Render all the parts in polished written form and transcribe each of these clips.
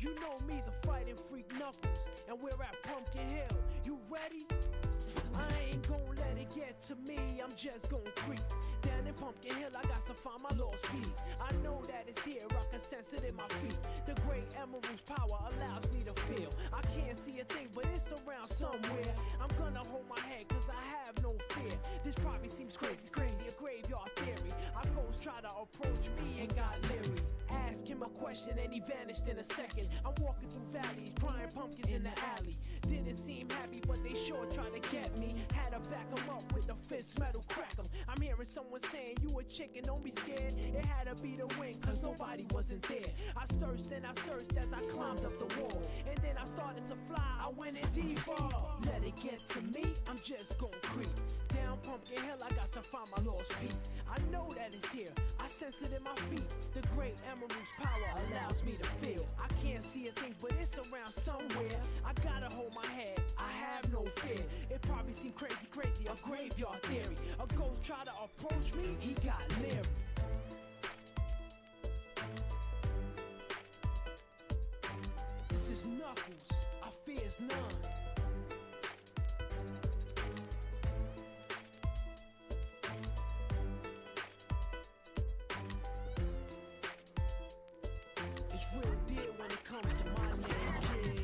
You know me, the fighting freak Knuckles, and we're at Pumpkin Hill. You ready? I ain't gon' let it get to me, I'm just gon' creep. Down in Pumpkin Hill, I got to find my lost piece. I know that it's here, I can sense it in my feet. The great emerald's power allows me to feel. I can't see a thing, but it's around somewhere. I'm gonna hold my head, cause I have no fear. This probably seems crazy, a graveyard theory. Our ghosts try to approach me and got leery. Ask him a question and he vanished in a second. I'm walking through valleys, crying pumpkins in the alley. Didn't seem happy, but they sure trying to get me. Had to back him up with a fist metal crack him. I'm hearing someone saying, you a chicken, don't be scared. It had to be the wind, cause nobody wasn't there. I searched and I searched as I climbed up the wall. And then I started to fly, I went in deeper. Let it get to me, I'm just gon' creep. Down Pumpkin Hill, I got to find my lost piece. I know that it's here, I sense it in my feet. The great emerald's power allows me to feel. I can't see a thing, but it's around somewhere. I gotta hold my head, I have no fear. It probably seemed crazy, a graveyard theory. A ghost tried to approach me, he got leery. This is Knuckles, I fears none. It's real deal when it comes to my name, kid.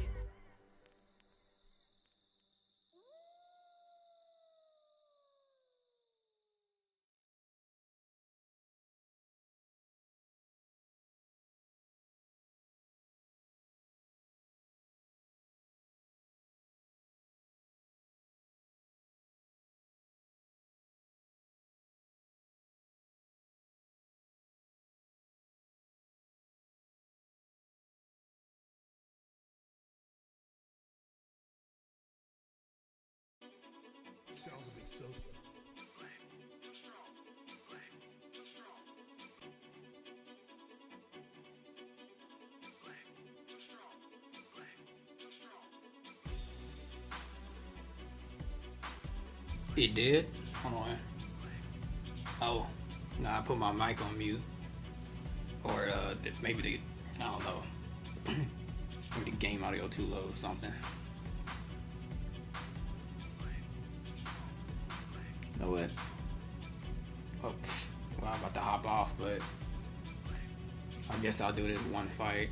Sounds a bit so-so. It did? Hold on. Oh, no, I put my mic on mute. Or maybe the, I don't know. Maybe the game audio too low or something. You know what? Oh, well, I'm about to hop off, but I guess I'll do this one fight.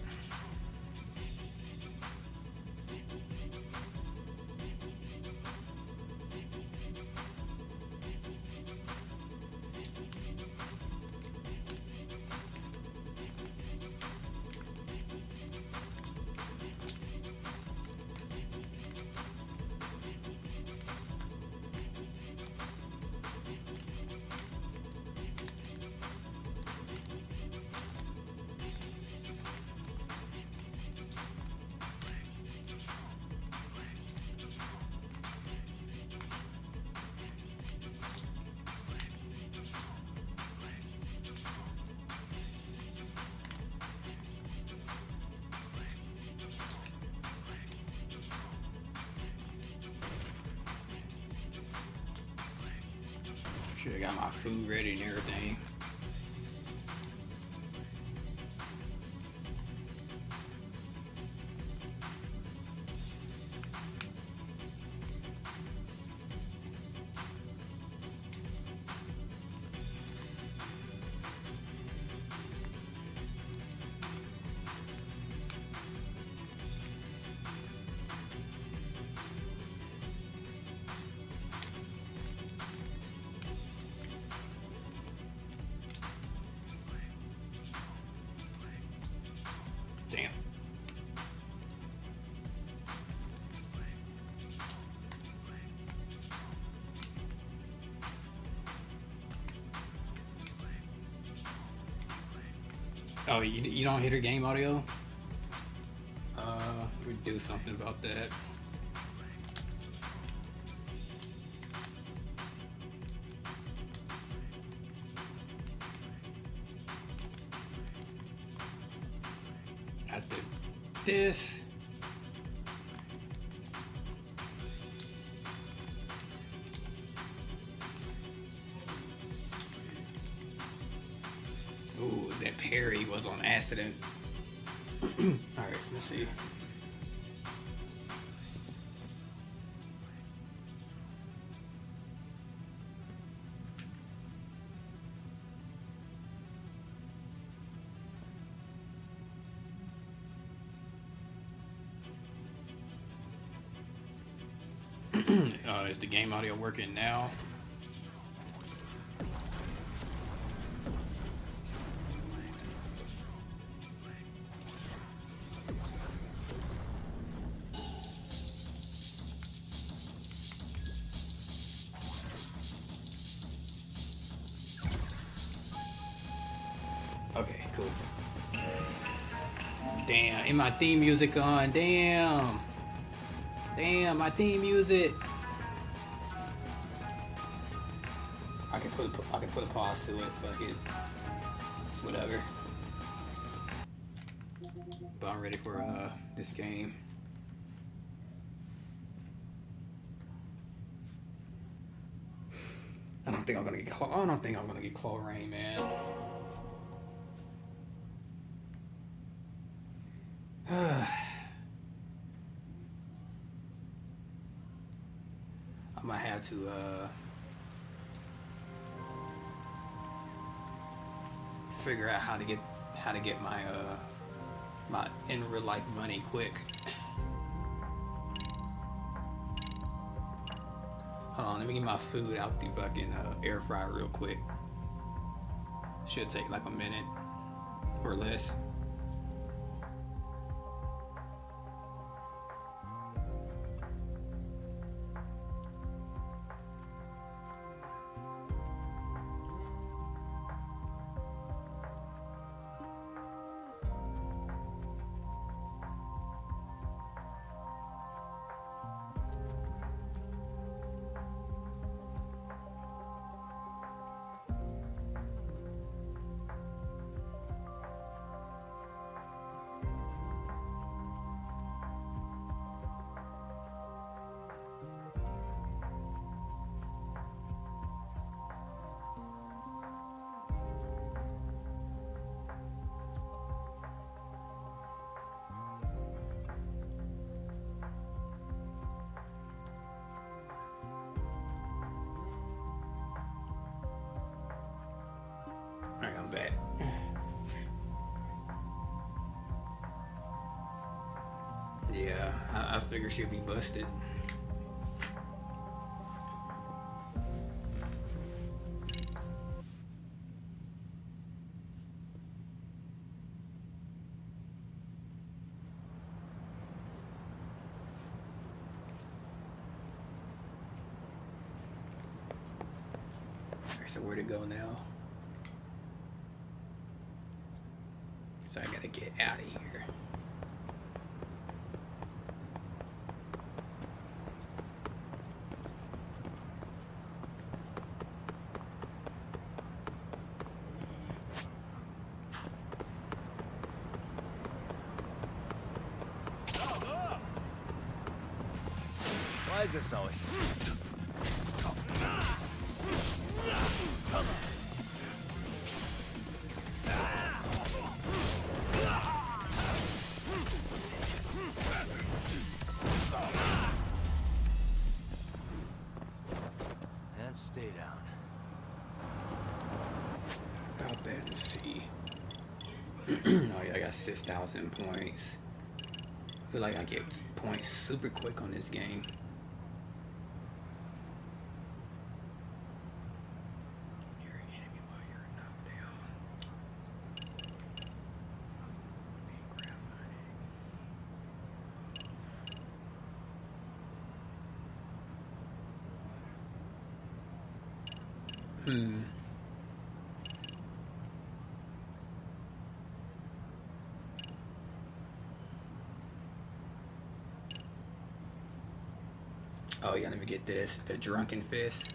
Should've got my food ready and everything. Damn. Oh, you don't hear the game audio? We do something about that. After this. Ooh, that parry was on accident. Alright. Let's see. Is the game audio working now? Okay, cool. Damn, and my theme music on. Damn. Damn, my theme music. I can put a pause to it. Fuck it. It's whatever. But I'm ready for this game. I don't think I'm gonna get Claw Rain, man. I might have to figure out how to get my my in real life money quick. Hold on, let me get my food out the fucking air fryer real quick. Should take like a minute or less. Alright, I'm back. Yeah, I figure she'll be busted. Alright, so where to go now? So I gotta get out of here. Why is this always? And stay down. About that, let's see. Oh yeah, I got 6,000 points. I feel like I get points super quick on this game. You're an enemy while you're knocked down. Being grabbed by an enemy. Oh yeah, let me get this. The Drunken Fist.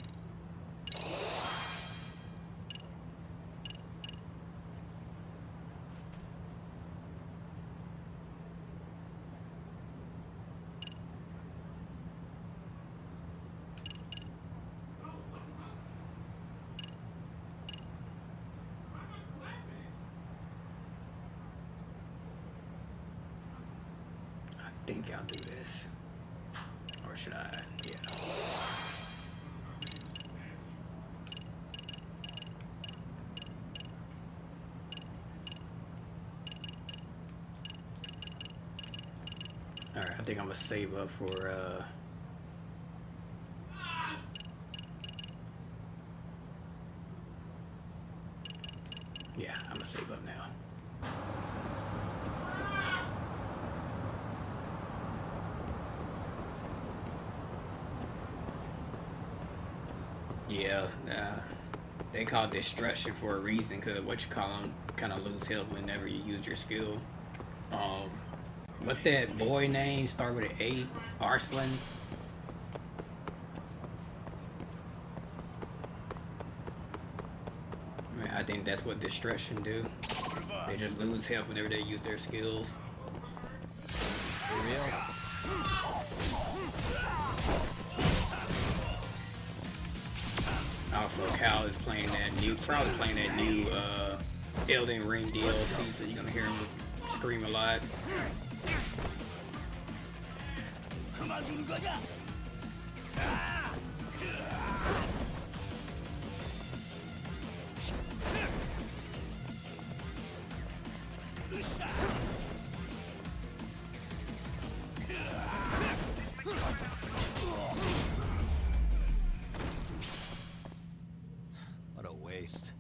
think I'll do this. Or should I? Yeah. Alright, I think I'm gonna save up for yeah, I'm gonna save up now. Yeah, they call it destruction for a reason, because what you call them kind of lose health whenever you use your skill. What that boy name start with an A? Arslan? I mean, I think that's what destruction do. They just lose health whenever they use their skills. For real? Also, Cal is playing that new, probably playing that new Elden Ring DLC, so you're gonna hear him scream a lot. What a waste.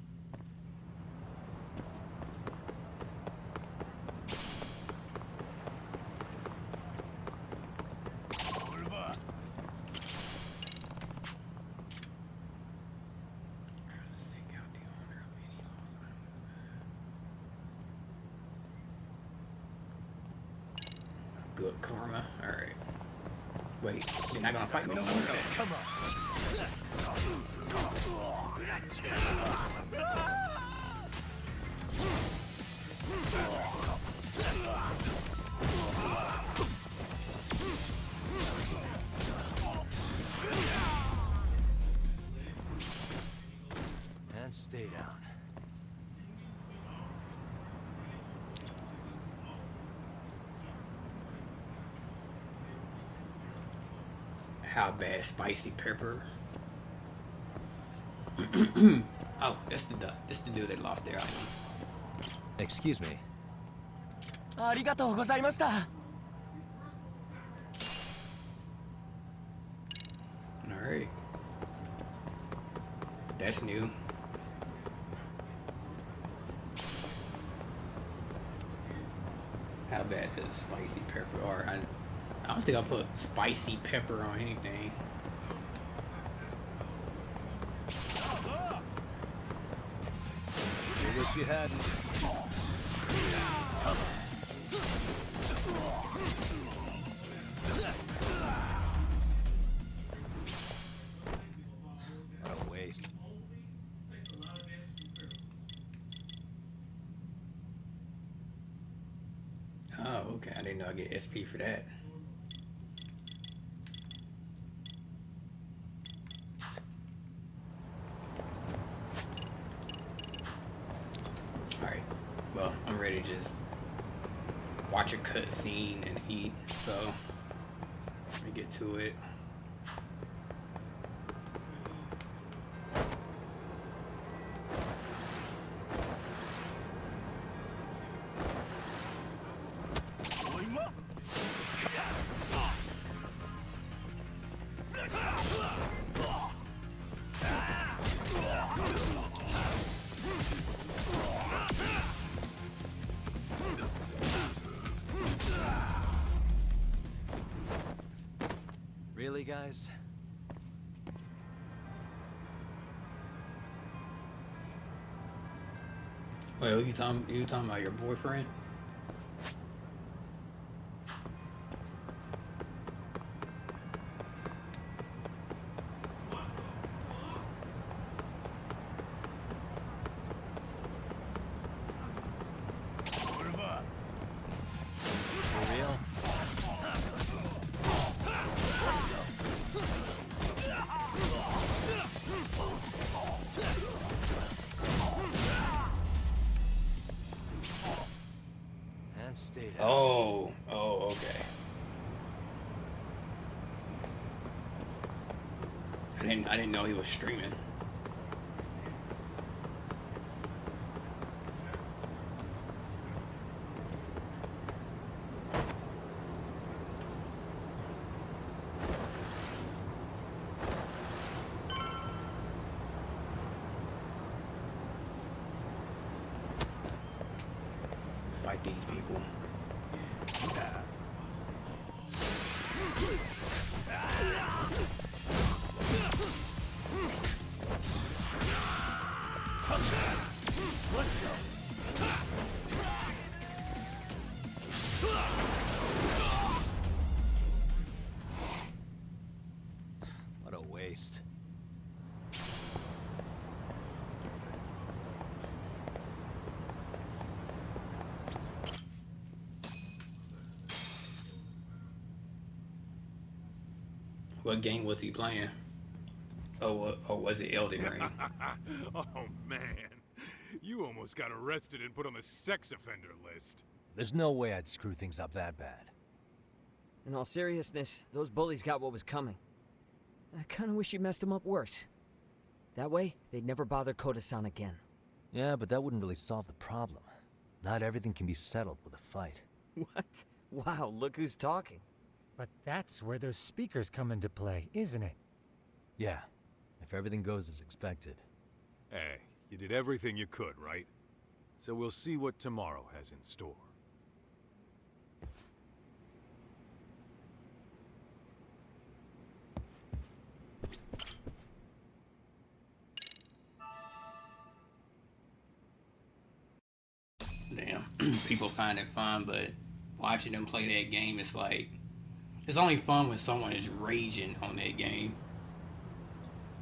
Good karma. Alright. Wait, you're not gonna fight me no more? Come on. And stay down. How bad spicy pepper? Oh, that's the dude that lost their item. Excuse me. ありがとうございました。 Alright. That's new. How bad does spicy pepper, or I don't think I'll put spicy pepper on anything. You wish you hadn't. What a waste. Oh, okay. I didn't know I get SP for that. Alright. Well, I'm ready to just watch a cutscene and eat, so let me get to it. Really, guys? Well, you talking about your boyfriend? For real? And stay down. Oh, okay. I didn't know he was streaming. Fight these people. Let's go. What a waste. What game was he playing? Oh, was it Elden Ring? Oh man, you almost got arrested and put on the sex offender list. There's no way I'd screw things up that bad. In all seriousness, those bullies got what was coming. I kinda wish you messed them up worse. That way, they'd never bother Koda-san again. Yeah, but that wouldn't really solve the problem. Not everything can be settled with a fight. What? Wow, look who's talking. But that's where those speakers come into play, isn't it? Yeah, if everything goes as expected. Hey, you did everything you could, right? So we'll see what tomorrow has in store. Damn, people find it fun, but watching them play that game, it's like, it's only fun when someone is raging on that game.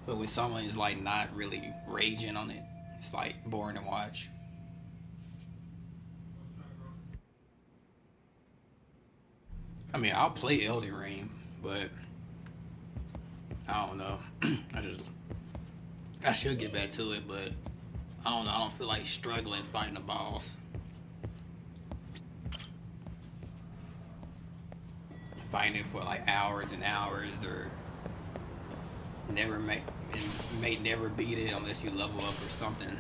But when someone is like not really raging on it, it's like boring to watch. I mean, I'll play Elden Ring, but I don't know. I should get back to it, but I don't know. I don't feel like struggling fighting the boss. Fighting for like hours and hours, or may never beat it unless you level up or something.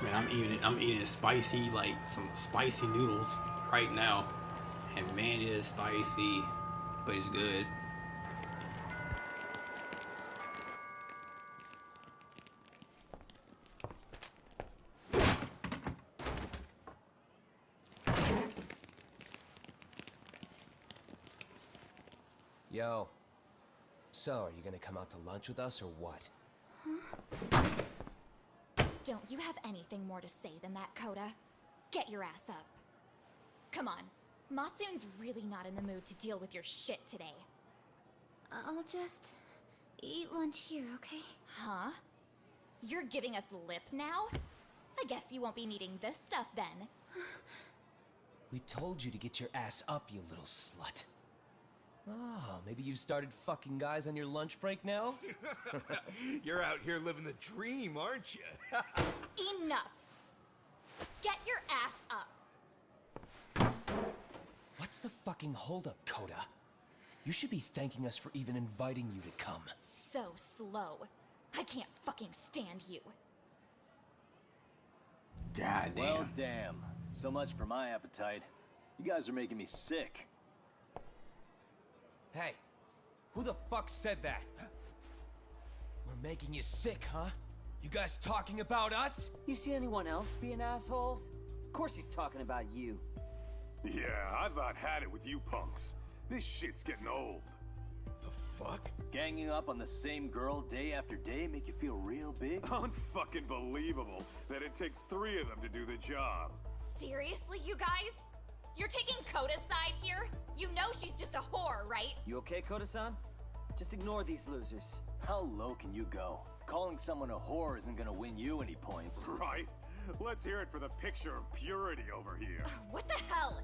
Man, I'm eating spicy, like some spicy noodles right now, and man, it is spicy, but it's good. Yo. So, are you gonna come out to lunch with us or what? Don't you have anything more to say than that, Koda? Get your ass up. Come on. Matsune's really not in the mood to deal with your shit today. I'll just eat lunch here, okay? Huh? You're giving us lip now? I guess you won't be needing this stuff then. We told you to get your ass up, you little slut. Oh, maybe you started fucking guys on your lunch break now? You're out here living the dream, aren't you? Enough! Get your ass up! What's the fucking holdup, Koda? You should be thanking us for even inviting you to come. So slow. I can't fucking stand you. God damn. Well, damn. So much for my appetite. You guys are making me sick. Hey, who the fuck said that? We're making you sick, huh? You guys talking about us? You see anyone else being assholes? Of course he's talking about you. Yeah, I've about had it with you punks. This shit's getting old. The fuck? Ganging up on the same girl day after day make you feel real big? Unfucking believable that it takes 3 of them to do the job. Seriously, you guys? You're taking Koda's side here? You know she's just a whore, right? You okay, Koda-san? Just ignore these losers. How low can you go? Calling someone a whore isn't gonna win you any points. Right. Let's hear it for the picture of purity over here. What the hell?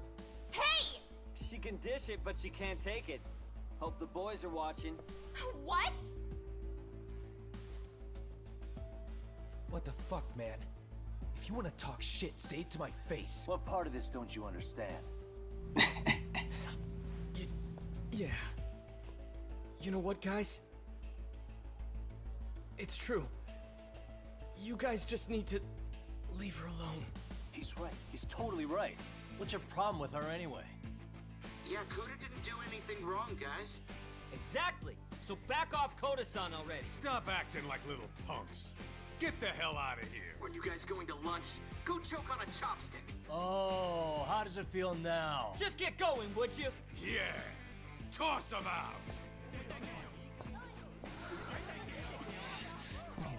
Hey! She can dish it, but she can't take it. Hope the boys are watching. What? What the fuck, man? If you want to talk shit, say it to my face. What part of this don't you understand? Yeah. You know what, guys? It's true. You guys just need to leave her alone. He's right. He's totally right. What's your problem with her anyway? Yeah, Kuda didn't do anything wrong, guys. Exactly. So back off Koda-san already. Stop acting like little punks. Get the hell out of here. When you guys going to lunch, go choke on a chopstick. Oh, how does it feel now? Just get going, would you? Yeah. Toss him out.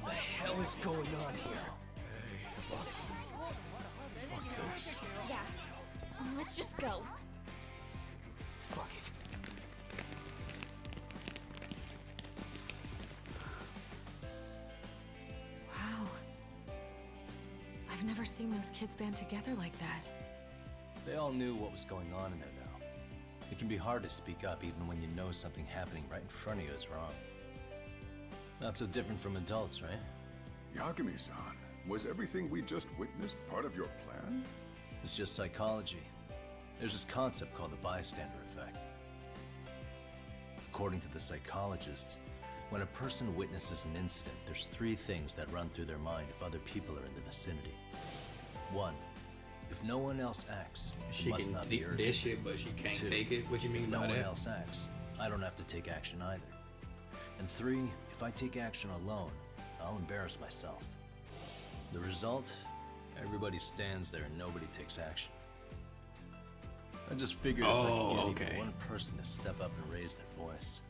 What in the hell is going on here? Hey, Watson. Fuck this. Yeah. Let's just go. Fuck it. Wow. I've never seen those kids band together like that. They all knew what was going on in there, though. It can be hard to speak up even when you know something happening right in front of you is wrong. Not so different from adults, right? Yagami-san, was everything we just witnessed part of your plan? It's just psychology. There's this concept called the bystander effect. According to the psychologists, when a person witnesses an incident, there's three things that run through their mind if other people are in the vicinity. One, if no one else acts, it She must can not be urgent. dish it, but she can't Two, take it. What you mean if by no one that? else acts, I don't have to take action either. And three, if I take action alone, I'll embarrass myself. The result? Everybody stands there and nobody takes action. I just figured if I could get even one person to step up and raise their voice,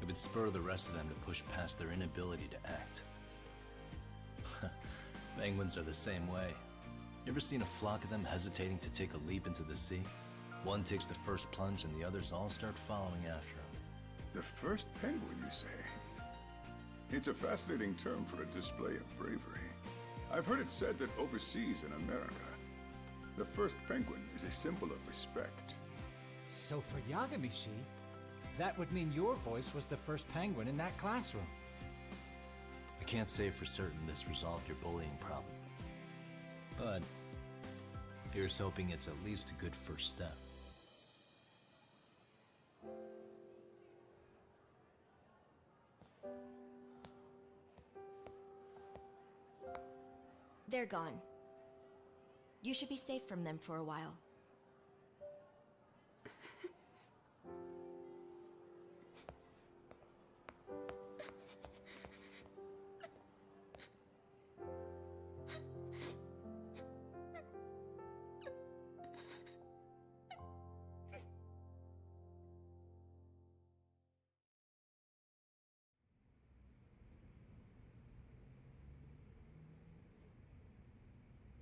it would spur the rest of them to push past their inability to act. Penguins are the same way. You ever seen a flock of them hesitating to take a leap into the sea? One takes the first plunge and the others all start following after him. The first penguin, you say? It's a fascinating term for a display of bravery. I've heard it said that overseas in America, the first penguin is a symbol of respect. So for Yagami-shi, that would mean your voice was the first penguin in that classroom. I can't say for certain this resolved your bullying problem. But here's hoping it's at least a good first step. They're gone. You should be safe from them for a while.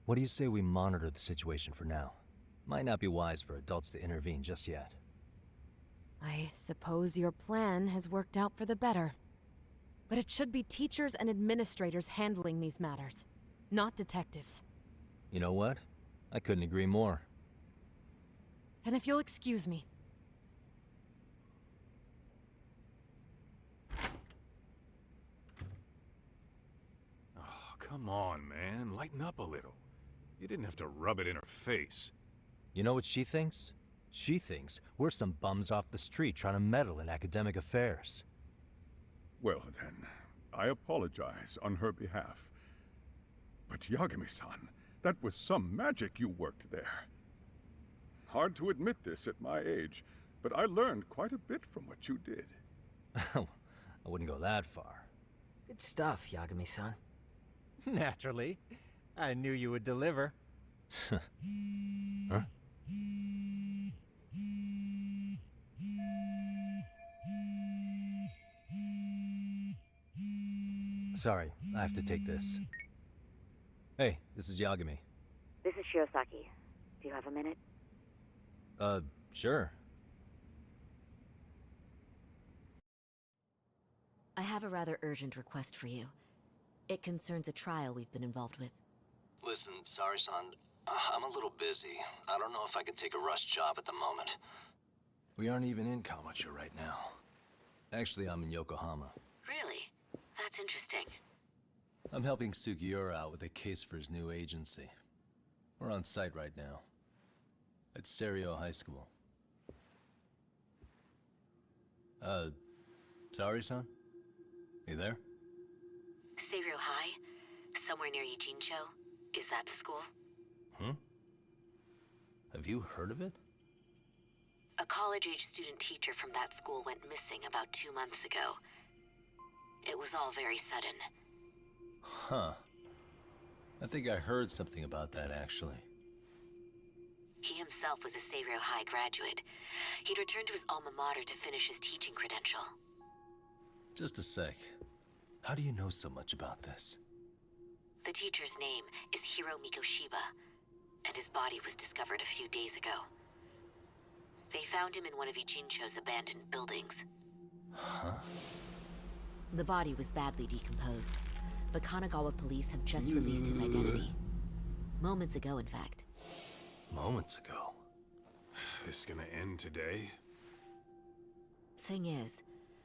What do you say we monitor the situation for now? Might not be wise for adults to intervene just yet. I suppose your plan has worked out for the better. But it should be teachers and administrators handling these matters, not detectives. You know what? I couldn't agree more. Then if you'll excuse me. Oh, come on, man. Lighten up a little. You didn't have to rub it in her face. You know what she thinks? She thinks we're some bums off the street trying to meddle in academic affairs. Well, then, I apologize on her behalf. But Yagami-san, that was some magic you worked there. Hard to admit this at my age, but I learned quite a bit from what you did. I wouldn't go that far. Good stuff, Yagami-san. Naturally. I knew you would deliver. Huh? Sorry, I have to take this. Hey, this is Yagami. This is Shirosaki. Do you have a minute? Sure. I have a rather urgent request for you. It concerns a trial we've been involved with. Listen, sorry, son. I'm a little busy. I don't know if I can take a rush job at the moment. We aren't even in Kawacha right now. Actually, I'm in Yokohama. Really? That's interesting. I'm helping Sugiura out with a case for his new agency. We're on site right now. At Serio High School. Sorry, son? You there? Serio High? Somewhere near Ijincho? Is that the school? Have you heard of it? A college-age student teacher from that school went missing about 2 months ago. It was all very sudden. Huh. I think I heard something about that, actually. He himself was a Serio High graduate. He'd returned to his alma mater to finish his teaching credential. Just a sec. How do you know so much about this? The teacher's name is Hiro Mikoshiba, and his body was discovered a few days ago. They found him in one of Ijincho's abandoned buildings. Huh? The body was badly decomposed, but Kanagawa police have just released his identity. Moments ago, in fact. Moments ago? This is gonna end today? Thing is,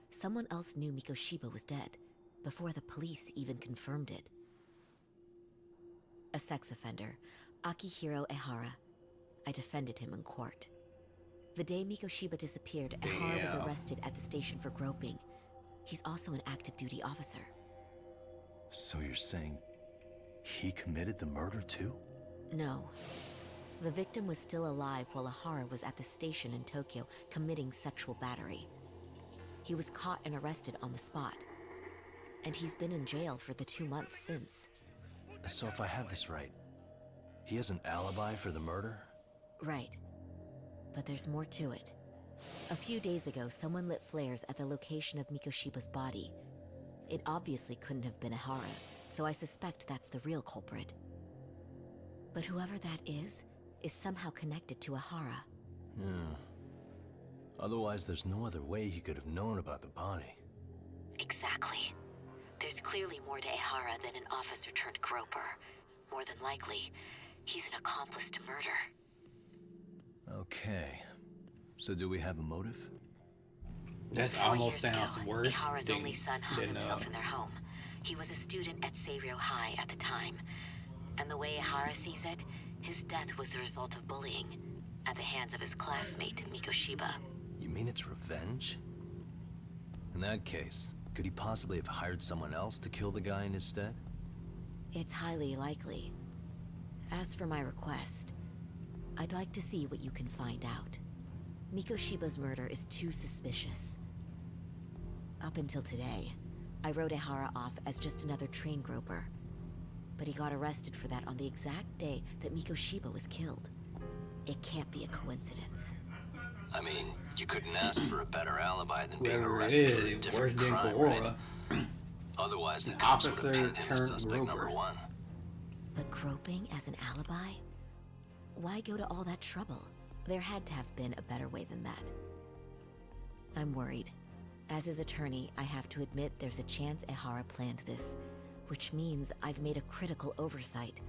someone else knew Mikoshiba was dead, before the police even confirmed it. A sex offender, Akihiro Ehara. I defended him in court. The day Mikoshiba disappeared, Ehara was arrested at the station for groping. He's also an active duty officer. So you're saying he committed the murder too? No. The victim was still alive while Ehara was at the station in Tokyo committing sexual battery. He was caught and arrested on the spot. And he's been in jail for the 2 months since. So if I have this right, he has an alibi for the murder? Right. But there's more to it. A few days ago, someone lit flares at the location of Mikoshiba's body. It obviously couldn't have been Ehara, so I suspect that's the real culprit. But whoever that is somehow connected to Ehara. Yeah. Otherwise, there's no other way he could have known about the body. Exactly. There's clearly more to Ehara than an officer-turned-groper. More than likely, he's an accomplice to murder. Okay. So do we have a motive? That 4 almost years sounds ago, worse Ehara's than, only son hung than himself in their home. He was a student at Serio High at the time. And the way Ehara sees it, his death was the result of bullying at the hands of his classmate, Mikoshiba. You mean it's revenge? In that case, could he possibly have hired someone else to kill the guy in his stead? It's highly likely. As for my request, I'd like to see what you can find out. Mikoshiba's murder is too suspicious. Up until today, I wrote Ehara off as just another train groper. But he got arrested for that on the exact day that Mikoshiba was killed. It can't be a coincidence. I mean, you couldn't ask for a better alibi than being Whoever it arrested for a is, different worse than crime, Korora. right? Otherwise, the An cops would have officer pinned him as turned suspect number groper. 1. But groping as an alibi? Why go to all that trouble? There had to have been a better way than that. I'm worried. As his attorney, I have to admit there's a chance Ehara planned this, which means I've made a critical oversight.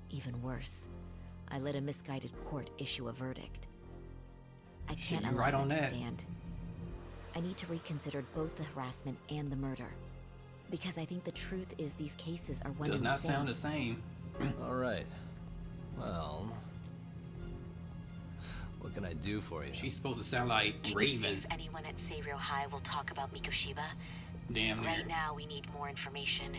Even worse, I let a misguided court issue a verdict. I Shit, can't you allow right on that to that. stand. I need to reconsider both the harassment and the murder. Because I think the truth is these cases are one Does and not the same. sound the same. All right. Well, what can I do for you? She's supposed to sound like Can you see Raven. if anyone at Serio High will talk about Mikoshiba? Damn near. Right now, we need more information.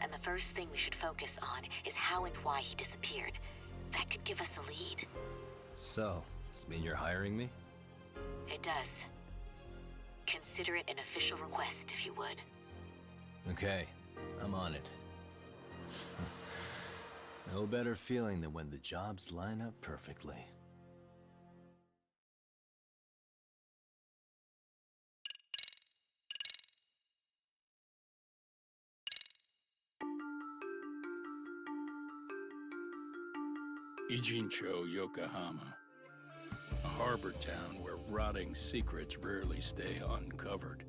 And the first thing we should focus on is how and why he disappeared. That could give us a lead. So, does this mean you're hiring me? It does. Consider it an official request, if you would. Okay, I'm on it. No better feeling than when the jobs line up perfectly. Ijincho, Yokohama. A harbor town where rotting secrets rarely stay uncovered.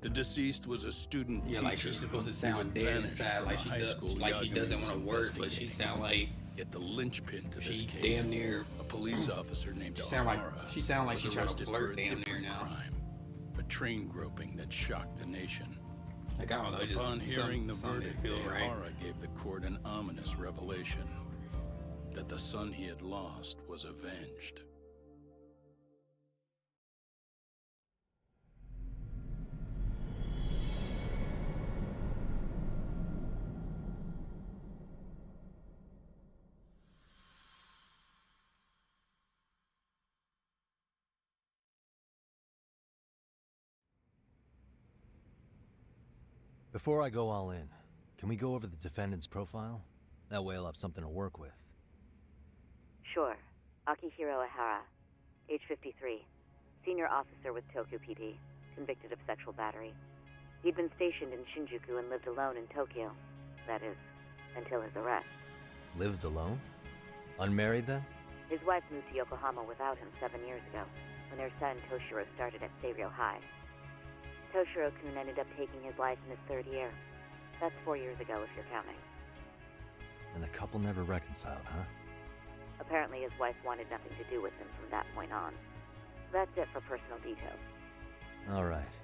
The deceased was a student Yeah, teacher. like she's supposed to who sound had dead vanished inside, from like a she high does, school like she Yagami doesn't was want to work, but she investigating. sound like Yet the linchpin to this she case, damn near. a police officer named She sound like O'Hara, she sound like was she trying to arrested for flirt a damn near different now. crime, a train groping that shocked the nation. Like I don't know, just Upon hearing the something verdict, didn't feel right. O'Hara gave the court an ominous revelation: that the son he had lost was avenged. Before I go all in, can we go over the defendant's profile? That way I'll have something to work with. Sure. Akihiro Ihara, age 53, senior officer with Tokyo PD, convicted of sexual battery. He'd been stationed in Shinjuku and lived alone in Tokyo. That is, until his arrest. Lived alone? Unmarried then? His wife moved to Yokohama without him 7 years ago, when their son Toshiro started at Seiryō High. Toshiro-kun ended up taking his life in his third year. That's 4 years ago, if you're counting. And the couple never reconciled, huh? Apparently his wife wanted nothing to do with him from that point on. That's it for personal details. All right.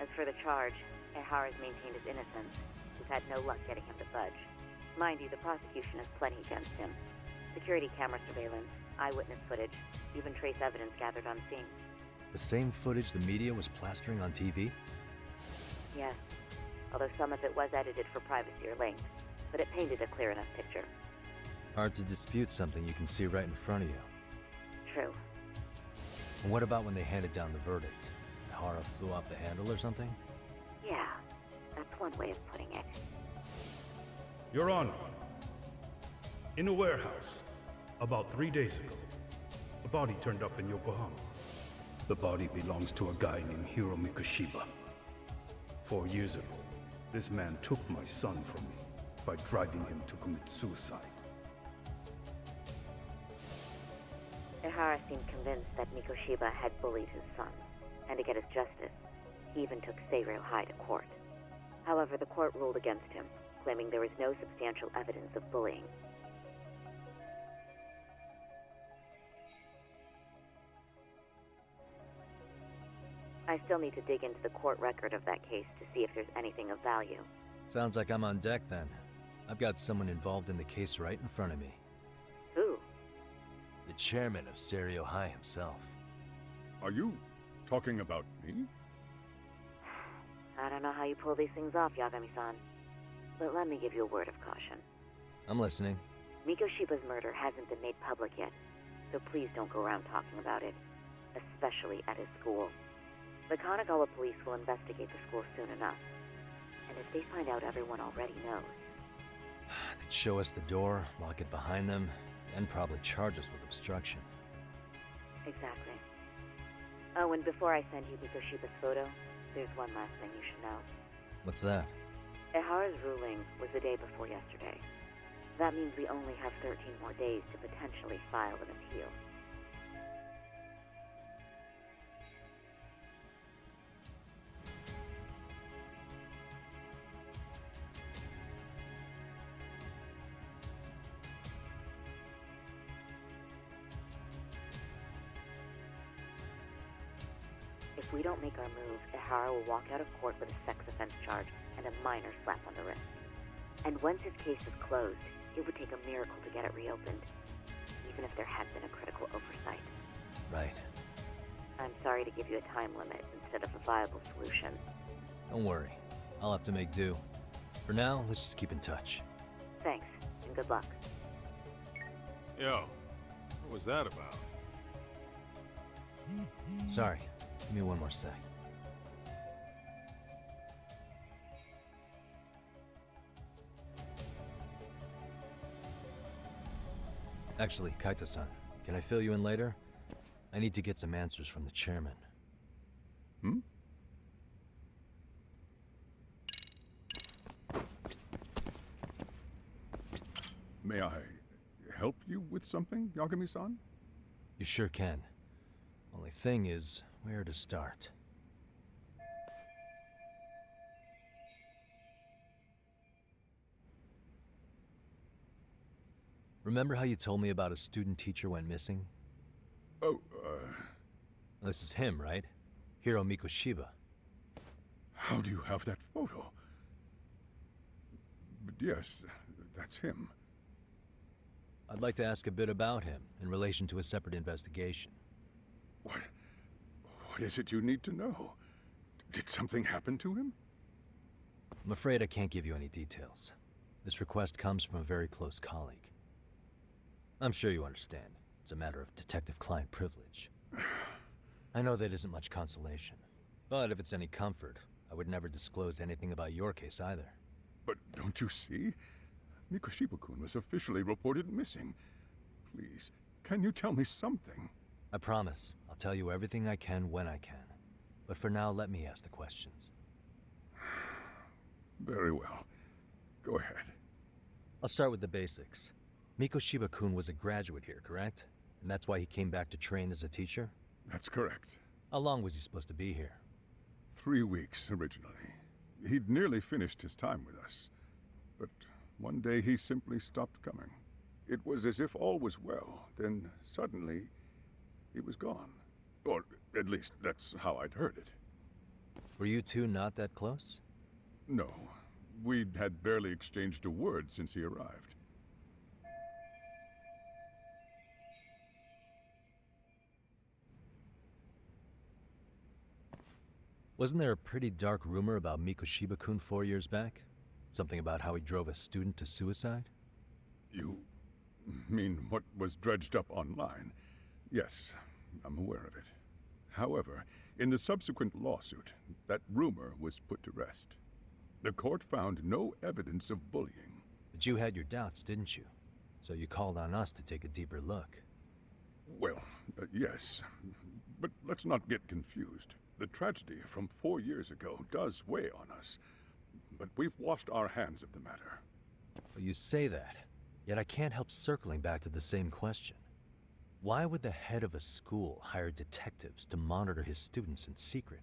As for the charge, Ihara's maintained his innocence. We've had no luck getting him to budge. Mind you, the prosecution has plenty against him. Security camera surveillance, eyewitness footage, even trace evidence gathered on scene. The same footage the media was plastering on TV? Yes, although some of it was edited for privacy or length, but it painted a clear enough picture. Hard to dispute something you can see right in front of you. True. And what about when they handed down the verdict? Ihara flew off the handle or something? Yeah, that's one way of putting it. Your Honor, in a warehouse, about 3 days ago, a body turned up in Yokohama. The body belongs to a guy named Hiro Mikoshiba. 4 years ago, this man took my son from me by driving him to commit suicide. Ihara seemed convinced that Mikoshiba had bullied his son, and to get his justice, he even took Seiryō High to court. However, the court ruled against him, claiming there was no substantial evidence of bullying. I still need to dig into the court record of that case to see if there's anything of value. Sounds like I'm on deck then. I've got someone involved in the case right in front of me. Who? The chairman of Seiryō High himself. Are you talking about me? I don't know how you pull these things off, Yagami-san. But let me give you a word of caution. I'm listening. Mikoshiba's murder hasn't been made public yet, so please don't go around talking about it, especially at his school. The Kanagawa police will investigate the school soon enough, and if they find out everyone already knows... They'd show us the door, lock it behind them, and probably charge us with obstruction. Exactly. Oh, and before I send you Mikoshiba's photo, there's one last thing you should know. What's that? Ihara's ruling was the day before yesterday. That means we only have 13 more days to potentially file an appeal. If we don't make our move, Ihara will walk out of court with a sex offense charge and a minor slap on the wrist. And once his case is closed, it would take a miracle to get it reopened, even if there had been a critical oversight. Right. I'm sorry to give you a time limit instead of a viable solution. Don't worry. I'll have to make do. For now, let's just keep in touch. Thanks, and good luck. Yo, what was that about? Sorry. Give me one more sec. Actually, Kaito-san, can I fill you in later? I need to get some answers from the chairman. Hmm? May I help you with something, Yagami-san? You sure can. Only thing is, where to start? Remember how you told me about a student teacher went missing? Oh, This is him, right? Hiro Mikoshiba. How do you have that photo? But yes, that's him. I'd like to ask a bit about him in relation to a separate investigation. What is it you need to know? Did something happen to him? I'm afraid I can't give you any details. This request comes from a very close colleague. I'm sure you understand. It's a matter of detective-client privilege. I know that isn't much consolation, but if it's any comfort, I would never disclose anything about your case either. But don't you see? Mikoshiba-kun was officially reported missing. Please, can you tell me something? I promise. I'll tell you everything I can when I can. But for now, let me ask the questions. Very well. Go ahead. I'll start with the basics. Mikoshiba-kun was a graduate here, correct? And that's why he came back to train as a teacher? That's correct. How long was he supposed to be here? 3 weeks, originally. He'd nearly finished his time with us. But one day he simply stopped coming. It was as if all was well, then suddenly he was gone. Or at least that's how I'd heard it. Were you two not that close? No. We'd had barely exchanged a word since he arrived. Wasn't there a pretty dark rumor about Mikoshiba-kun 4 years back? Something about how he drove a student to suicide? You mean what was dredged up online? Yes, I'm aware of it. However, in the subsequent lawsuit, that rumor was put to rest. The court found no evidence of bullying. But you had your doubts, didn't you? So you called on us to take a deeper look. Well, yes. But let's not get confused. The tragedy from 4 years ago does weigh on us. But we've washed our hands of the matter. Well, you say that, yet I can't help circling back to the same question. Why would the head of a school hire detectives to monitor his students in secret?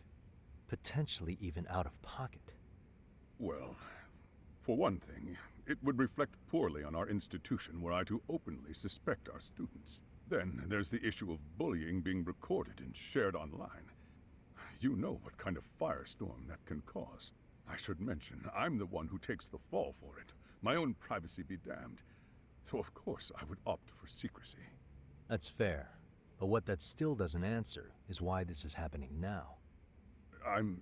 Potentially even out of pocket. Well, for one thing, it would reflect poorly on our institution were I to openly suspect our students. Then there's the issue of bullying being recorded and shared online. You know what kind of firestorm that can cause. I should mention, I'm the one who takes the fall for it. My own privacy be damned. So of course I would opt for secrecy. That's fair. But what that still doesn't answer is why this is happening now. I'm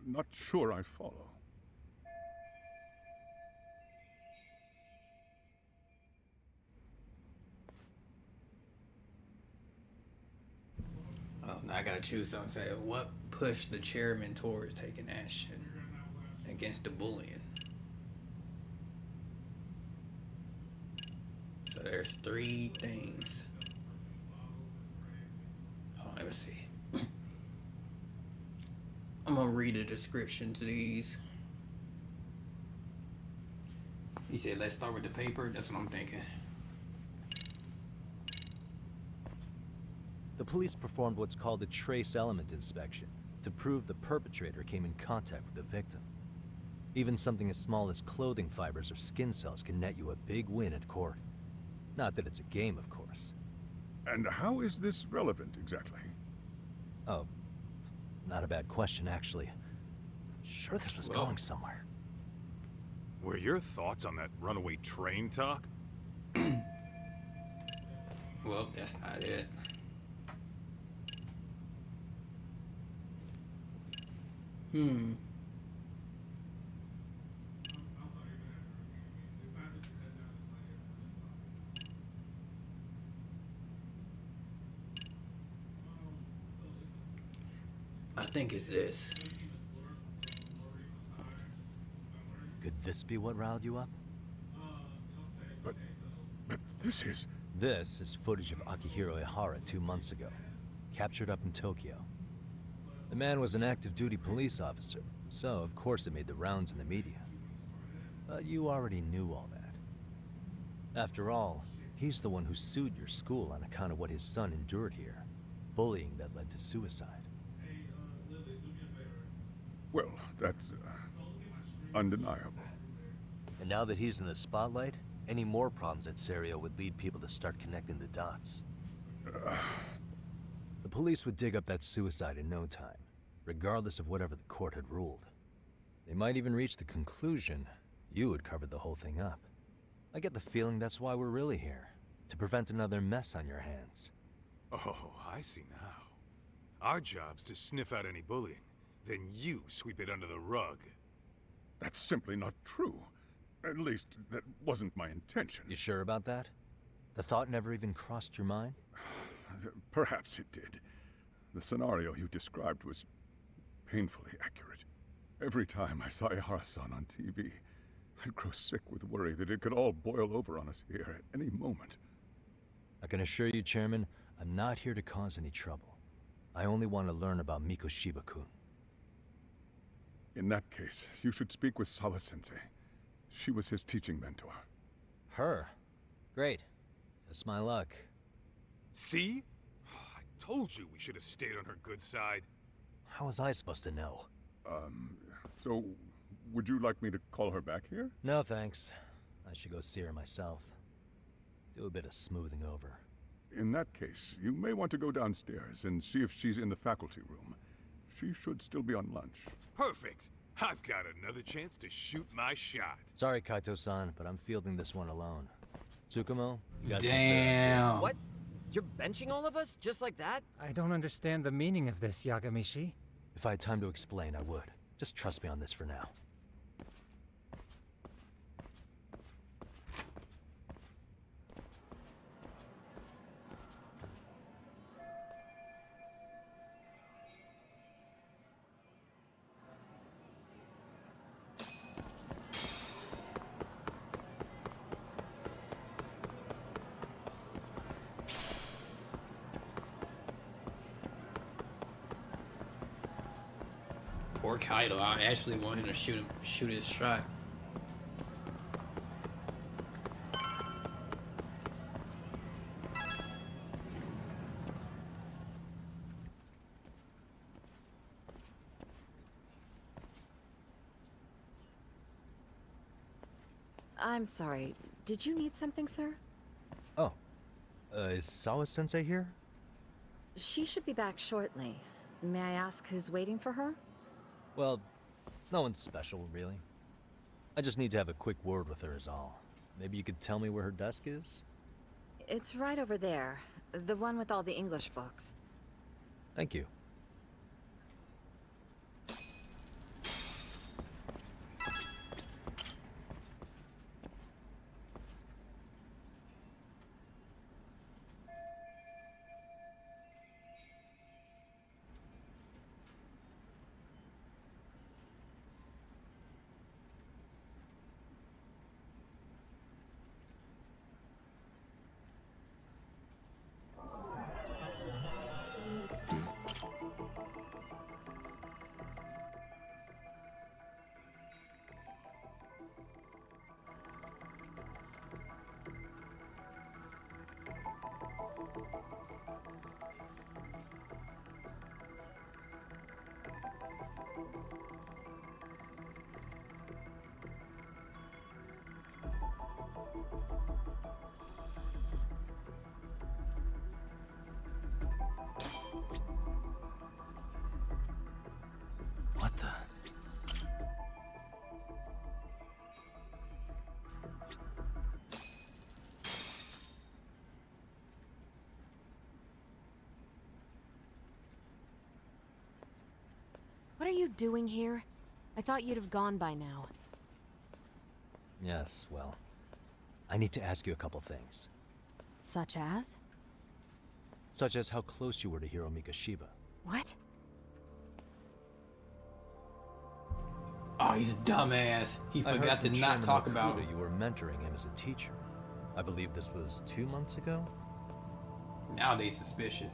not sure I follow. Oh, now I gotta choose something. Say, what pushed the chairman towards taking action against the bullying? So there's 3 things. Oh, let me see. I'm gonna read a description to these. He said, let's start with the paper. That's what I'm thinking. The police performed what's called a trace element inspection to prove the perpetrator came in contact with the victim. Even something as small as clothing fibers or skin cells can net you a big win at court. Not that it's a game, of course. And how is this relevant, exactly? Oh, not a bad question, actually. I'm sure this was going somewhere. Were your thoughts on that runaway train talk? Well, that's not it. I think it's this. Could this be what riled you up? But this is... This is footage of Akihiro Ihara 2 months ago, captured up in Tokyo. The man was an active duty police officer, so of course it made the rounds in the media. But you already knew all that. After all, he's the one who sued your school on account of what his son endured here. Bullying that led to suicide. Well, that's undeniable. And now that he's in the spotlight, Any more problems at Serio would lead people to start connecting the dots. The police would dig up that suicide in no time, regardless of whatever the court had ruled. They might even reach the conclusion you had covered the whole thing up. I get the feeling that's why we're really here, to prevent another mess on your hands. Oh, I see now. Our job's to sniff out any bullying, then you sweep it under the rug. That's simply not true. At least, that wasn't my intention. You sure about that? The thought never even crossed your mind? Perhaps it did. The scenario you described was painfully accurate. Every time I saw Ihara-san on TV, I'd grow sick with worry that it could all boil over on us here at any moment. I can assure you, Chairman, I'm not here to cause any trouble. I only want to learn about Mikoshiba-kun. In that case, you should speak with Sawa-sensei. She was his teaching mentor. Her? Great. That's my luck. See? I told you we should have stayed on her good side. How was I supposed to know? So, would you like me to call her back here? No, thanks. I should go see her myself. Do a bit of smoothing over. In that case, you may want to go downstairs and see if she's in the faculty room. She should still be on lunch. Perfect. I've got another chance to shoot my shot. Sorry, Kaito-san, but I'm fielding this one alone. Tsukumo, you got Damn. What? You're benching all of us? Just like that? I don't understand the meaning of this, Yagamishi. If I had time to explain, I would. Just trust me on this for now. Poor Kaido. I actually want him to shoot his shot. I'm sorry. Did you need something, sir? Oh. Is Sawa-sensei here? She should be back shortly. May I ask who's waiting for her? Well, no one's special, really. I just need to have a quick word with her is all. Maybe you could tell me where her desk is? It's right over there. The one with all the English books. Thank you. What the? What are you doing here? I thought you'd have gone by now. Yes, well, I need to ask you a couple things. Such as? Such as how close you were to Hiro Mikoshiba. What? Oh, he's a dumbass. He forgot to not talk about you were mentoring him as a teacher. I believe this was 2 months ago? Now they suspicious.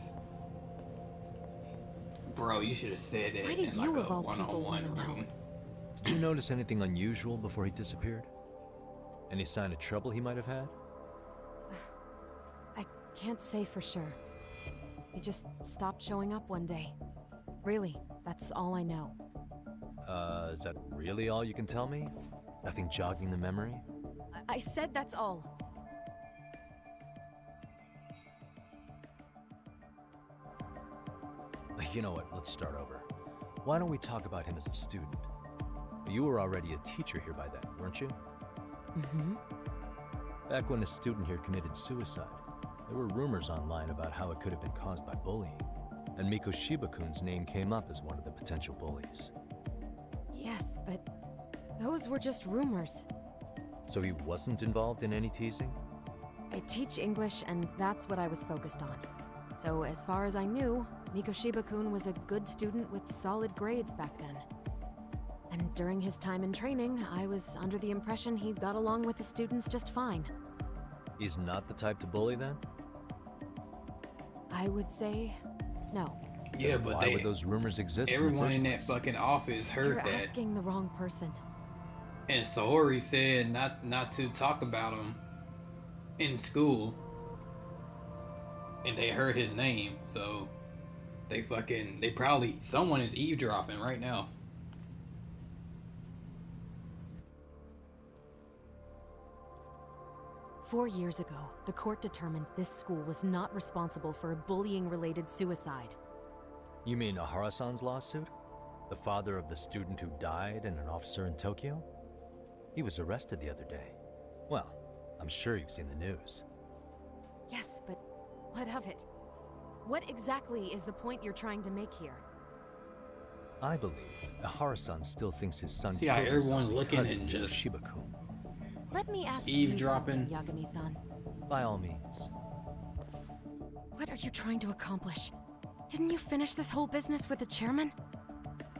Bro, you should have said that Why did in like you a of all people one-on-one wanna know? room. Did you notice anything unusual before he disappeared? Any sign of trouble he might have had? I can't say for sure. He just stopped showing up one day. Really, that's all I know. Is that really all you can tell me? Nothing jogging the memory? I said that's all. You know what? Let's start over. Why don't we talk about him as a student? You were already a teacher here by then, weren't you? Mm-hmm. Back when a student here committed suicide, there were rumors online about how it could have been caused by bullying, and Miko Shiba-kun's name came up as one of the potential bullies. Yes, but those were just rumors. So he wasn't involved in any teasing? I teach English, and that's what I was focused on. So as far as I knew, Miko Shiba-kun was a good student with solid grades back then. And during his time in training, I was under the impression he got along with the students just fine. He's not the type to bully then? I would say no. Yeah, but why would those rumors exist? Everyone in that fucking office heard You're that. asking the wrong person. And Saori said not to talk about him in school. And they heard his name, so they probably, someone is eavesdropping right now. "4 years ago, the court determined this school was not responsible for a bullying-related suicide. You mean Ahara-san's lawsuit? The father of the student who died and an officer in Tokyo? He was arrested the other day. Well, I'm sure you've seen the news. Yes, but what of it? What exactly is the point you're trying to make here? I believe Ahara-san still thinks his son See how killed himself everyone's looking because and of just Shiba-kun. Let me ask eavesdropping. you something, Yagami-san. By all means. What are you trying to accomplish? Didn't you finish this whole business with the chairman?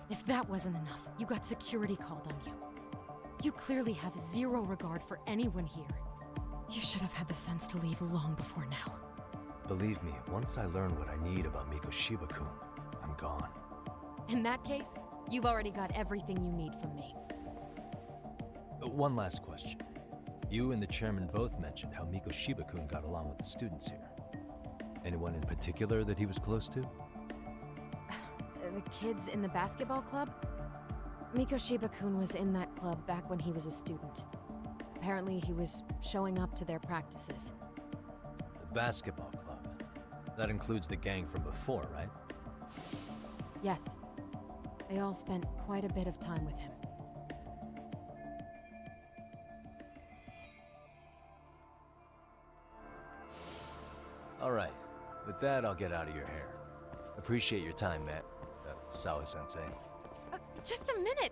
If that wasn't enough, you got security called on you. You clearly have zero regard for anyone here. You should have had the sense to leave long before now. Believe me, once I learn what I need about Miko Shiba-kun, I'm gone. In that case, you've already got everything you need from me. One last question. You and the chairman both mentioned how Miko Shiba-kun got along with the students here. Anyone in particular that he was close to? The kids in the basketball club? Miko Shiba-kun was in that club back when he was a student. Apparently he was showing up to their practices. The basketball club. That includes the gang from before, right? Yes. They all spent quite a bit of time with him. All right. With that, I'll get out of your hair. Appreciate your time, Matt. Sawa-sensei. Just a minute!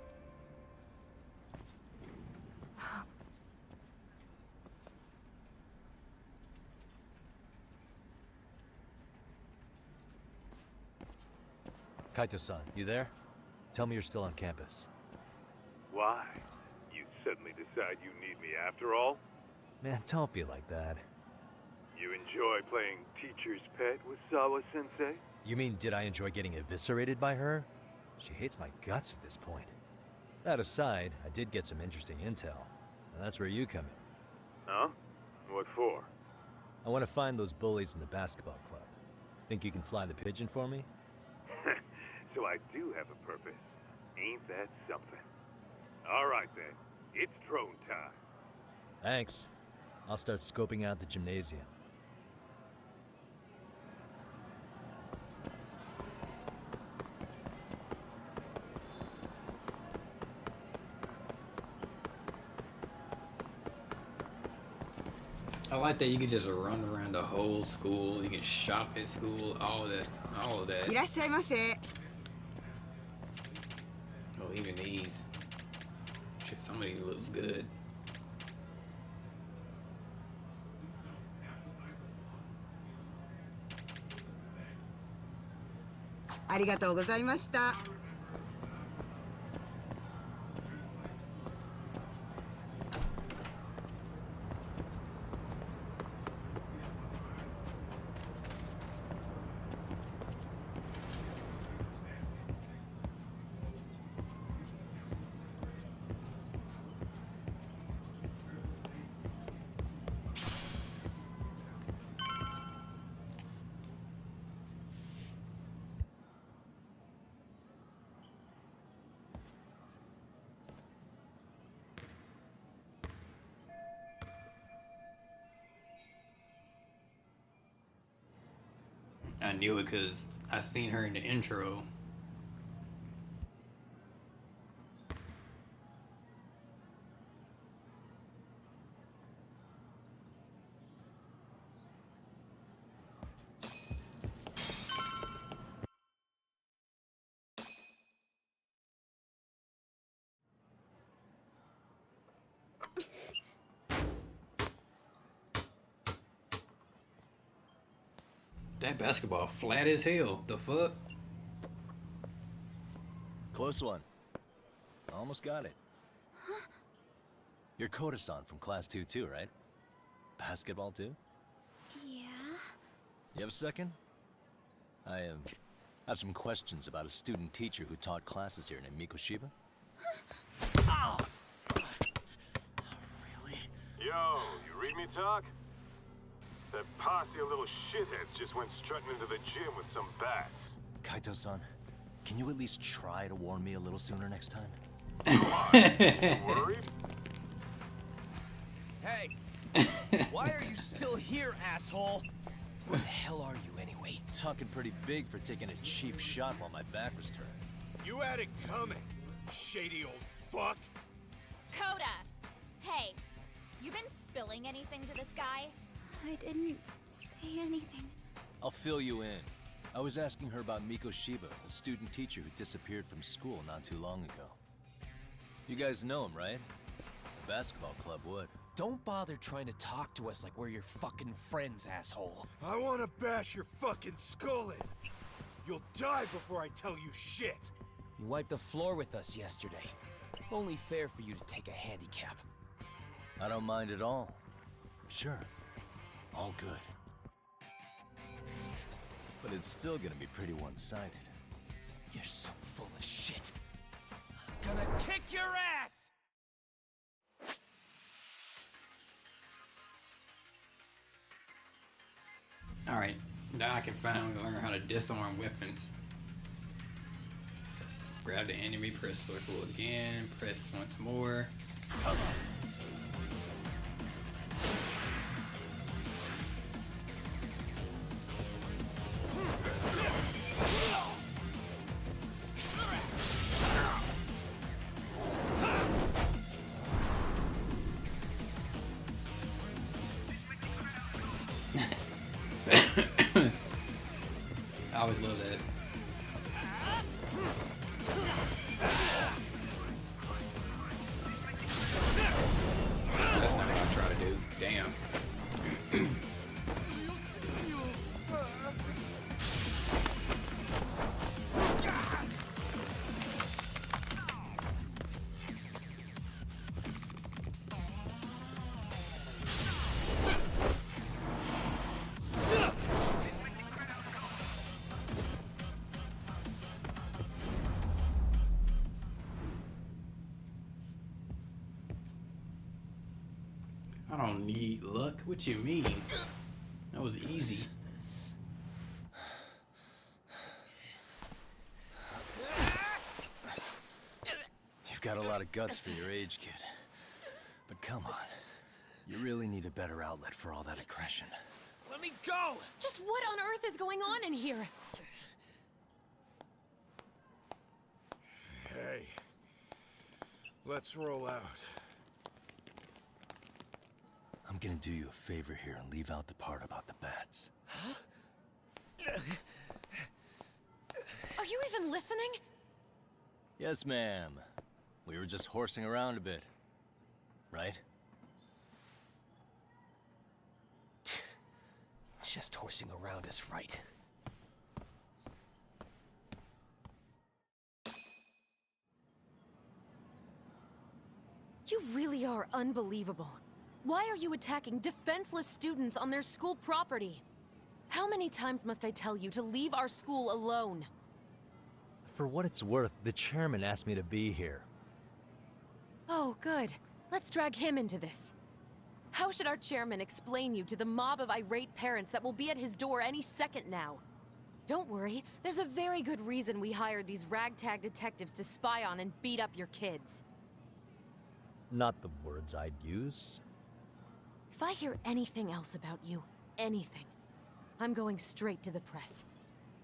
Kaito-san, you there? Tell me you're still on campus. Why? You suddenly decide you need me after all? Man, don't be like that. You enjoy playing teacher's pet with Sawa-sensei? You mean, did I enjoy getting eviscerated by her? She hates my guts at this point. That aside, I did get some interesting intel. And that's where you come in. Huh? What for? I want to find those bullies in the basketball club. Think you can fly the pigeon for me? So I do have a purpose. Ain't that something? All right then. It's drone time. Thanks. I'll start scoping out the gymnasium. I like that you can just run around the whole school. You can shop at school, all of that. Oh, even these. Shit, some of these looks good. knew it because I seen her in the intro. That basketball flat as hell. The fuck? Close one. Almost got it. Huh? You're Koda-san from Class 2 too, right? Basketball too? Yeah? You have a second? I have some questions about a student teacher who taught classes here named Mikoshiba. Ow! Really? Yo, you read me talk? That posse of little shitheads just went strutting into the gym with some bats. Kaito-san, can you at least try to warn me a little sooner next time? You worried? Hey! Why are you still here, asshole? Where the hell are you anyway? Talking pretty big for taking a cheap shot while my back was turned. You had it coming, shady old fuck. Coda! Hey, you been spilling anything to this guy? I didn't say anything. I'll fill you in. I was asking her about Mikoshiba, a student teacher who disappeared from school not too long ago. You guys know him, right? The basketball club would. Don't bother trying to talk to us like we're your fucking friends, asshole. I want to bash your fucking skull in. You'll die before I tell you shit. You wiped the floor with us yesterday. Only fair for you to take a handicap. I don't mind at all. Sure. All good. But it's still gonna be pretty one-sided. You're so full of shit. I'm gonna kick your ass! Alright, now I can finally learn how to disarm weapons. Grab the enemy, press circle again, press once more. I always love that. That's not what I try to do. Damn. I don't need luck. What you mean? That was easy. You've got a lot of guts for your age, kid. But come on. You really need a better outlet for all that aggression. Let me go! Just what on earth is going on in here? Hey, let's roll out. I'm gonna do you a favor here and leave out the part about the bats. Huh? Are you even listening? Yes, ma'am. We were just horsing around a bit. Right? Just horsing around is right. You really are unbelievable. Why are you attacking defenseless students on their school property? How many times must I tell you to leave our school alone? For what it's worth, the chairman asked me to be here. Oh, good. Let's drag him into this. How should our chairman explain you to the mob of irate parents that will be at his door any second now? Don't worry, there's a very good reason we hired these ragtag detectives to spy on and beat up your kids. Not the words I'd use. If I hear anything else about you, anything, I'm going straight to the press.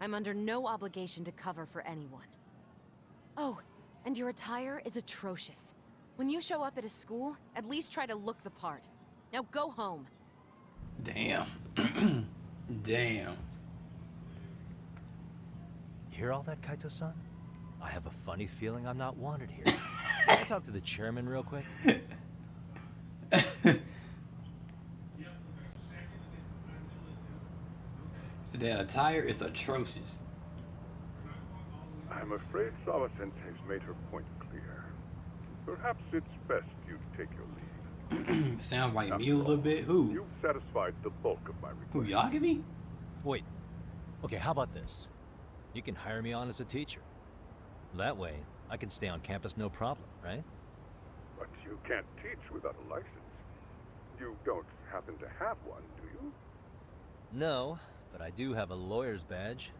I'm under no obligation to cover for anyone. Oh, and your attire is atrocious. When you show up at a school, at least try to look the part. Now go home. Damn. Damn. You hear all that, Kaito-san? I have a funny feeling I'm not wanted here. Can I talk to the chairman real quick? So their attire is atrocious. I'm afraid Sawa-sensei's made her point clear. Perhaps it's best you take your leave. Sounds like me a little bit. Who? You've satisfied the bulk of my request. Who, Yagami? Wait. Okay, how about this? You can hire me on as a teacher. That way, I can stay on campus no problem, right? But you can't teach without a license. You don't happen to have one, do you? No, but I do have a lawyer's badge.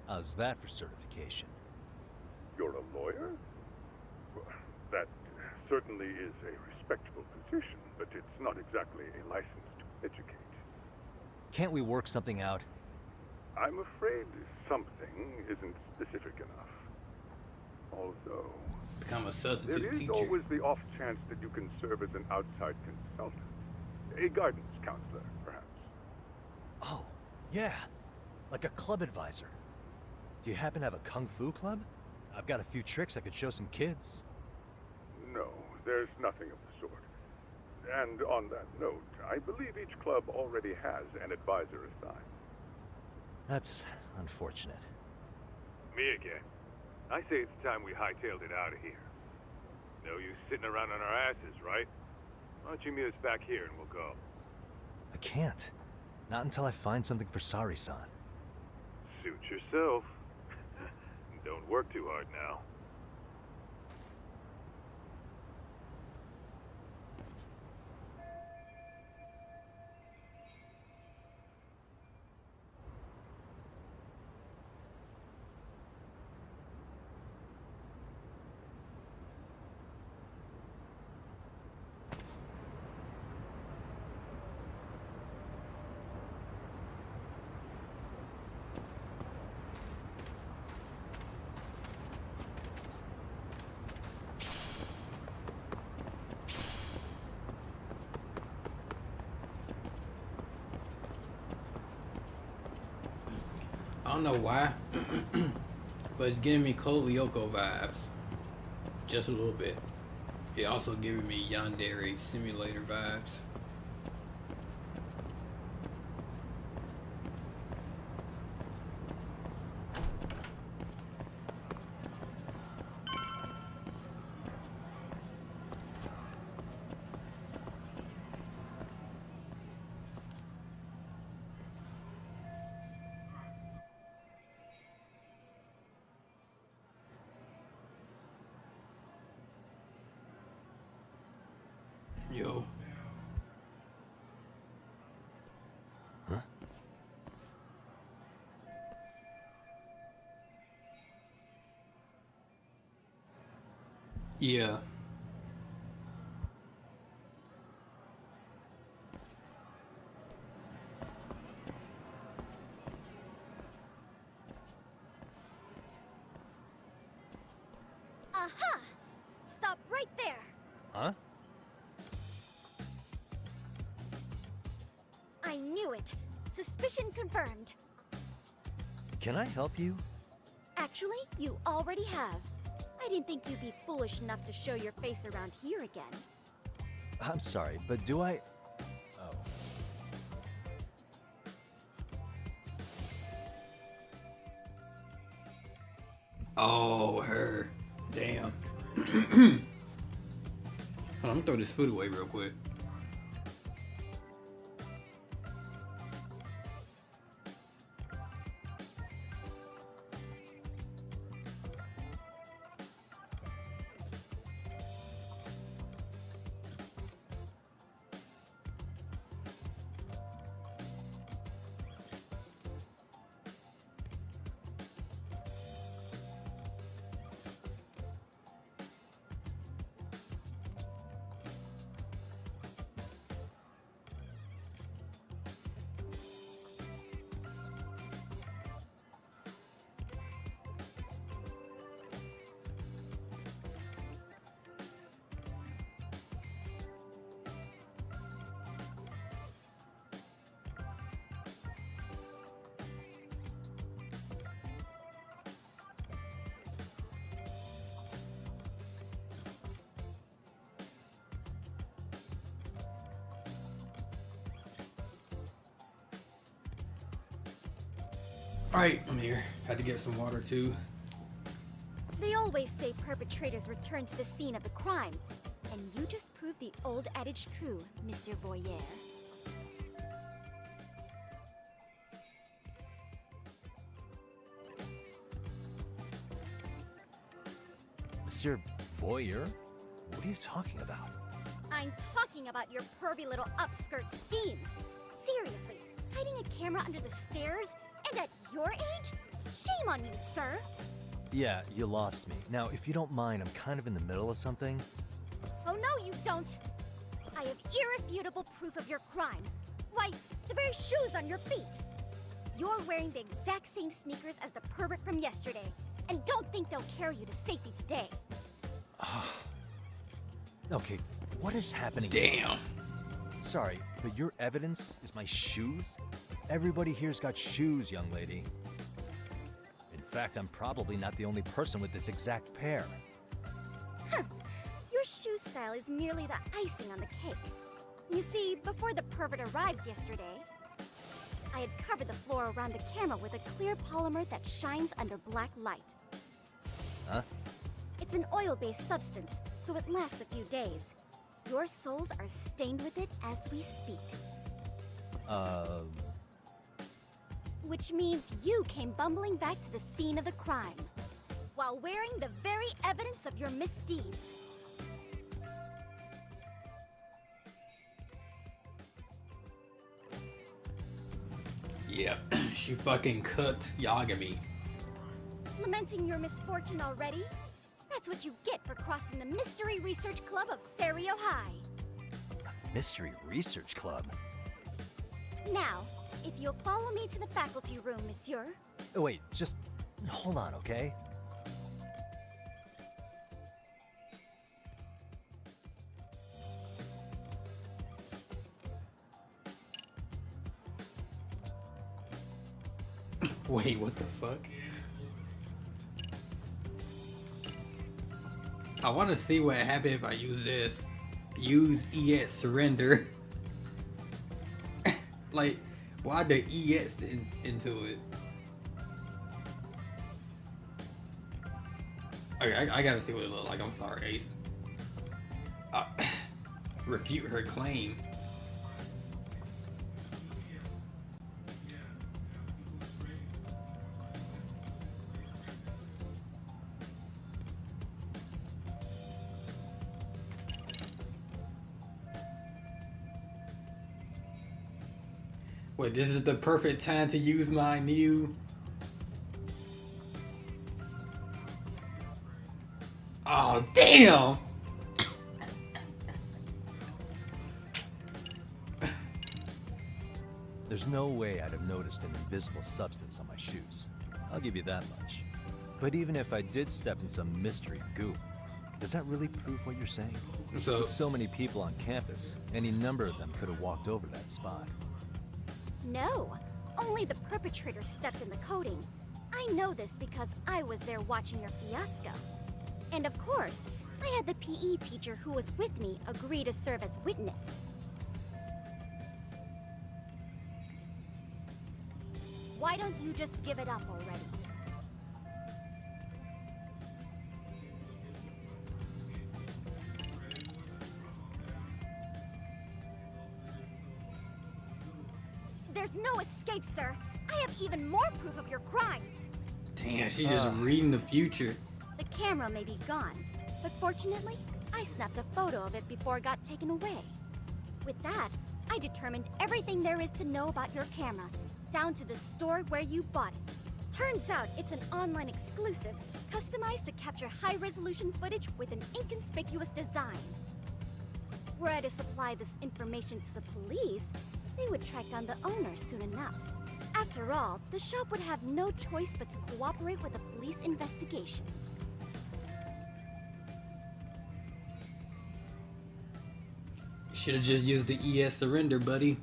How's that for certification? You're a lawyer? Well, that certainly is a respectable position, but it's not exactly a license to educate. Can't we work something out? I'm afraid something isn't specific enough. Although, become a substitute there is teacher. always the off chance that you can serve as an outside consultant. A guidance counselor, perhaps. Oh, yeah. Like a club advisor. Do you happen to have a kung fu club? I've got a few tricks I could show some kids. No, there's nothing of the sort. And on that note, I believe each club already has an advisor assigned. That's unfortunate. Me again. I say it's time we hightailed it out of here. No use sitting around on our asses, right? Why don't you meet us back here and we'll go? I can't. Not until I find something for Sari-san. Suit yourself. Don't work too hard now. I don't know why, but it's giving me Code Lyoko vibes. Just a little bit. It also giving me Yandere Simulator vibes. Yo. Huh? Yeah. Aha! Stop right there. Huh? I knew it. Suspicion confirmed. Can I help you? Actually, you already have. I didn't think you'd be foolish enough to show your face around here again. I'm sorry, but do I... Oh. Oh, her. Damn. Hold on, I'm gonna throw this food away real quick. Alright, I'm here. Had to get some water too. They always say perpetrators return to the scene of the crime. And you just proved the old adage true, Monsieur Boyer. Monsieur Voyeur? What are you talking about? I'm talking about your pervy little upskirt scheme. Seriously, hiding a camera under the stairs? And at your age? Shame on you, sir. Yeah, you lost me. Now, if you don't mind, I'm kind of in the middle of something. Oh no, you don't. I have irrefutable proof of your crime. Why, the very shoes on your feet. You're wearing the exact same sneakers as the pervert from yesterday. And don't think they'll carry you to safety today. Okay, what is happening? Damn. Sorry, but your evidence is my shoes? Everybody here's got shoes, young lady. In fact, I'm probably not the only person with this exact pair. Huh. Your shoe style is merely the icing on the cake. You see, before the pervert arrived yesterday, I had covered the floor around the camera with a clear polymer that shines under black light. Huh? It's an oil-based substance, so it lasts a few days. Your soles are stained with it as we speak. Which means you came bumbling back to the scene of the crime, while wearing the very evidence of your misdeeds. Yeah, she fucking cooked Yagami. Lamenting your misfortune already? That's what you get for crossing the Mystery Research Club of Serio High. Mystery Research Club? Now, if you'll follow me to the faculty room, monsieur. Oh, wait, just hold on, okay? Wait, what the fuck? I want to see what happened if I use this. Use EX surrender. Like, why the EX into it? Okay, I gotta see what it looks like. I'm sorry, Ace. Refute her claim. Wait, this is the perfect time to use my new... Oh, damn! There's no way I'd have noticed an invisible substance on my shoes. I'll give you that much. But even if I did step in some mystery goop, does that really prove what you're saying? So, with so many people on campus, any number of them could have walked over that spot. No, only the perpetrator stepped in the coating. I know this because I was there watching your fiasco. And of course, I had the PE teacher who was with me agree to serve as witness. Why don't you just give it up already? There's no escape, sir. I have even more proof of your crimes. Damn, she's just reading the future. The camera may be gone, but fortunately, I snapped a photo of it before it got taken away. With that, I determined everything there is to know about your camera, down to the store where you bought it. Turns out it's an online exclusive, customized to capture high-resolution footage with an inconspicuous design. Were I to supply this information to the police, they would track down the owner soon enough. After all, the shop would have no choice but to cooperate with the police investigation. Should have just used the ES surrender, buddy.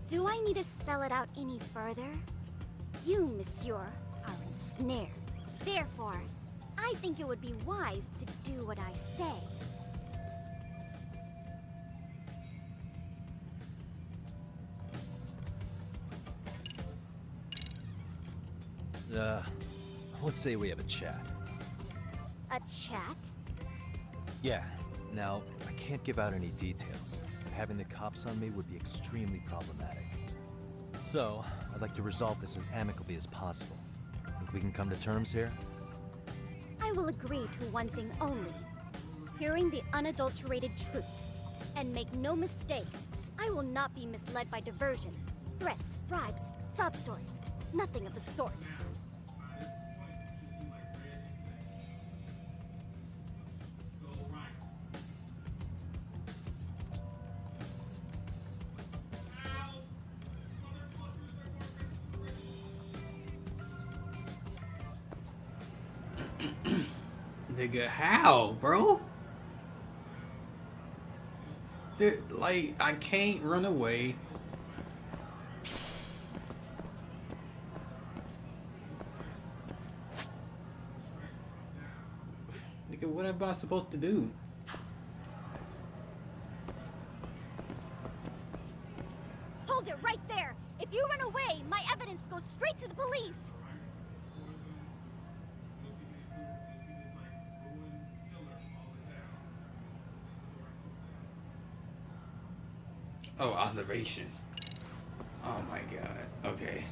Do I need to spell it out any further? You, monsieur, are ensnared. Therefore, I think it would be wise to do what I say. let's say we have a chat. A chat? Yeah. Now, I can't give out any details. Having the cops on me would be extremely problematic. So, I'd like to resolve this as amicably as possible. Think we can come to terms here? I will agree to one thing only. Hearing the unadulterated truth. And make no mistake, I will not be misled by diversion, threats, bribes, sob stories. Nothing of the sort. Nigga, how, bro? Dude, like, I can't run away. Nigga, what am I supposed to do? Hold it right there! If you run away, my evidence goes straight to the police! Oh, observation. Oh my god. Okay.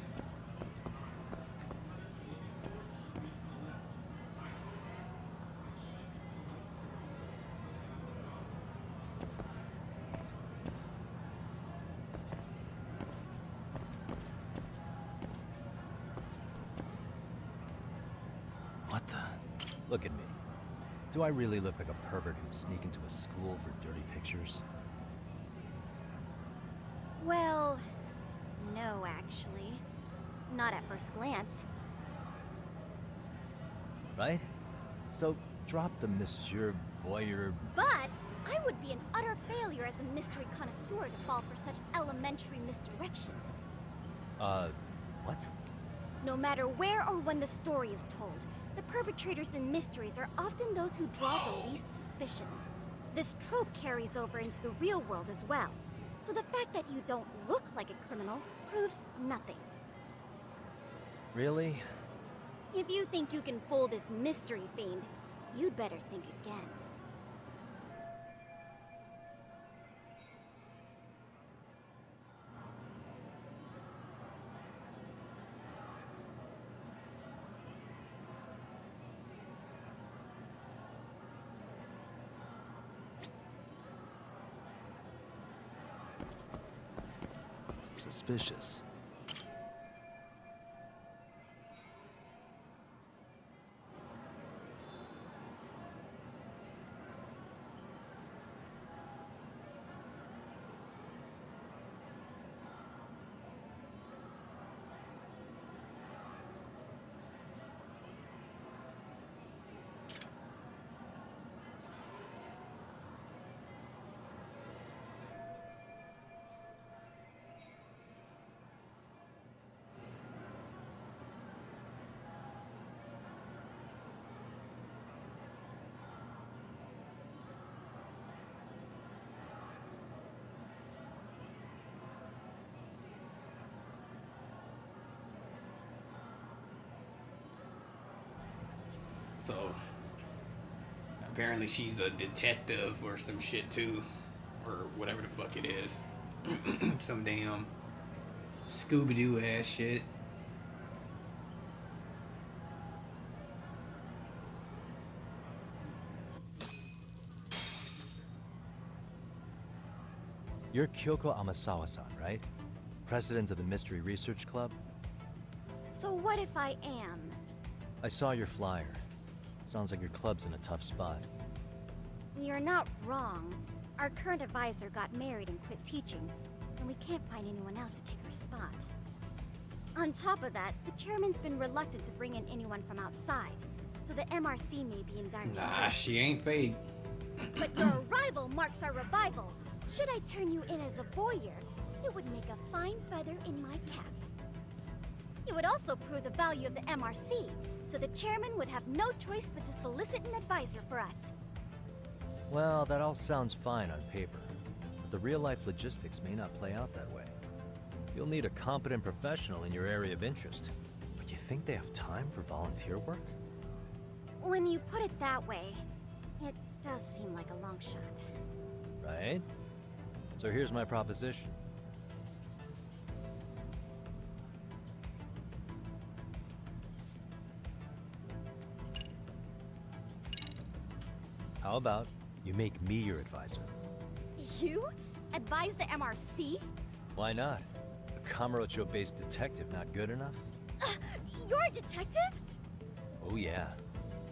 What the? Look at me. Do I really look like a pervert who'd sneak into a school for dirty pictures? Well, no, actually. Not at first glance. Right? So, drop the Monsieur Voyeur. But I would be an utter failure as a mystery connoisseur to fall for such elementary misdirection. What? No matter where or when the story is told, the perpetrators in mysteries are often those who draw the least suspicion. This trope carries over into the real world as well. So the fact that you don't look like a criminal proves nothing. Really? If you think you can fool this mystery fiend, you'd better think again. Suspicious. So, apparently she's a detective or some shit too. Or whatever the fuck it is. Some damn Scooby-Doo ass shit. You're Kyoko Amasawa-san, right? President of the Mystery Research Club? So what if I am? I saw your flyer. Sounds like your club's in a tough spot. You're not wrong. Our current advisor got married and quit teaching, and we can't find anyone else to take her spot. On top of that, the chairman's been reluctant to bring in anyone from outside, so the MRC may be in dire straits. Nah, she ain't fake. But your arrival marks our revival. Should I turn you in as a voyeur, it would make a fine feather in my cap. It would also prove the value of the MRC, so the chairman would have no choice but to solicit an advisor for us. Well, that all sounds fine on paper, but the real-life logistics may not play out that way. You'll need a competent professional in your area of interest. But you think they have time for volunteer work? When you put it that way, it does seem like a long shot. Right? So here's my proposition. How about you make me your advisor? You? Advise the MRC? Why not? A Kamurocho-based detective not good enough? You're a detective? Oh yeah.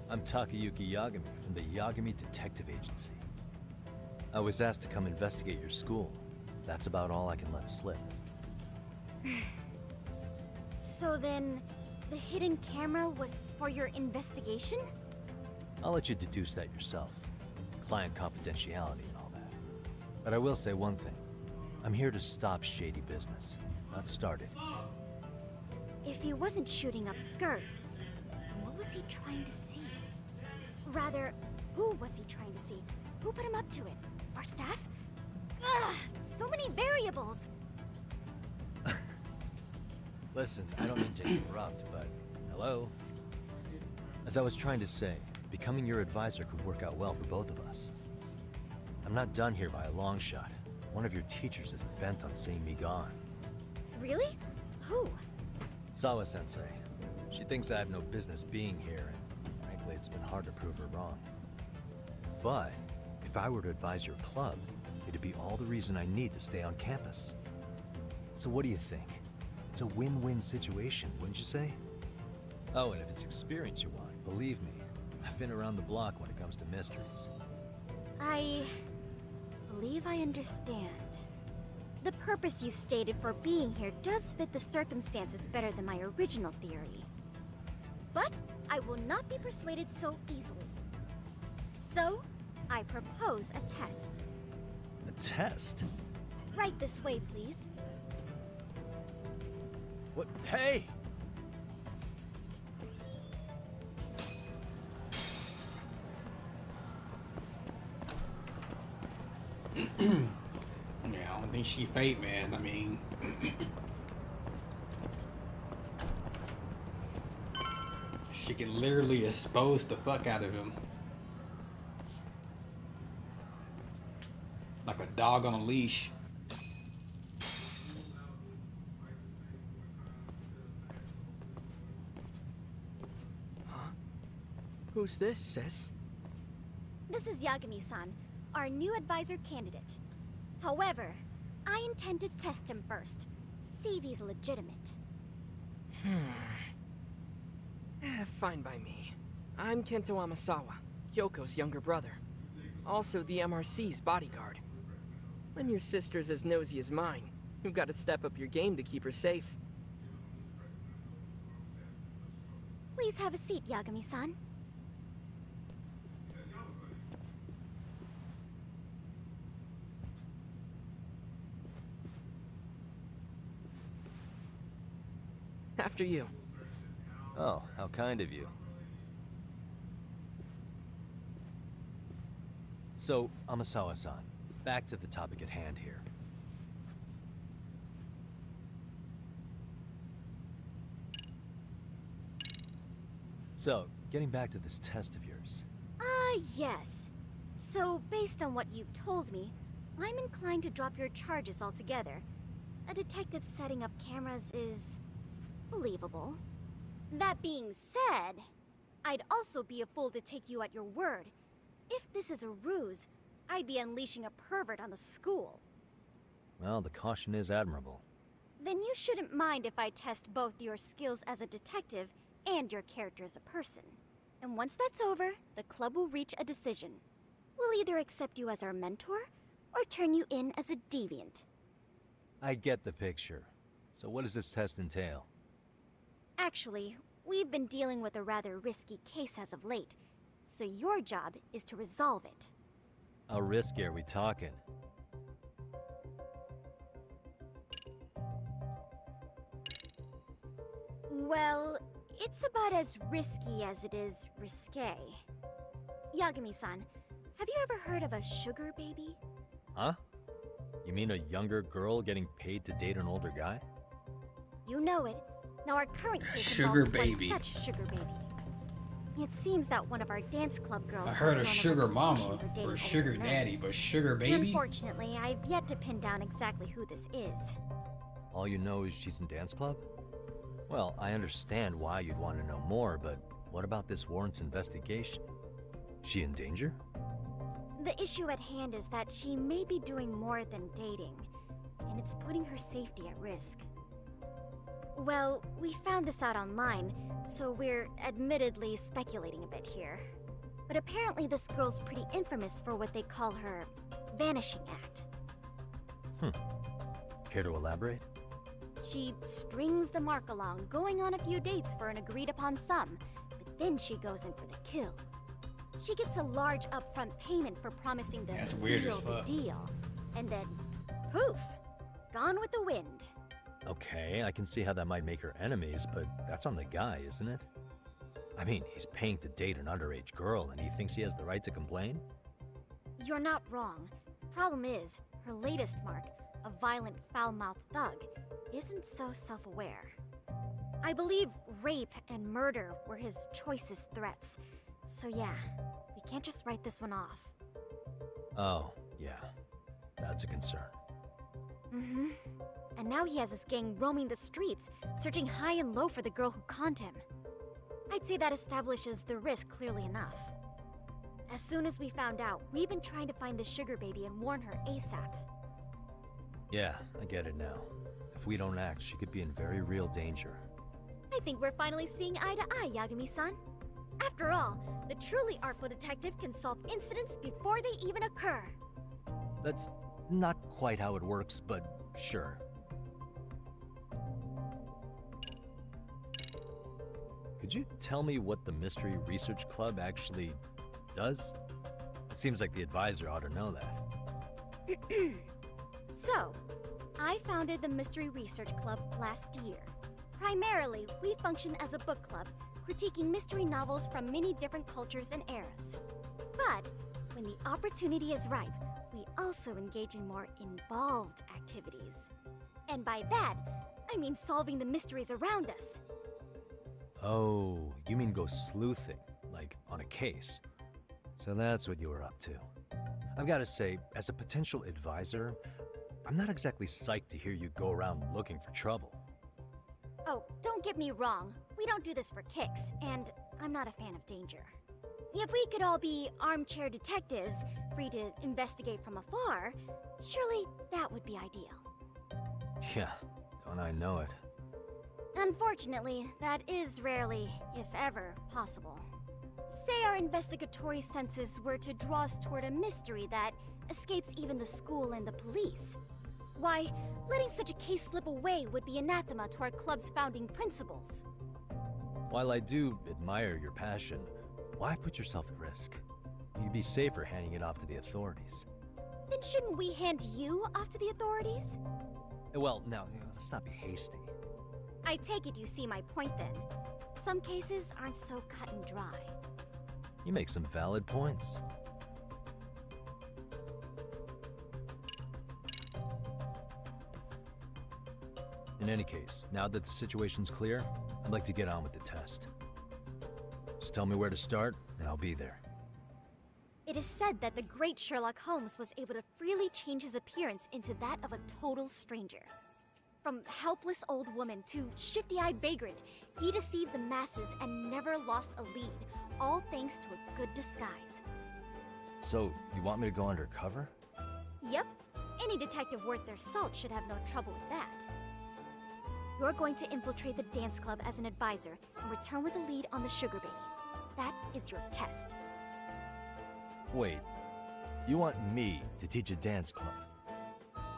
I'm Takayuki Yagami from the Yagami Detective Agency. I was asked to come investigate your school. That's about all I can let slip. So then, the hidden camera was for your investigation? I'll let you deduce that yourself. Client confidentiality and all that. But I will say one thing. I'm here to stop shady business, not start it. If he wasn't shooting up skirts, what was he trying to see? Rather, who was he trying to see? Who put him up to it? Our staff? Ugh, so many variables! Listen, I don't mean to interrupt, but hello? As I was trying to say, becoming your advisor could work out well for both of us. I'm not done here by a long shot. One of your teachers is bent on seeing me gone. Really? Who? Sawa-sensei. She thinks I have no business being here, and frankly, it's been hard to prove her wrong. But if I were to advise your club, it'd be all the reason I need to stay on campus. So what do you think? It's a win-win situation, wouldn't you say? Oh, and if it's experience you want, believe me, I've been around the block when it comes to mysteries. I believe I understand. The purpose you stated for being here does fit the circumstances better than my original theory. But I will not be persuaded so easily. So, I propose a test. A test? Right this way, please. What? Hey! Yeah, I don't think she fake, man. I mean, she can literally expose the fuck out of him. Like a dog on a leash. Who's this, sis? This is Yagami-san, our new advisor candidate. However, I intend to test him first. See if he's legitimate. Fine by me. I'm Kento Amasawa, Kyoko's younger brother. Also the MRC's bodyguard. When your sister's as nosy as mine, you've got to step up your game to keep her safe. Please have a seat, Yagami-san. After you. Oh, how kind of you. So, Amasawa-san, back to the topic at hand here. So, getting back to this test of yours. Yes. So, based on what you've told me, I'm inclined to drop your charges altogether. A detective setting up cameras is believable. That being said, I'd also be a fool to take you at your word. If this is a ruse, I'd be unleashing a pervert on the school. Well, the caution is admirable. Then you shouldn't mind if I test both your skills as a detective and your character as a person. And once that's over, the club will reach a decision. We'll either accept you as our mentor, or turn you in as a deviant. I get the picture. So what does this test entail? Actually, we've been dealing with a rather risky case as of late, so your job is to resolve it. How risky are we talking? Well, it's about as risky as it is risque. Yagami-san, have you ever heard of a sugar baby? Huh? You mean a younger girl getting paid to date an older guy? You know it. Now our current case Sugar involves one baby. such sugar baby. It seems that one of our dance club girls I has heard grown of a sugar reputation mama for dating or older sugar men. daddy, but sugar baby? Unfortunately, I've yet to pin down exactly who this is. All you know is she's in dance club? Well, I understand why you'd want to know more, but what about this warrants investigation? She in danger? The issue at hand is that she may be doing more than dating, and it's putting her safety at risk. Well, we found this out online, so we're admittedly speculating a bit here. But apparently this girl's pretty infamous for what they call her vanishing act. Care to elaborate? She strings the mark along, going on a few dates for an agreed-upon sum, but then she goes in for the kill. She gets a large upfront payment for promising to That's weird as seal the fuck. deal, and then, poof, gone with the wind. Okay, I can see how that might make her enemies, but that's on the guy, isn't it? I mean, he's paying to date an underage girl, and he thinks he has the right to complain? You're not wrong. Problem is, her latest mark, a violent, foul-mouthed thug, isn't so self-aware. I believe rape and murder were his choicest threats. So yeah, we can't just write this one off. Oh, yeah. That's a concern. Mm-hmm. And now he has his gang roaming the streets, searching high and low for the girl who conned him. I'd say that establishes the risk clearly enough. As soon as we found out, we've been trying to find the sugar baby and warn her ASAP. Yeah, I get it now. If we don't act, she could be in very real danger. I think we're finally seeing eye to eye, Yagami-san. After all, the truly artful detective can solve incidents before they even occur. That's not quite how it works, but sure. Could you tell me what the Mystery Research Club actually does? It seems like the advisor ought to know that. So, I founded the Mystery Research Club last year. Primarily, we function as a book club, critiquing mystery novels from many different cultures and eras. But, when the opportunity is ripe, we also engage in more involved activities. And by that, I mean solving the mysteries around us. Oh, you mean go sleuthing, like on a case. So that's what you were up to. I've got to say, as a potential advisor, I'm not exactly psyched to hear you go around looking for trouble. Oh, don't get me wrong. We don't do this for kicks, and I'm not a fan of danger. If we could all be armchair detectives, free to investigate from afar, surely that would be ideal. Yeah, don't I know it. Unfortunately, that is rarely, if ever, possible. Say our investigatory senses were to draw us toward a mystery that escapes even the school and the police. Why, letting such a case slip away would be anathema to our club's founding principles. While I do admire your passion, why put yourself at risk? You'd be safer handing it off to the authorities. Then shouldn't we hand you off to the authorities? Well, now, let's not be hasty. I take it you see my point then. Some cases aren't so cut and dry. You make some valid points. In any case, now that the situation's clear, I'd like to get on with the test. Just tell me where to start, and I'll be there. It is said that the great Sherlock Holmes was able to freely change his appearance into that of a total stranger. From helpless old woman to shifty-eyed vagrant, he deceived the masses and never lost a lead, all thanks to a good disguise. So, you want me to go undercover? Yep, any detective worth their salt should have no trouble with that. You're going to infiltrate the dance club as an advisor and return with a lead on the sugar baby. That is your test. Wait, you want me to teach a dance club?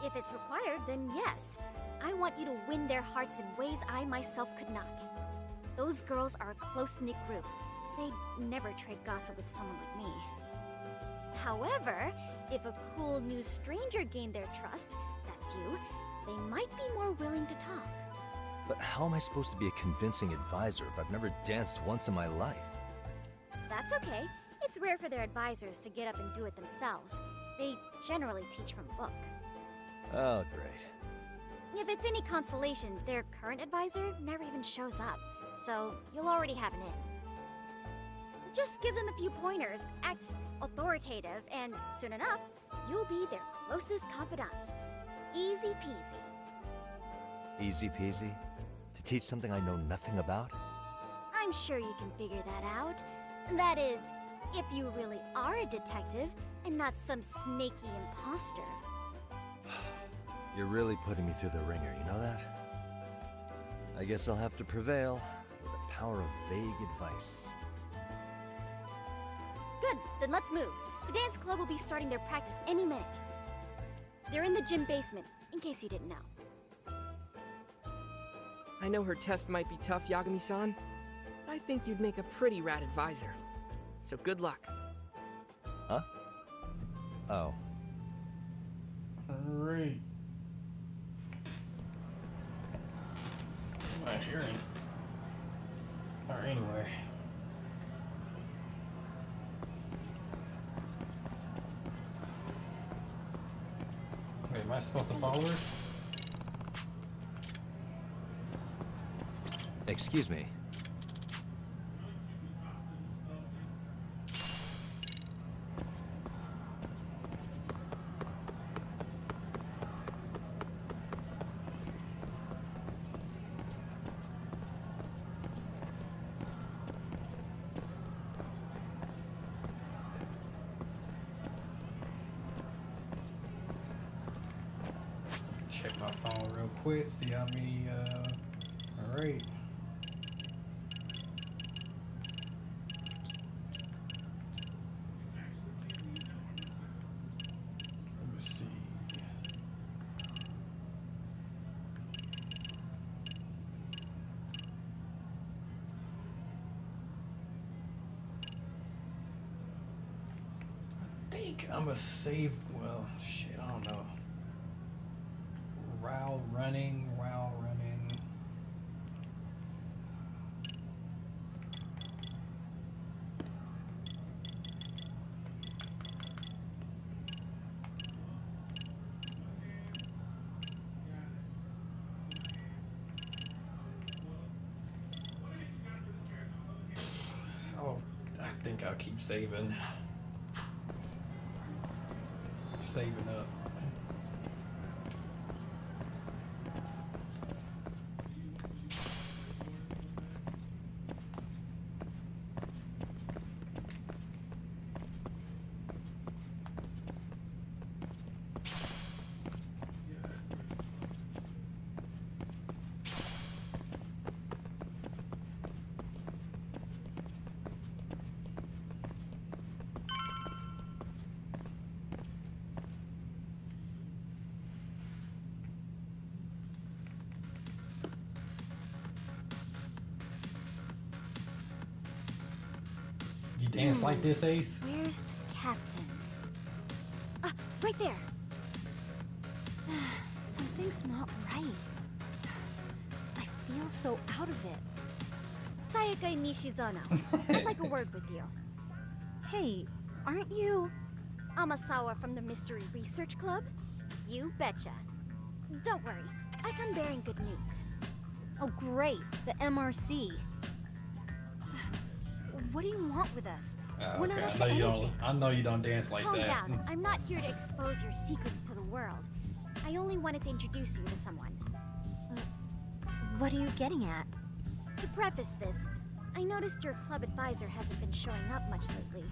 If it's required, then yes. I want you to win their hearts in ways I myself could not. Those girls are a close-knit group. They'd never trade gossip with someone like me. However, if a cool new stranger gained their trust, that's you, they might be more willing to talk. But how am I supposed to be a convincing advisor if I've never danced once in my life? That's okay. It's rare for their advisors to get up and do it themselves. They generally teach from book. Oh, great. If it's any consolation, their current advisor never even shows up, so you'll already have an in. Just give them a few pointers, act authoritative, and soon enough, you'll be their closest confidant. Easy peasy. Easy peasy? To teach something I know nothing about? I'm sure you can figure that out. That is, if you really are a detective and not some snaky imposter. You're really putting me through the ringer, you know that? I guess I'll have to prevail with the power of vague advice. Good, then let's move. The dance club will be starting their practice any minute. They're in the gym basement, in case you didn't know. I know her test might be tough, Yagami-san, but I think you'd make a pretty rad advisor. So good luck. Huh? Oh. Alright. I'm not hearing. Alright, anyway. Wait, am I supposed to follow her? Excuse me. Check my phone real quick, see how many, alright. Let me see. I think I'm gonna save, well, shit, I don't know. While running. Oh, I think I'll keep saving. Saving up. You dance like this, Ace? Where's the captain? Ah, right there. Something's not right. I feel so out of it. Sayaka Nishizono, I'd like a word with you. Hey, aren't you Amasawa from the Mystery Research Club? You betcha. Don't worry, I come bearing good news. Oh great, the MRC. What do you want with us? We're not up to anything. I know you don't dance like Calm that. down. I'm not here to expose your secrets to the world. I only wanted to introduce you to someone. What are you getting at? To preface this, I noticed your club advisor hasn't been showing up much lately.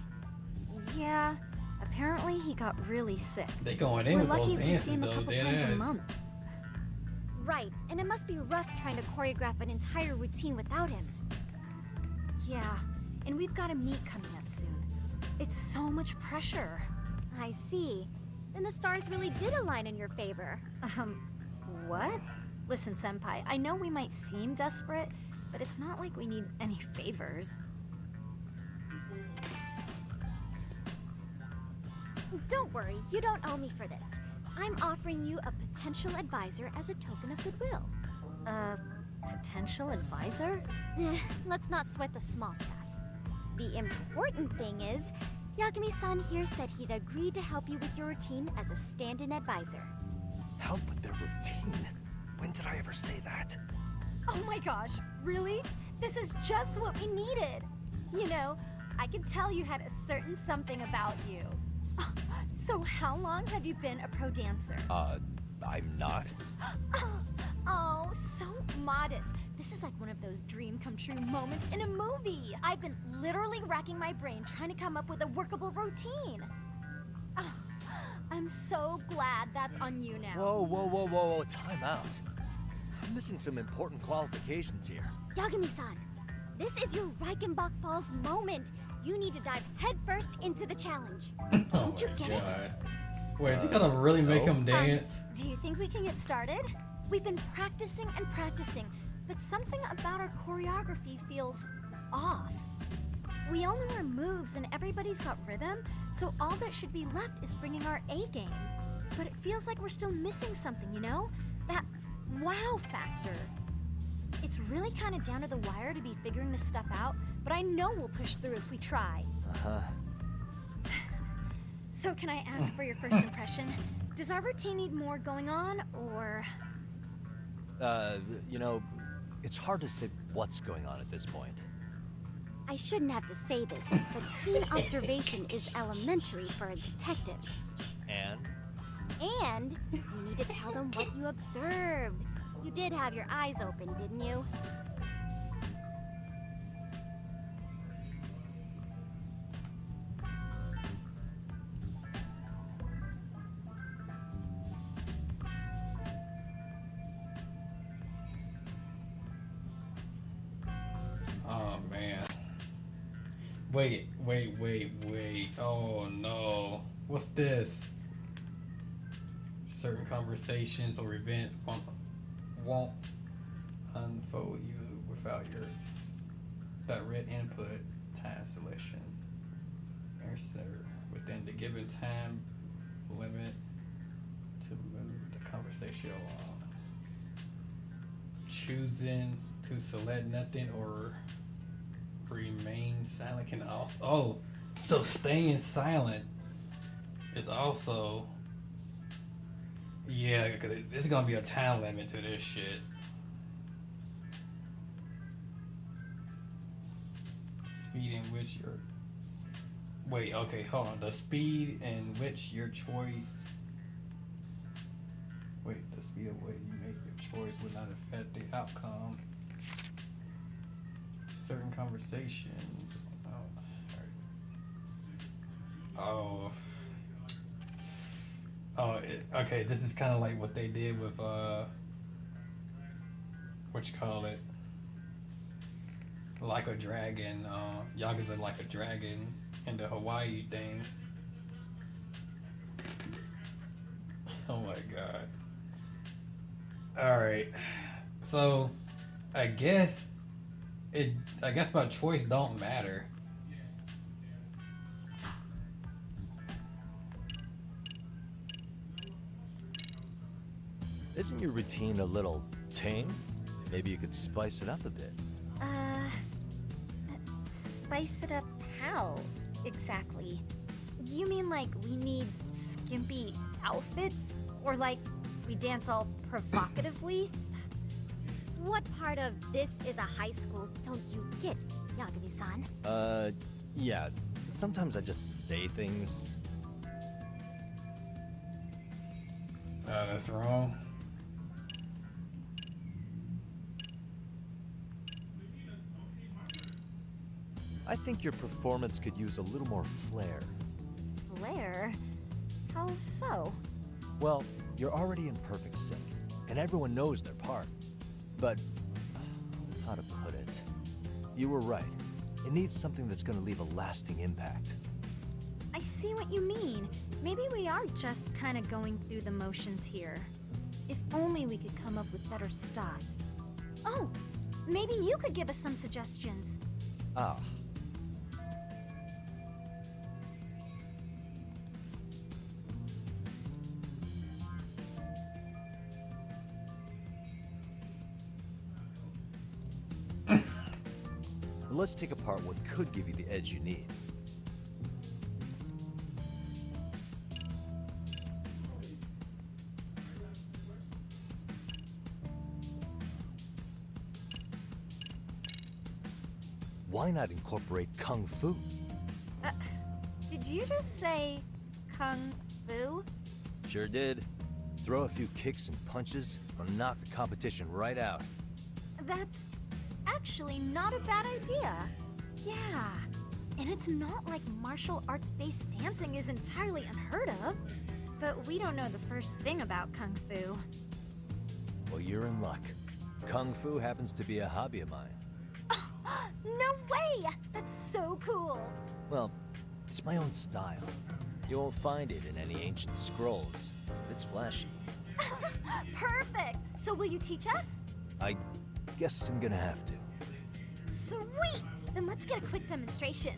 Yeah, apparently he got really sick. They going in We're with lucky those if we dances see him a though, couple dead times a ass. month. Right, and it must be rough trying to choreograph an entire routine without him. Yeah, and we've got a meet coming up soon. It's so much pressure. I see. Then the stars really did align in your favor. What? Listen, Senpai, I know we might seem desperate, but it's not like we need any favors. Don't worry, you don't owe me for this. I'm offering you a potential advisor as a token of goodwill. Potential advisor? Let's not sweat the small stuff. The important thing is, Yagami-san here said he'd agreed to help you with your routine as a stand-in advisor. Help with their routine? When did I ever say that? Oh my gosh, really? This is just what we needed. You know, I could tell you had a certain something about you. So how long have you been a pro dancer? I'm not. Oh, so modest. This is like one of those dream come true moments in a movie. I've been literally racking my brain trying to come up with a workable routine. Oh, I'm so glad that's on you now. Whoa, time out. I'm missing some important qualifications here. Yagami-san, this is your Reichenbach Falls moment. You need to dive headfirst into the challenge. Don't you get it? Wait, they gonna really make him dance? Do you think we can get started? We've been practicing and practicing, but something about our choreography feels off. We all know our moves and everybody's got rhythm, so all that should be left is bringing our A game. But it feels like we're still missing something, you know? That wow factor. It's really kind of down to the wire to be figuring this stuff out, but I know we'll push through if we try. So can I ask for your first impression? Does our routine need more going on, or...? You know, it's hard to say what's going on at this point. I shouldn't have to say this, but keen observation is elementary for a detective. And? And you need to tell them what you observed. You did have your eyes open, didn't you? Oh man. Wait. Oh no. What's this? Certain conversations or events won't unfold you without your direct input. Time selection. Answer within the given time limit to move the conversation along. Choosing to select nothing or remain silent can also... Oh, so staying silent is also... Yeah, because there's gonna be a time limit to this shit. Speed in which your... Wait, okay, hold on. The speed in which your choice... Wait, the speed at which you make your choice will not affect the outcome. Certain conversations... Okay, this is kind of like what they did with, what you call it? Like a Dragon, Yakuza Like a Dragon, and the Hawaii thing. Oh my god. Alright, so, I guess my choice don't matter. Isn't your routine a little tame? Maybe you could spice it up a bit. Spice it up how, exactly? You mean like we need skimpy outfits? Or like we dance all provocatively? What part of this is a high school don't you get, Yagami-san? Yeah. Sometimes I just say things. That's wrong. I think your performance could use a little more flair. Flair? How so? Well, you're already in perfect sync, and everyone knows their part. But, how to put it? You were right. It needs something that's gonna leave a lasting impact. I see what you mean. Maybe we are just kind of going through the motions here. If only we could come up with better stuff. Oh, maybe you could give us some suggestions. Ah. Let's take apart what could give you the edge you need. why not incorporate Kung Fu? Did you just say Kung Fu? Sure did. Throw a few kicks and punches, or knock the competition right out. That's actually not a bad idea. Yeah. And it's not like martial arts-based dancing is entirely unheard of. But we don't know the first thing about Kung Fu. Well, you're in luck. Kung Fu happens to be a hobby of mine. No way! That's so cool! Well, it's my own style. You won't find it in any ancient scrolls. It's flashy. Perfect! So will you teach us? I guess I'm gonna have to. Sweet! Then let's get a quick demonstration.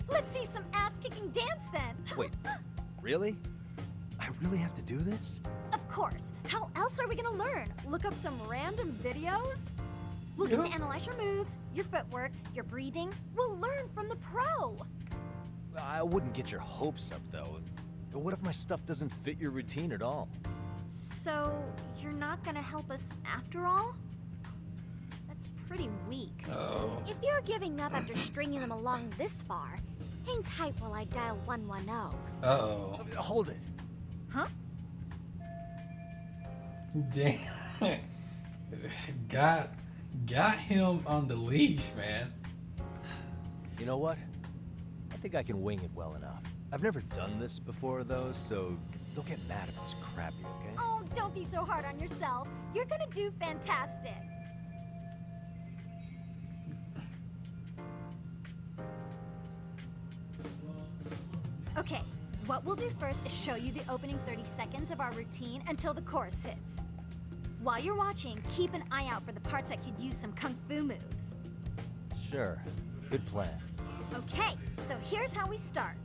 Let's see some ass-kicking dance then. Wait, really? I really have to do this? Of course. How else are we gonna learn? Look up some random videos? We'll get to analyze your moves, your footwork, your breathing. We'll learn from the pro. I wouldn't get your hopes up, though. But what if my stuff doesn't fit your routine at all? So, you're not gonna help us after all? That's pretty weak. Oh. If you're giving up after stringing them along this far, hang tight while I dial 110. Uh-oh. Hold it. Huh? Damn. Got him on the leash, man. You know what? I think I can wing it well enough. I've never done this before, though, so don't get mad if it's crappy, okay? Oh, don't be so hard on yourself. You're gonna do fantastic. Okay, what we'll do first is show you the opening 30 seconds of our routine until the chorus hits. While you're watching, keep an eye out for the parts that could use some kung fu moves. Sure. Good plan. Okay, so here's how we start.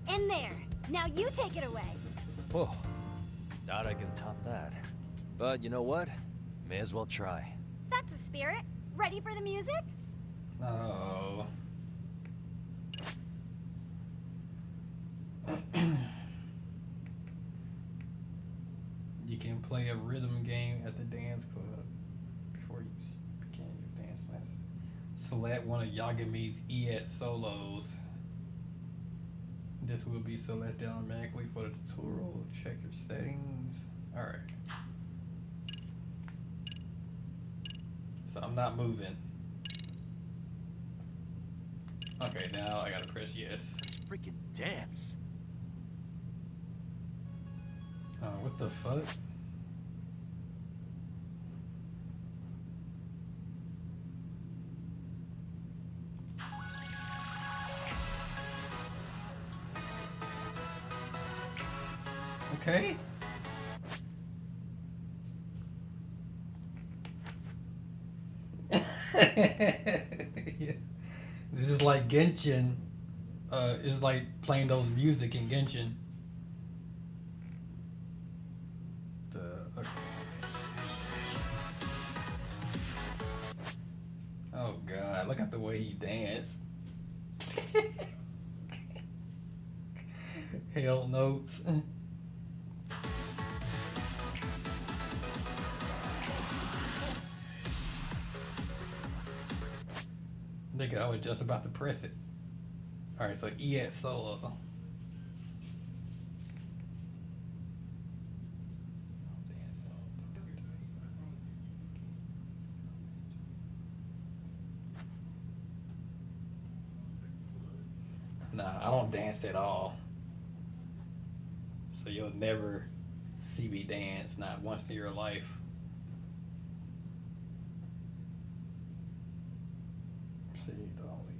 In there. Now you take it away. Whoa. Doubt I can top that. But you know what? May as well try. That's a spirit. Ready for the music? Oh. You can play a rhythm game at the dance club before you begin your dance lesson. Select one of Yagami's EAT solos. This will be selected automatically for the tutorial. Check your settings. Alright. So I'm not moving. Okay, now I gotta press yes. Let's freaking dance. What the fuck? Okay. Yeah. This is like Genshin. It's like playing those music in Genshin. Oh god, look at the way he danced. Hell notes. Nigga, I was just about to press it. Alright, so EX solo. Nah, I don't dance at all. So you'll never see me dance, not once in your life. See, the only...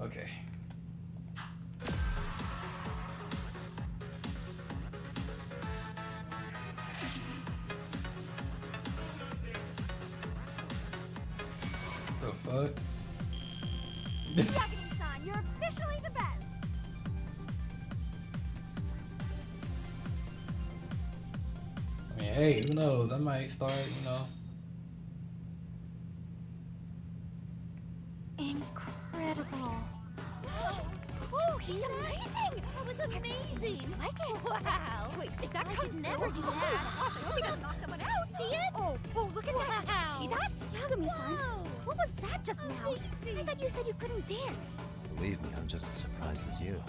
Okay. The fuck? Yagami-san, you're officially the best. I mean, hey, who knows? I might start, you know. Incredible. Oh, he's amazing! That was That's amazing! Wow! Wait, is that I could never do that. Oh gosh, I hope he doesn't knock someone out! See it? Oh, look at that! Did you see that? Yagami-san, Whoa. what was that just now? I thought you said you couldn't dance. Believe me, I'm just as surprised as you.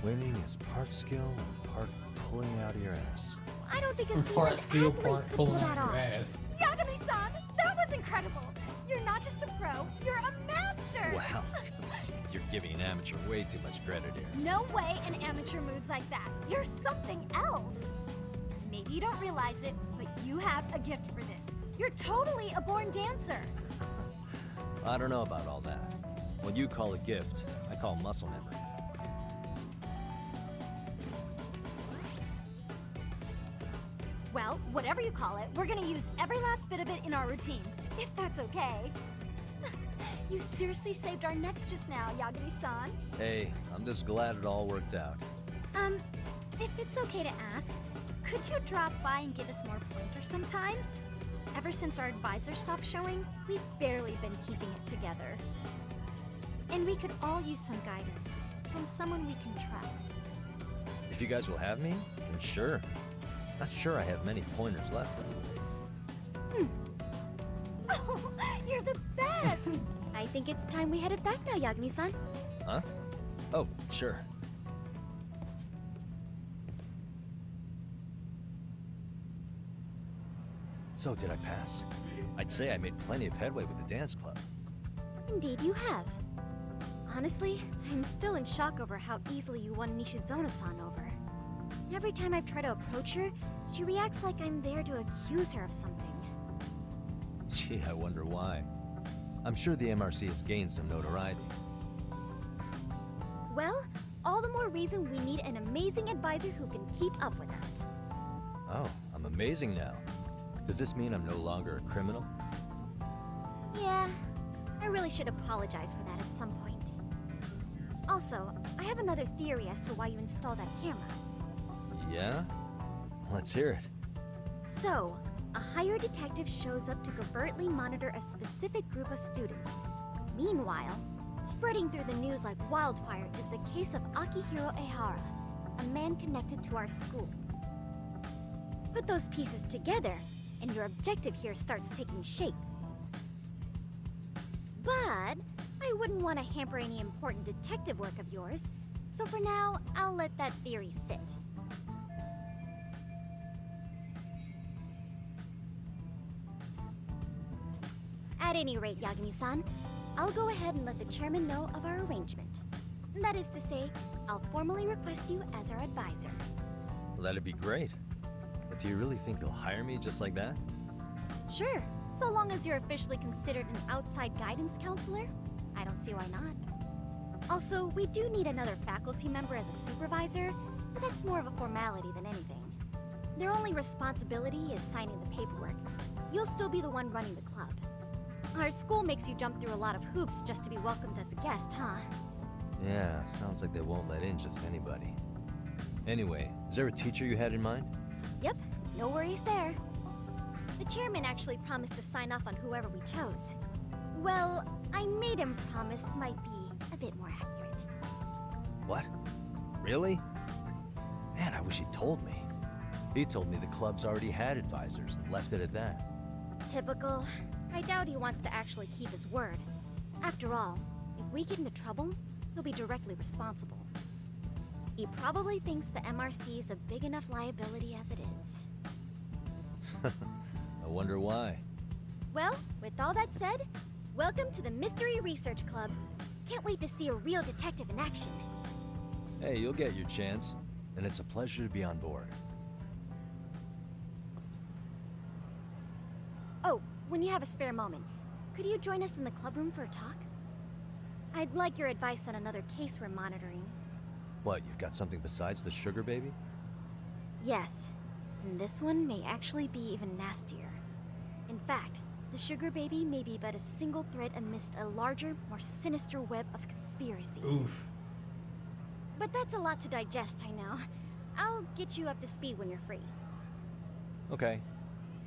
Winning is part skill and part pulling out of your ass. I don't think a Part seasoned skill, athlete part could pull pulling that out off. your ass. Yagami-san, that was incredible. You're not just a pro, you're a master. Wow. You're giving an amateur way too much credit here. No way an amateur moves like that. You're something else. Maybe you don't realize it, but you have a gift for this. You're totally a born dancer. I don't know about all that. What you call a gift, I call muscle memory. Well, whatever you call it, we're gonna use every last bit of it in our routine, if that's okay. You seriously saved our necks just now, Yagami-san. Hey, I'm just glad it all worked out. If it's okay to ask, could you drop by and give us more pointers sometime? Ever since our advisor stopped showing, we've barely been keeping it together. And we could all use some guidance from someone we can trust. If you guys will have me, then sure. Not sure I have many pointers left. Oh, you're the best! I think it's time we headed back now, Yagami-san. Huh? Oh, sure. So, did I pass? I'd say I made plenty of headway with the dance club. Indeed you have. Honestly, I'm still in shock over how easily you won Nishizono-san over. Every time I've tried to approach her, she reacts like I'm there to accuse her of something. Gee, I wonder why. I'm sure the MRC has gained some notoriety. Well, all the more reason we need an amazing advisor who can keep up with us. Oh, I'm amazing now. Does this mean I'm no longer a criminal? Yeah, I really should apologize for that at some point. Also, I have another theory as to why you installed that camera. Yeah? Let's hear it. So, a hired detective shows up to covertly monitor a specific group of students. Meanwhile, spreading through the news like wildfire is the case of Akihiro Ehara, a man connected to our school. Put those pieces together, and your objective here starts taking shape. But I wouldn't want to hamper any important detective work of yours, so for now, I'll let that theory sit. At any rate, Yagami-san, I'll go ahead and let the chairman know of our arrangement. That is to say, I'll formally request you as our advisor. Well, that'd be great. But do you really think they'll hire me just like that? Sure, so long as you're officially considered an outside guidance counselor, I don't see why not. Also, we do need another faculty member as a supervisor, but that's more of a formality than anything. Their only responsibility is signing the paperwork. You'll still be the one running the club. Our school makes you jump through a lot of hoops just to be welcomed as a guest, huh? Yeah, sounds like they won't let in just anybody. Anyway, is there a teacher you had in mind? Yep, no worries there. The chairman actually promised to sign off on whoever we chose. Well, I made him promise might be a bit more accurate. What? Really? Man, I wish he'd told me. He told me the club's already had advisors and left it at that. Typical. I doubt he wants to actually keep his word. After all, if we get into trouble, he'll be directly responsible. He probably thinks the MRC is a big enough liability as it is. I wonder why. Well, with all that said, welcome to the Mystery Research Club. Can't wait to see a real detective in action. Hey, you'll get your chance, and it's a pleasure to be on board. Oh, when you have a spare moment, could you join us in the club room for a talk? I'd like your advice on another case we're monitoring. What, you've got something besides the sugar baby? Yes, and this one may actually be even nastier. In fact, the sugar baby may be but a single thread amidst a larger, more sinister web of conspiracies. Oof. But that's a lot to digest, I know. I'll get you up to speed when you're free. Okay.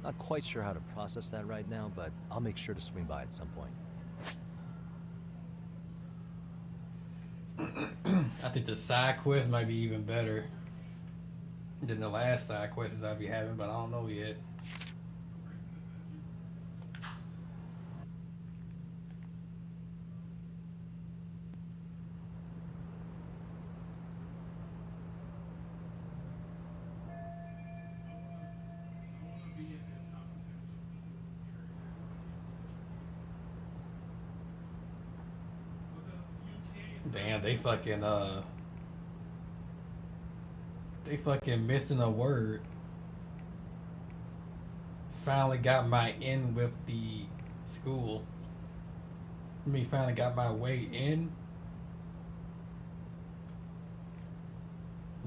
Not quite sure how to process that right now, but I'll make sure to swing by at some point. I think the side quest might be even better than the last side quests I'll be having, but I don't know yet. Damn, they fucking missing a word. Finally got my in with the school. I mean, finally got my way in.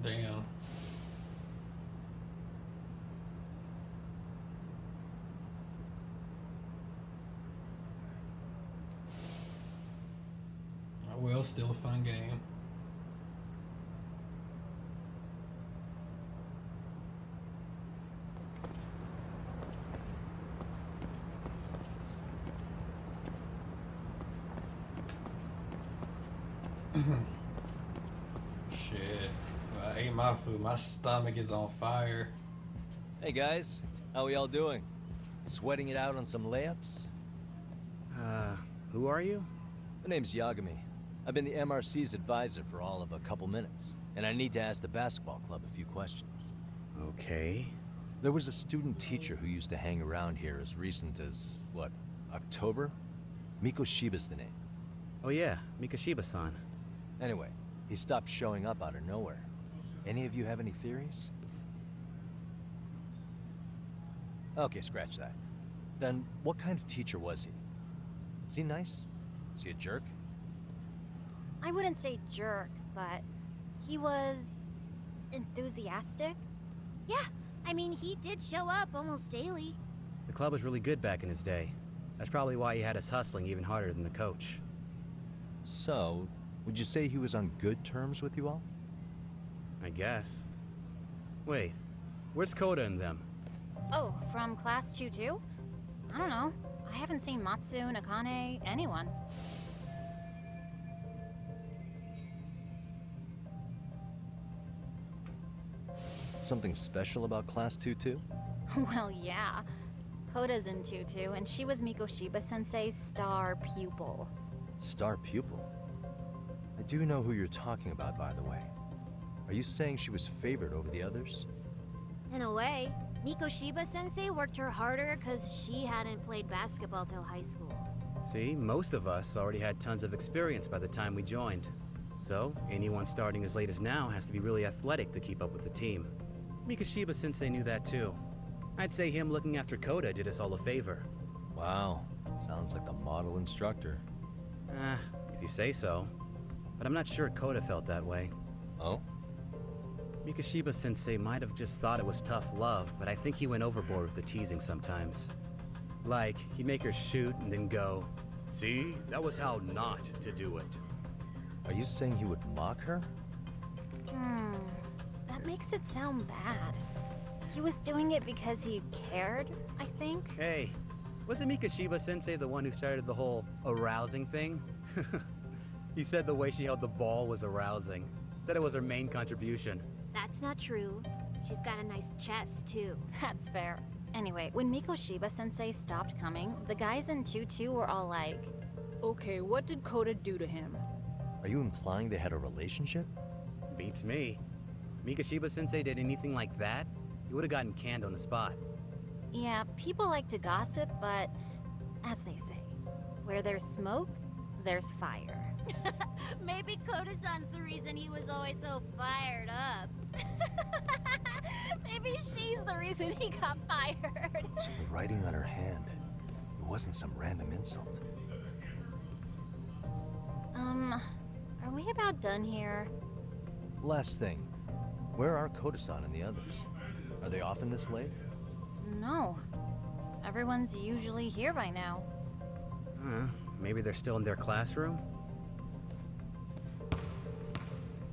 Damn. Oh well, still a fun game. Shit. I ate my food. My stomach is on fire. Hey guys, how we all doing? Sweating it out on some layups? Who are you? My name's Yagami. I've been the MRC's advisor for all of a couple minutes, and I need to ask the basketball club a few questions. Okay. There was a student teacher who used to hang around here as recent as, what, October? Mikoshiba's the name. Oh yeah, Mikoshiba-san. Anyway, he stopped showing up out of nowhere. Any of you have any theories? Okay, scratch that. Then, what kind of teacher was he? Is he nice? Is he a jerk? I wouldn't say jerk, but he was enthusiastic. Yeah, I mean, he did show up almost daily. The club was really good back in his day. That's probably why he had us hustling even harder than the coach. So, would you say he was on good terms with you all? I guess. Wait, where's Koda and them? Oh, from class 2-2? I don't know. I haven't seen Matsu, Nakane, anyone. Something special about Class 2-2? Well, yeah. Koda's in 2-2, and she was Mikoshiba-sensei's star pupil. Star pupil? I do know who you're talking about, by the way. Are you saying she was favored over the others? In a way, Mikoshiba-sensei worked her harder because she hadn't played basketball till high school. See, most of us already had tons of experience by the time we joined. So, anyone starting as late as now has to be really athletic to keep up with the team. Mikoshiba-sensei knew that too. I'd say him looking after Koda did us all a favor. Wow, sounds like the model instructor. If you say so. But I'm not sure Koda felt that way. Oh? Mikoshiba-sensei might have just thought it was tough love, but I think he went overboard with the teasing sometimes. Like, he'd make her shoot and then go, "See, that was how not to do it." Are you saying he would mock her? That makes it sound bad. He was doing it because he cared, I think. Hey, wasn't Mikoshiba-sensei the one who started the whole arousing thing? He said the way she held the ball was arousing. Said it was her main contribution. That's not true. She's got a nice chest, too. That's fair. Anyway, when Mikoshiba-sensei stopped coming, the guys in 2-2 were all like, "Okay, what did Koda do to him?" Are you implying they had a relationship? Beats me. Mikoshiba-sensei did anything like that, he would have gotten canned on the spot. Yeah, people like to gossip, but as they say, where there's smoke, there's fire. Maybe Koda-san's the reason he was always so fired up. Maybe she's the reason he got fired. So the writing on her hand, it wasn't some random insult. Are we about done here? Last thing, where are Koda-san and the others? Are they often this late? No. Everyone's usually here by now. Maybe they're still in their classroom?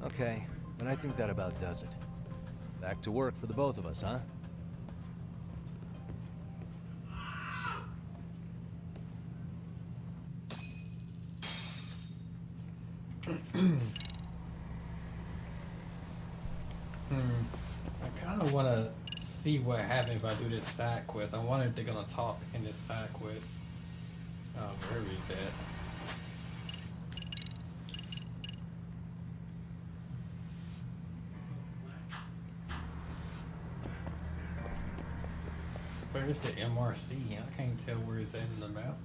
Okay, then I think that about does it. Back to work for the both of us, huh? want to see what happens if I do this side quest. I wonder if they're gonna talk in this side quest. Where is that? Where's the MRC? I can't tell where it's at in the map.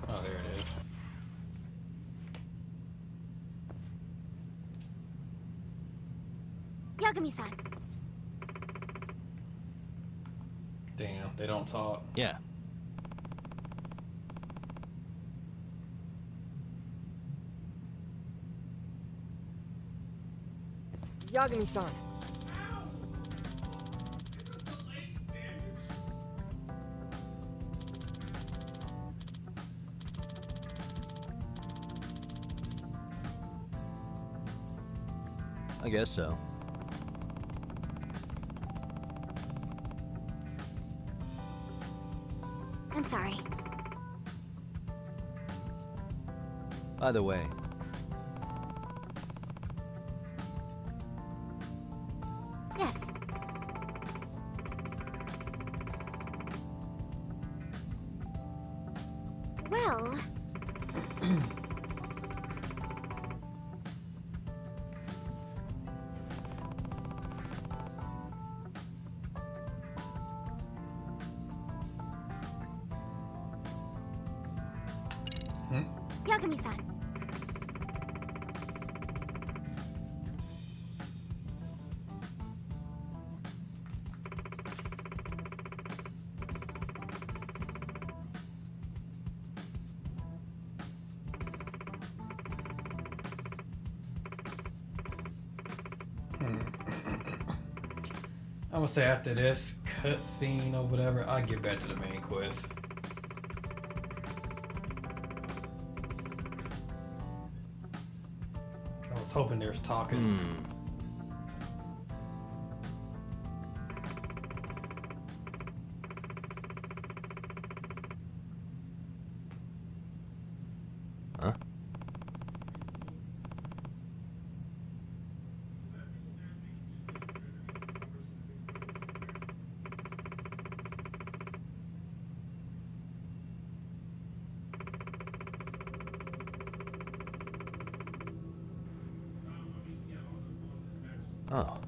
Oh, there it is. Yagami-san. Damn, they don't talk. Yeah. Yagami-san. I guess so. I'm sorry. By the way, Yes. Well... Yagami-san. I'm gonna say after this cutscene or whatever, I'll get back to the main quest. I was hoping there's talking. Huh? Oh.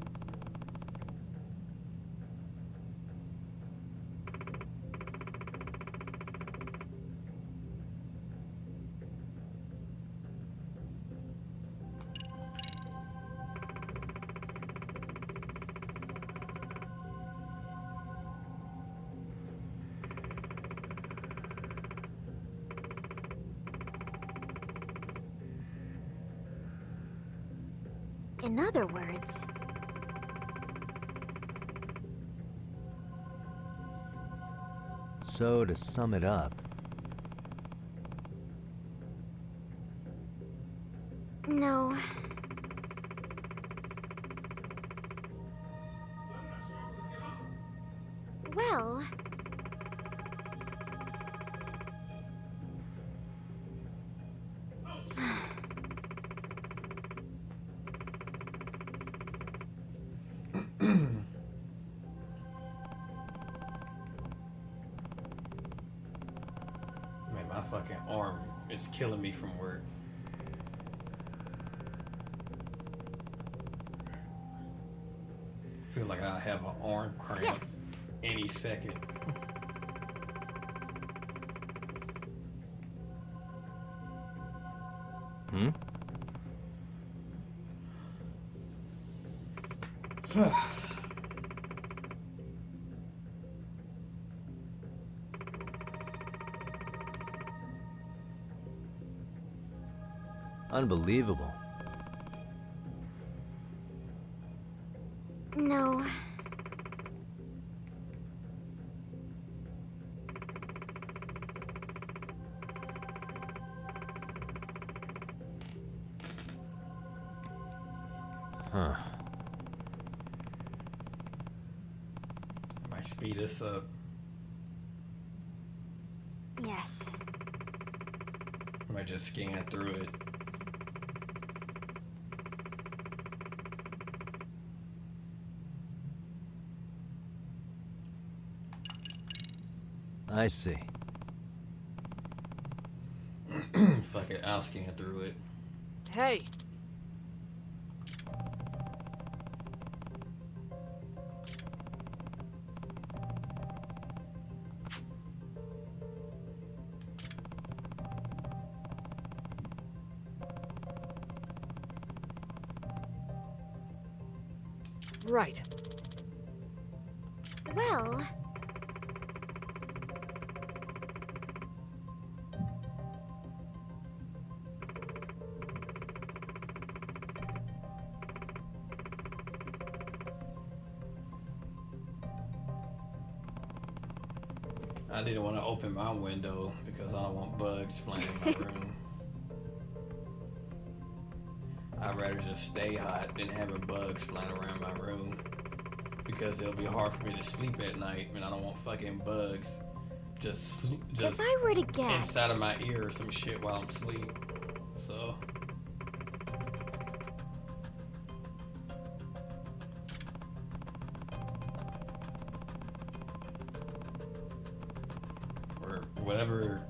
In other words... So to sum it up, No. Well... Man, my fucking arm is killing me from work. I feel like I have an arm cramp Yes. any second. hmm? Unbelievable. No. Huh. I might speed this up. Yes. I might just scan through it. I see. Fuck it, I'll scan through it. Hey! Right. Well... I didn't want to open my window because I don't want bugs flying in my room. I'd rather just stay hot than having bugs flying around my room because it'll be hard for me to sleep at night and I don't want fucking bugs just if I were to guess... inside of my ear or some shit while I'm asleep. So... whatever,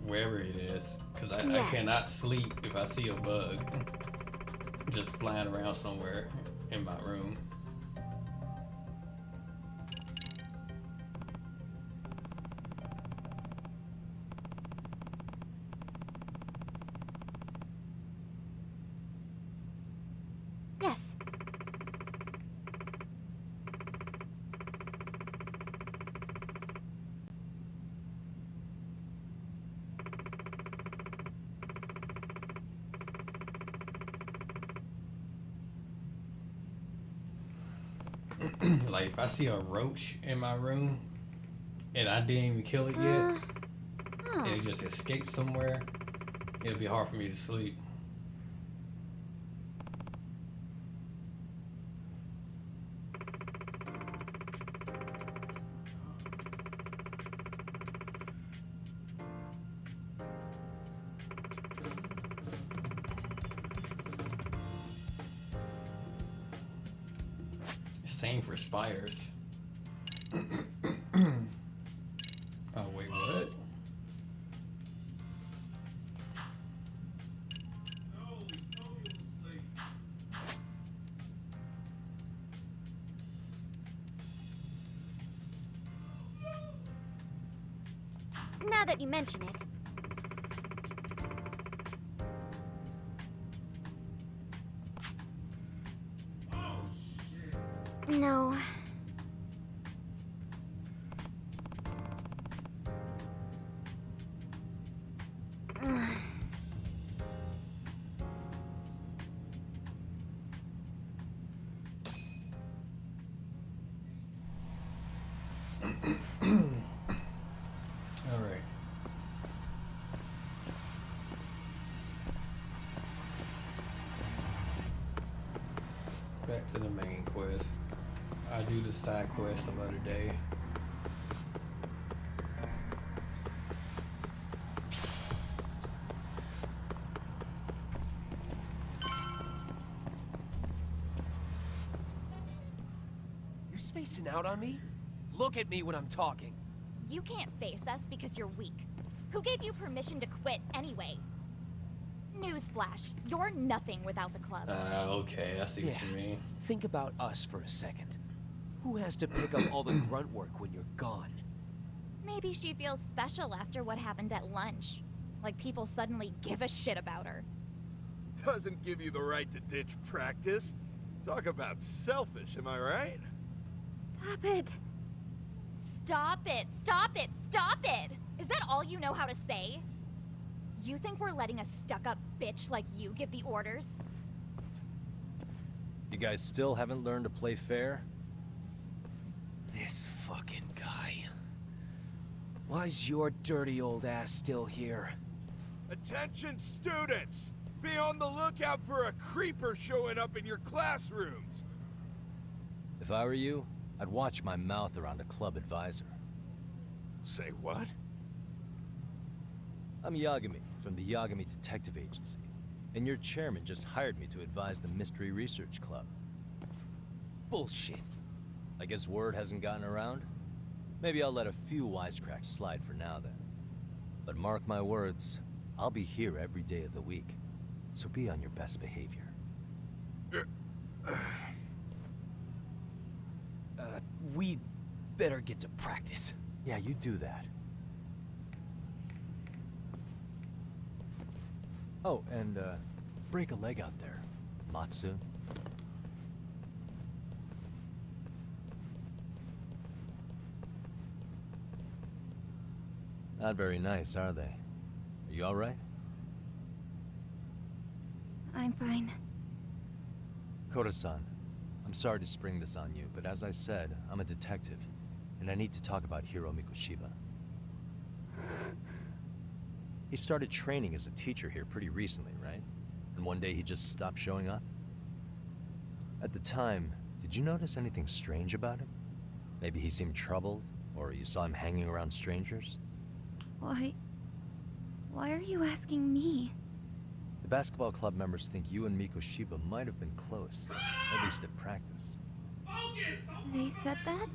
wherever it is, because I cannot sleep if I see a bug just flying around somewhere in my room. Yes. Like if I see a roach in my room and I didn't even kill it yet, and it just escaped somewhere, it'll be hard for me to sleep. Same for spiders. Oh wait, what? Now that you mention it. No. All right. Back to the main quest. I do the side quest some other day. You spacing out on me? Look at me when I'm talking. You can't face us because you're weak. Who gave you permission to quit anyway? Newsflash, you're nothing without the club. Okay, I see what you mean. Think about us for a second. Who has to pick up all the grunt work when you're gone? Maybe she feels special after what happened at lunch. Like people suddenly give a shit about her. Doesn't give you the right to ditch practice. Talk about selfish, am I right? Stop it. Stop it! Stop it! Stop it! Is that all you know how to say? You think we're letting a stuck-up bitch like you give the orders? You guys still haven't learned to play fair? This fucking guy. Why's your dirty old ass still here? Attention students! Be on the lookout for a creeper showing up in your classrooms. If I were you, I'd watch my mouth around a club advisor. Say what? I'm Yagami, from the Yagami Detective Agency, and your chairman just hired me to advise the Mystery Research Club. Bullshit. I guess word hasn't gotten around? Maybe I'll let a few wisecracks slide for now then. But mark my words, I'll be here every day of the week, so be on your best behavior. We better get to practice. Yeah, you do that. Oh, and, break a leg out there, Matsu. Not very nice, are they? Are you all right? I'm fine. Koda-san, I'm sorry to spring this on you, but as I said, I'm a detective, and I need to talk about Hiro Mikoshiba. He started training as a teacher here pretty recently, right? And one day he just stopped showing up? At the time, did you notice anything strange about him? Maybe he seemed troubled, or you saw him hanging around strangers? Why are you asking me? The basketball club members think you and Mikoshiba might have been close, at least at practice. They said that?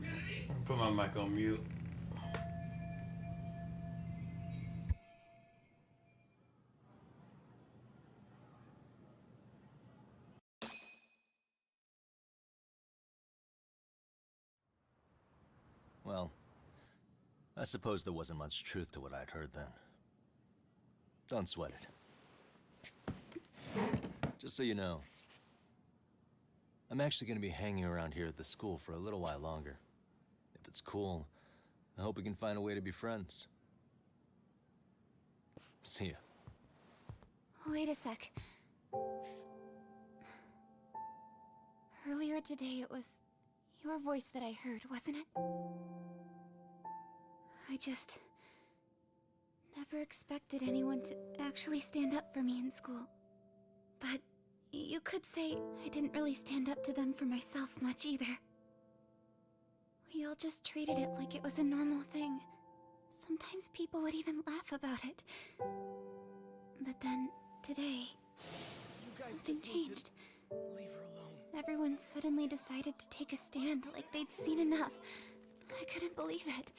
Put my mic on mute. Well, I suppose there wasn't much truth to what I'd heard then. Don't sweat it. Just so you know, I'm actually going to be hanging around here at the school for a little while longer. If it's cool, I hope we can find a way to be friends. See ya. Wait a sec. Earlier today, it was your voice that I heard, wasn't it? I just never expected anyone to actually stand up for me in school. But you could say I didn't really stand up to them for myself much either. We all just treated it like it was a normal thing. Sometimes people would even laugh about it. But then, today, something changed. Leave her alone. Everyone suddenly decided to take a stand like they'd seen enough. I couldn't believe it.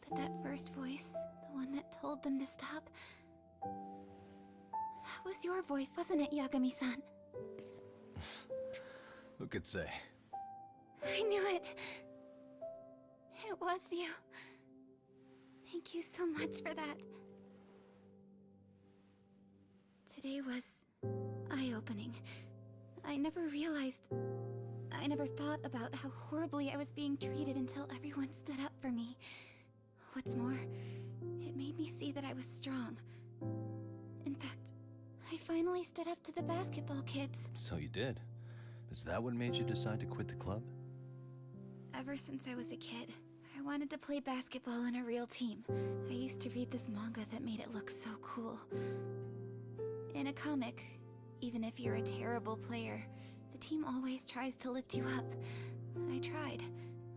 But that first voice, the one that told them to stop, that was your voice, wasn't it, Yagami-san? Who could say? I knew it. It was you. Thank you so much for that. Today was eye-opening. I never thought about how horribly I was being treated until everyone stood up for me. What's more, it made me see that I was strong. In fact, I finally stood up to the basketball kids. So you did. Is that what made you decide to quit the club? Ever since I was a kid, I wanted to play basketball in a real team. I used to read this manga that made it look so cool. In a comic, even if you're a terrible player, the team always tries to lift you up. I tried.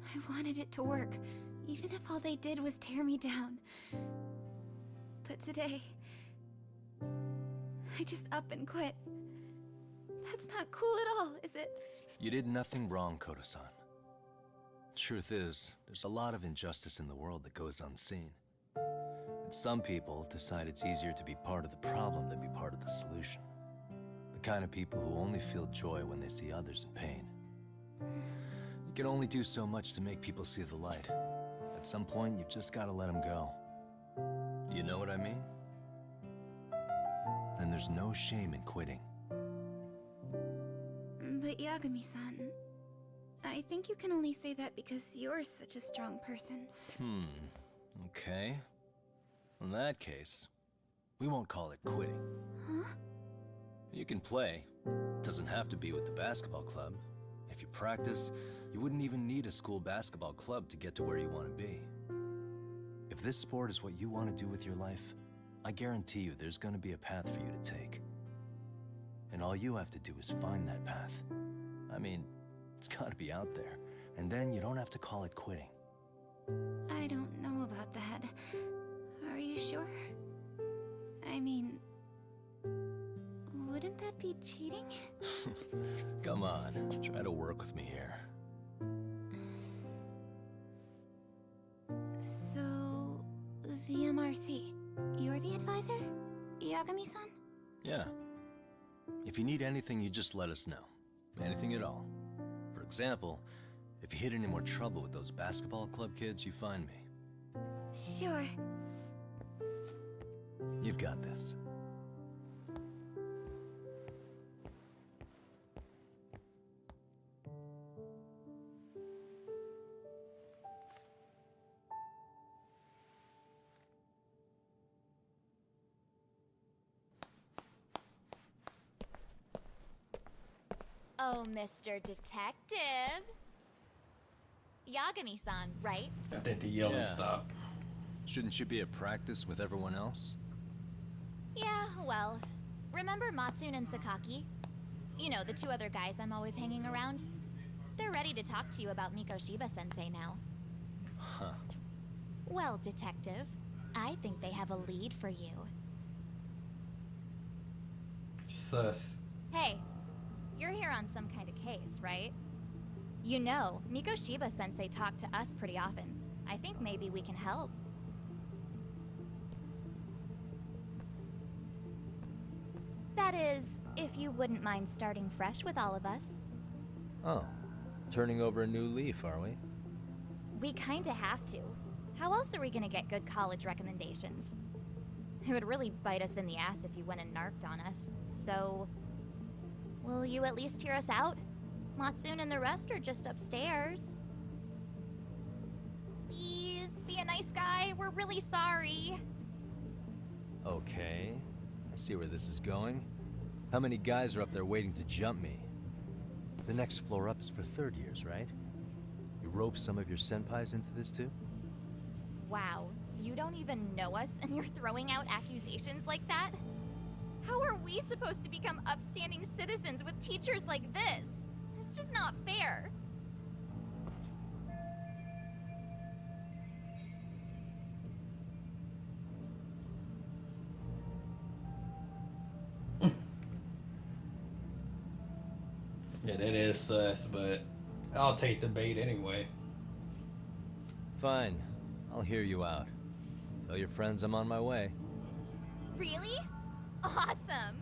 I wanted it to work, even if all they did was tear me down. But today, I just up and quit. That's not cool at all, is it? You did nothing wrong, Koda-san. Truth is, there's a lot of injustice in the world that goes unseen. And some people decide it's easier to be part of the problem than be part of the solution. The kind of people who only feel joy when they see others in pain. You can only do so much to make people see the light. At some point, you've just gotta let them go. You know what I mean? Then there's no shame in quitting. But Yagami-san, I think you can only say that because you're such a strong person. Okay. In that case, we won't call it quitting. Huh? You can play. Doesn't have to be with the basketball club. If you practice, you wouldn't even need a school basketball club to get to where you want to be. If this sport is what you want to do with your life, I guarantee you there's gonna be a path for you to take. And all you have to do is find that path. I mean, it's gotta be out there. And then you don't have to call it quitting. I don't know about that. Are you sure? I mean, wouldn't that be cheating? Come on, try to work with me here. So, the MRC, you're the advisor? Yagami-san? Yeah. If you need anything, you just let us know. Anything at all. For example, if you hit any more trouble with those basketball club kids, you find me. Sure. You've got this. Oh, Mr. Detective. Yagami-san, right? I think the yelling stopped. Shouldn't you be at practice with everyone else? Yeah, well, remember Matsune and Sakaki? You know, the two other guys I'm always hanging around? They're ready to talk to you about Mikoshiba-sensei now. Huh. Well, Detective, I think they have a lead for you. Sus. Hey, you're here on some kind of case, right? You know, Mikoshiba-sensei talked to us pretty often. I think maybe we can help. That is, if you wouldn't mind starting fresh with all of us. Oh, turning over a new leaf, are we? We kinda have to. How else are we gonna get good college recommendations? It would really bite us in the ass if you went and narked on us, so... Will you at least hear us out? Matsune and the rest are just upstairs. Please, be a nice guy. We're really sorry. Okay, I see where this is going. How many guys are up there waiting to jump me? The next floor up is for third years, right? You rope some of your senpais into this too? Wow, you don't even know us and you're throwing out accusations like that? How are we supposed to become upstanding citizens with teachers like this? It's just not fair. Yeah, that is sus, but I'll take the bait anyway. Fine, I'll hear you out. Tell your friends I'm on my way. Really? Awesome!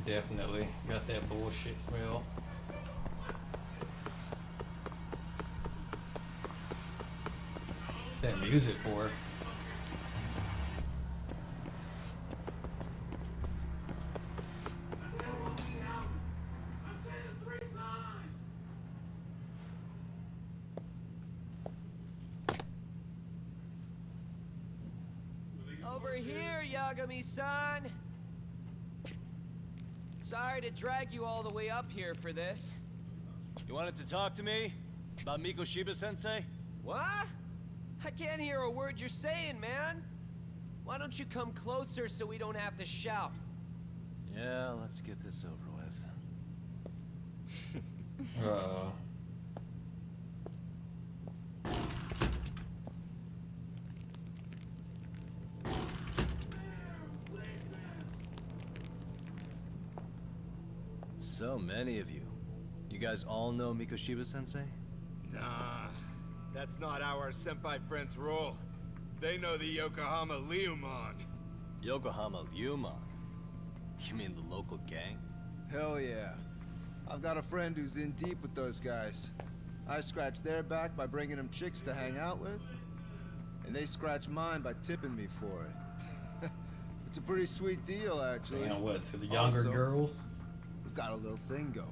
Definitely got that bullshit smell. That music for? Over here, Yagami-san! Sorry to drag you all the way up here for this. You wanted to talk to me? About Mikoshiba-sensei? What? I can't hear a word you're saying, man. Why don't you come closer so we don't have to shout? Yeah, let's get this over with. So many of you. You guys all know Mikoshiba-sensei? Nah, that's not how our senpai friends roll. They know the Yokohama Leumon. Yokohama Leumon? You mean the local gang? Hell yeah. I've got a friend who's in deep with those guys. I scratch their back by bringing them chicks to hang out with, and they scratch mine by tipping me for it. It's a pretty sweet deal, actually. Damn, what, to the younger girls? We've got a little thing going.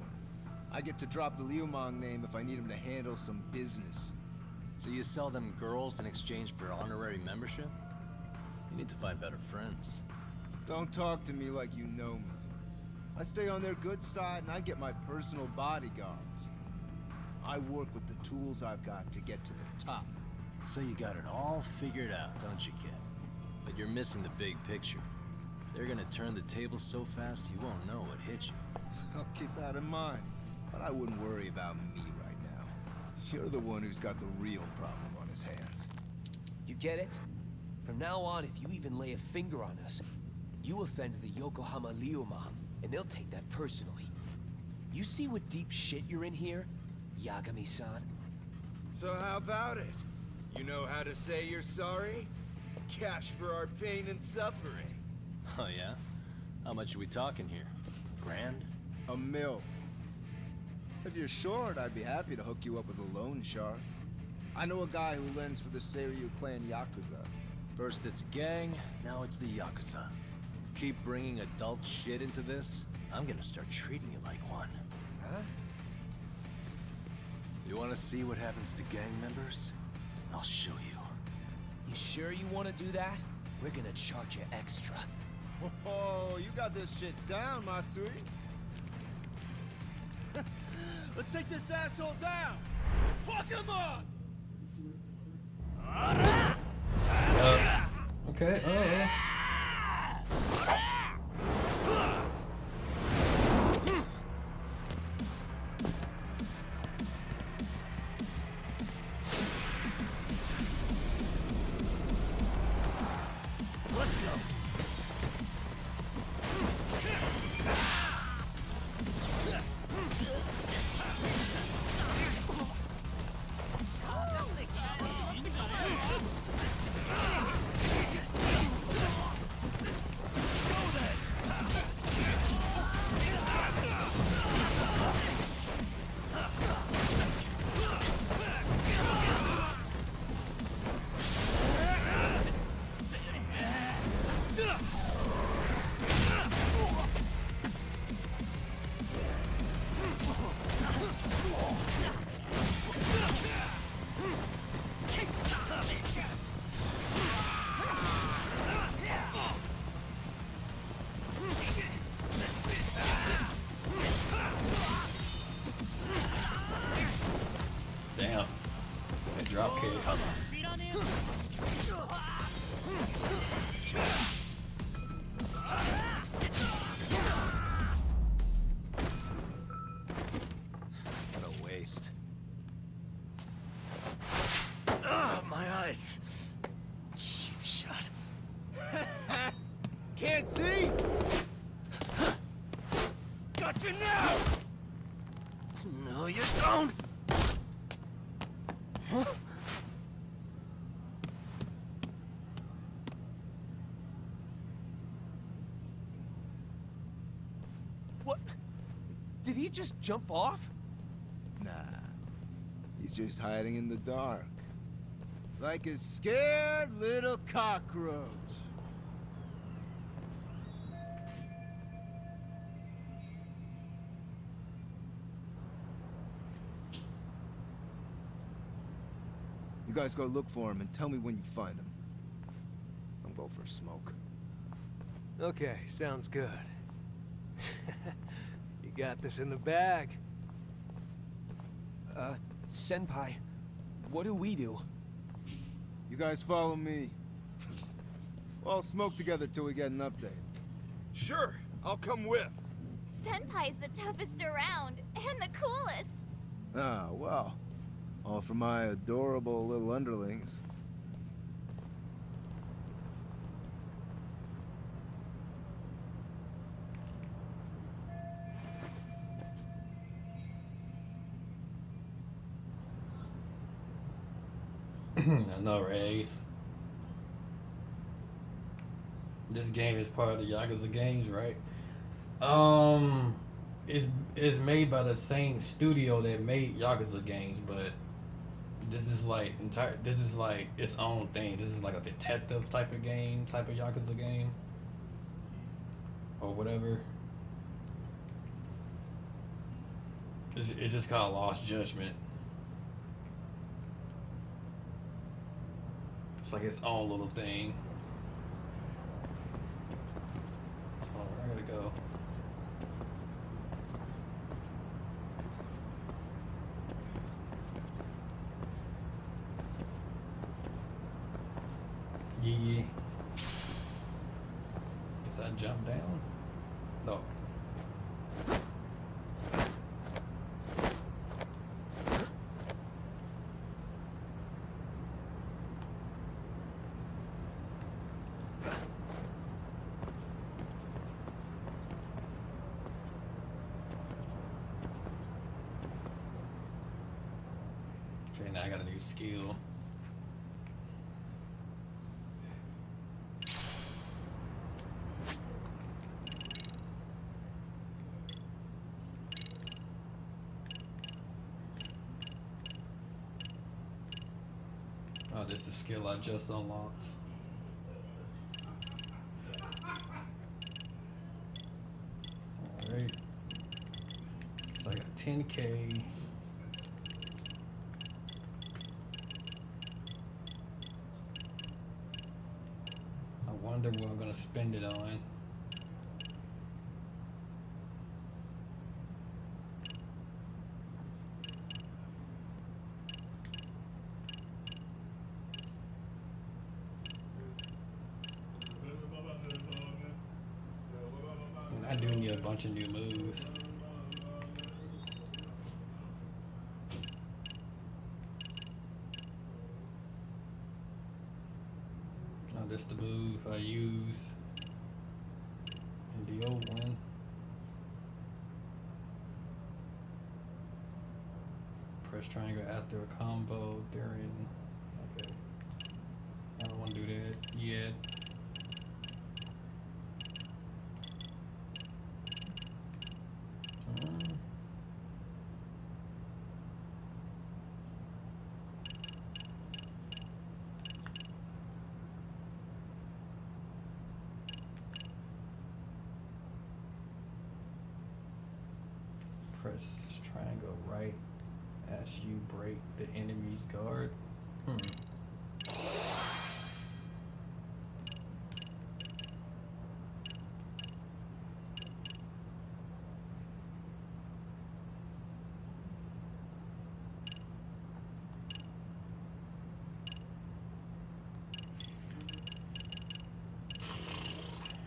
I get to drop the Liumang name if I need him to handle some business. So you sell them girls in exchange for honorary membership? You need to find better friends. Don't talk to me like you know me. I stay on their good side and I get my personal bodyguards. I work with the tools I've got to get to the top. So you got it all figured out, don't you, kid? But you're missing the big picture. They're gonna turn the table so fast you won't know what hit you. I'll keep that in mind. But I wouldn't worry about me right now. You're the one who's got the real problem on his hands. You get it? From now on, if you even lay a finger on us, you offend the Yokohama Ryoma, and they'll take that personally. You see what deep shit you're in here, Yagami-san? So how about it? You know how to say you're sorry? Cash for our pain and suffering. Oh yeah? How much are we talking here? Grand? $1 million. If you're short, I'd be happy to hook you up with a loan shark. I know a guy who lends for the Seiryu clan Yakuza. First it's a gang, now it's the Yakuza. Keep bringing adult shit into this, I'm gonna start treating you like one. Huh? You wanna see what happens to gang members? I'll show you. You sure you want to do that? We're gonna charge you extra. Oh, you got this shit down, Matsui. Let's take this asshole down! Fuck him up! Okay, Let's go! damn. That drop kick. What a waste. Ah, my eyes. Cheap shot. Can't see? Got you now! No, you don't! Huh? What? Did he just jump off? Nah. He's just hiding in the dark. Like a scared little cockroach. You guys go look for him and tell me when you find him. I'm going for a smoke. Okay, sounds good. You got this in the bag. Senpai, what do we do? You guys follow me. We'll all smoke together till we get an update. Sure, I'll come with. Senpai's the toughest around, and the coolest. Ah, well. All for my adorable little underlings. I know, right? This game is part of the Yakuza games, right? It's made by the same studio that made Yakuza games, but this is like its own thing. This is like a detective type of game, type of Yakuza game, or whatever. It's just called Lost Judgment. It's like its own little thing. Oh, I gotta go. Okay, now I got a new skill. Oh, this is the skill I just unlocked. Alright. So I got 10K. I wonder what I'm gonna spend it on. And I do need a bunch of new moves. Now this is the move I use in the old one. Press triangle after a combo during. Okay. I don't want to do that yet. Press triangle right as you break the enemy's guard.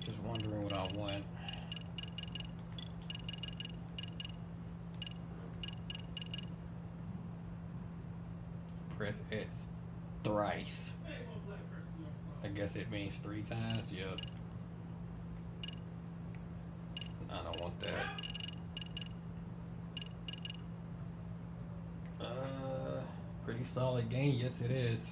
Just wondering what I want. Press X thrice. I guess it means 3 times. Yep. I don't want that. Pretty solid game. Yes, it is.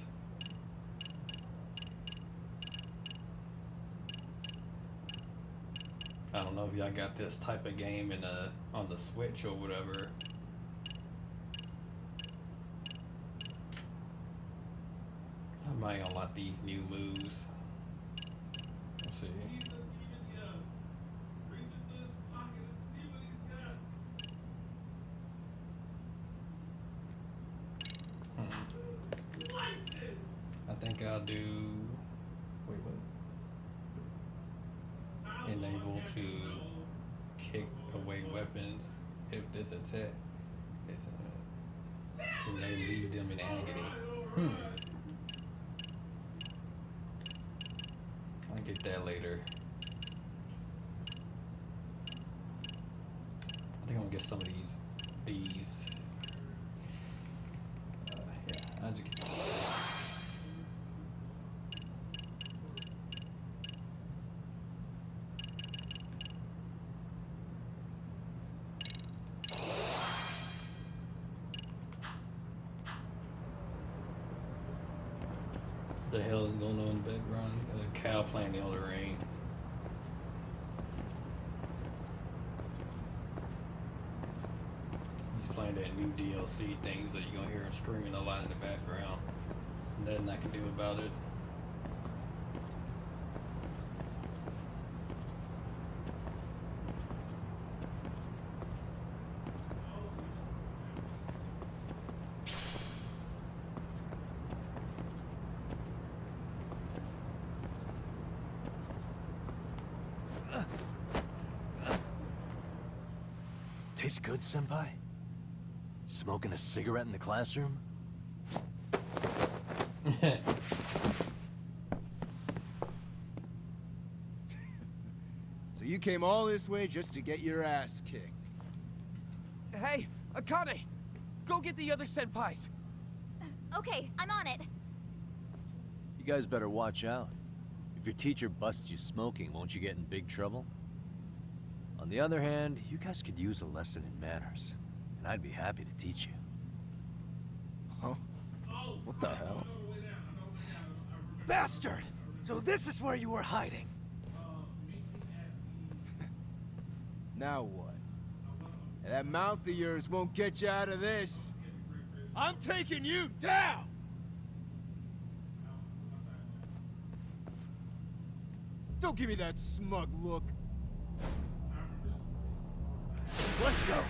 I don't know if y'all got this type of game in on the Switch or whatever. I might unlock these new moves. Let's see. I think I'll do. Wait, what? Enable to kick away weapons if this attack is it may leave them in agony. I'll get that later. I think I'm gonna get some of these. Yeah, I'll just get these. The hell is going on in the background? A cow playing the other rain. He's playing that new DLC thing, so you're gonna hear him screaming a lot in the background. Nothing I can do about it. Tastes good, Senpai? Smoking a cigarette in the classroom? So you came all this way just to get your ass kicked. Hey, Akane! Go get the other senpais! Okay, I'm on it. You guys better watch out. If your teacher busts you smoking, won't you get in big trouble? On the other hand, you guys could use a lesson in manners, and I'd be happy to teach you. Huh? What the hell? Bastard! So this is where you were hiding. Now what? That mouth of yours won't get you out of this. I'm taking you down! Don't give me that smug look. Let's go.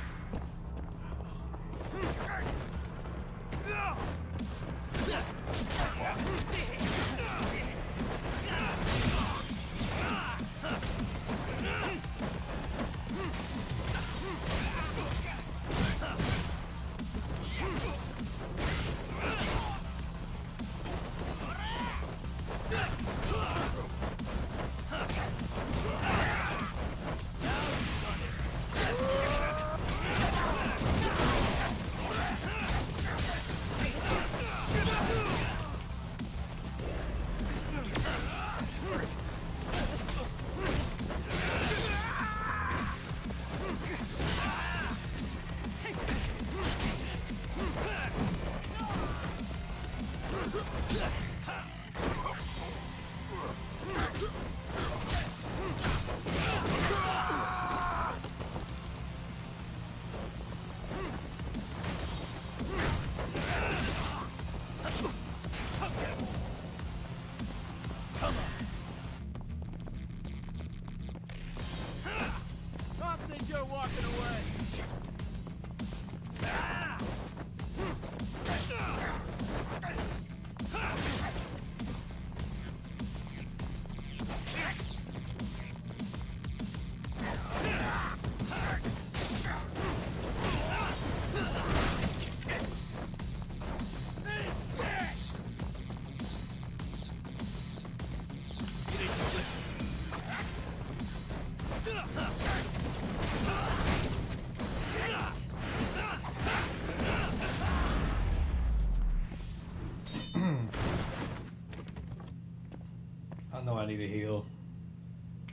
I know I need a heal.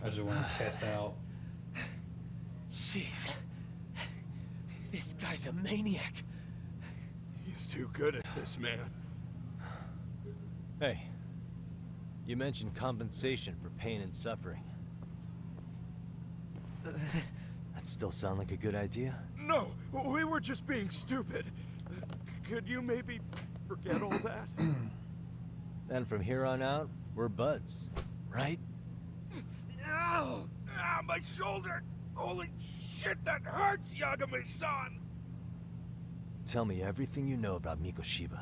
I just want to test out. Jeez. This guy's a maniac. He's too good at this, man. Hey, you mentioned compensation for pain and suffering. That still sound like a good idea? No, we were just being stupid. Could you maybe forget all that? Then from here on out, we're buds, right? Ow! Ah, my shoulder! Holy shit, that hurts, Yagami-san! Tell me everything you know about Mikoshiba.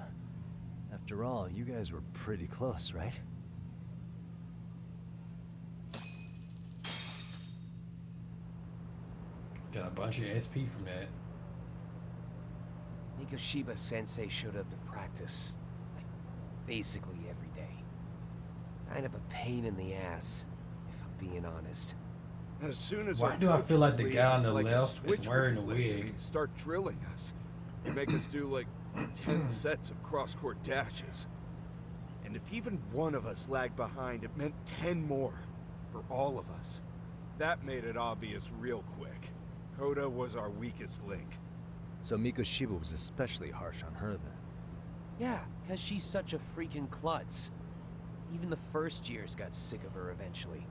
After all, you guys were pretty close, right? Got a bunch of SP from that. Mikoshiba Sensei showed up to practice, like, basically every day. Kind of a pain in the ass, if I'm being honest. As soon as Why our do I coach feel like the leaves, guy on the like a left is switch wearing a would flip wig? and start drilling us. They make us do like 10 sets of cross-court dashes. And if even one of us lagged behind, it meant 10 more for all of us. That made it obvious real quick. Koda was our weakest link. So Mikoshiba was especially harsh on her then. Yeah, because she's such a freaking klutz. Even the first years got sick of her eventually.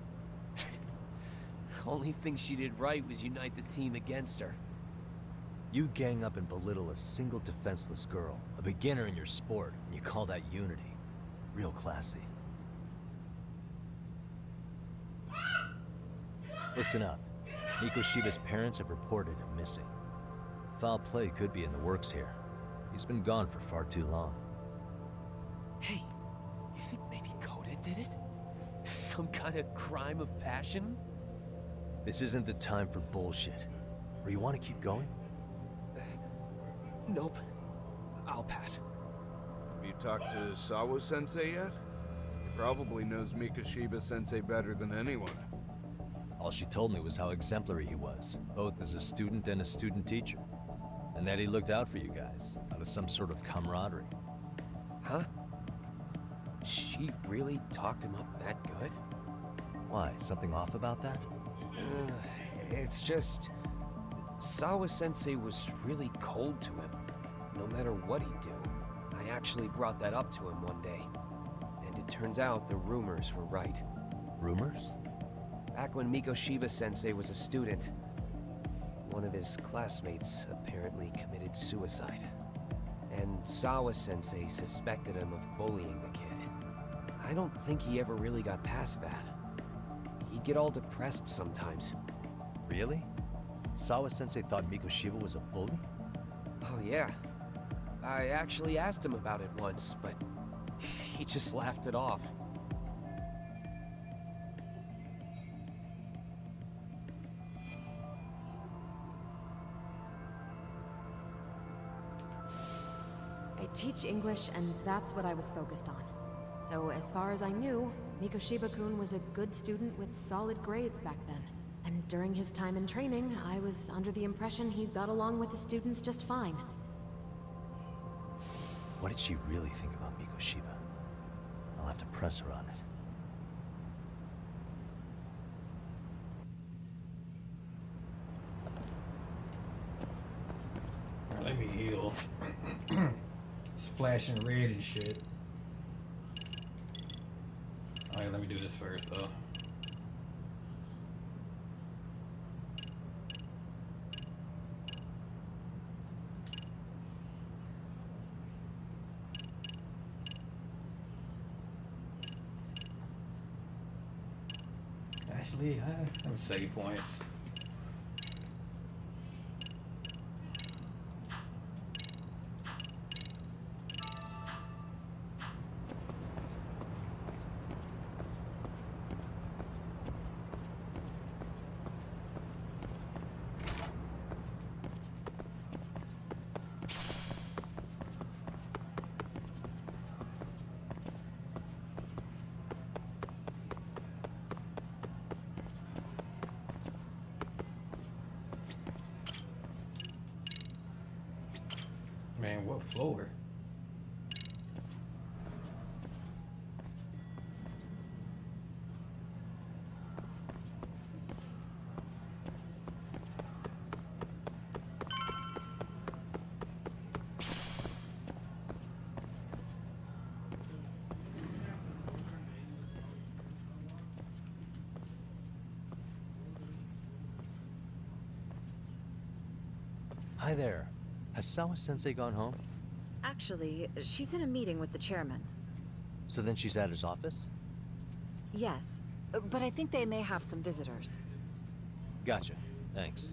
Only thing she did right was unite the team against her. You gang up and belittle a single defenseless girl, a beginner in your sport, and you call that unity. Real classy. Listen up. Mikoshiba's parents have reported him missing. Foul play could be in the works here. He's been gone for far too long. Hey, you think maybe Koda did it? Some kind of crime of passion? This isn't the time for bullshit. Or you want to keep going? Nope. I'll pass. Have you talked to Sawa-sensei yet? He probably knows Mikoshiba-sensei better than anyone. All she told me was how exemplary he was, both as a student and a student teacher. And that he looked out for you guys, out of some sort of camaraderie. Huh? She really talked him up that good? Why, something off about that? It's just... Sawa-sensei was really cold to him. No matter what he'd do. I actually brought that up to him one day. And it turns out the rumors were right. Rumors? Back when Mikoshiba-sensei was a student, one of his classmates apparently committed suicide. And Sawa-sensei suspected him of bullying the kid. I don't think he ever really got past that. He'd get all depressed sometimes. Really? Sawa-sensei thought Mikoshiba was a bully? Oh yeah. I actually asked him about it once, but he just laughed it off. I teach English, and that's what I was focused on. So as far as I knew, Mikoshiba-kun was a good student with solid grades back then. And during his time in training, I was under the impression he got along with the students just fine. What did she really think about Mikoshiba? I'll have to press her on it. Let me heal. It's flashing red and shit. Alright, let me do this first though. Actually, I have save points. Man, what floor? Hi there. Has Sawa-sensei gone home? Actually, she's in a meeting with the chairman. So then she's at his office? Yes, but I think they may have some visitors. Gotcha. Thanks.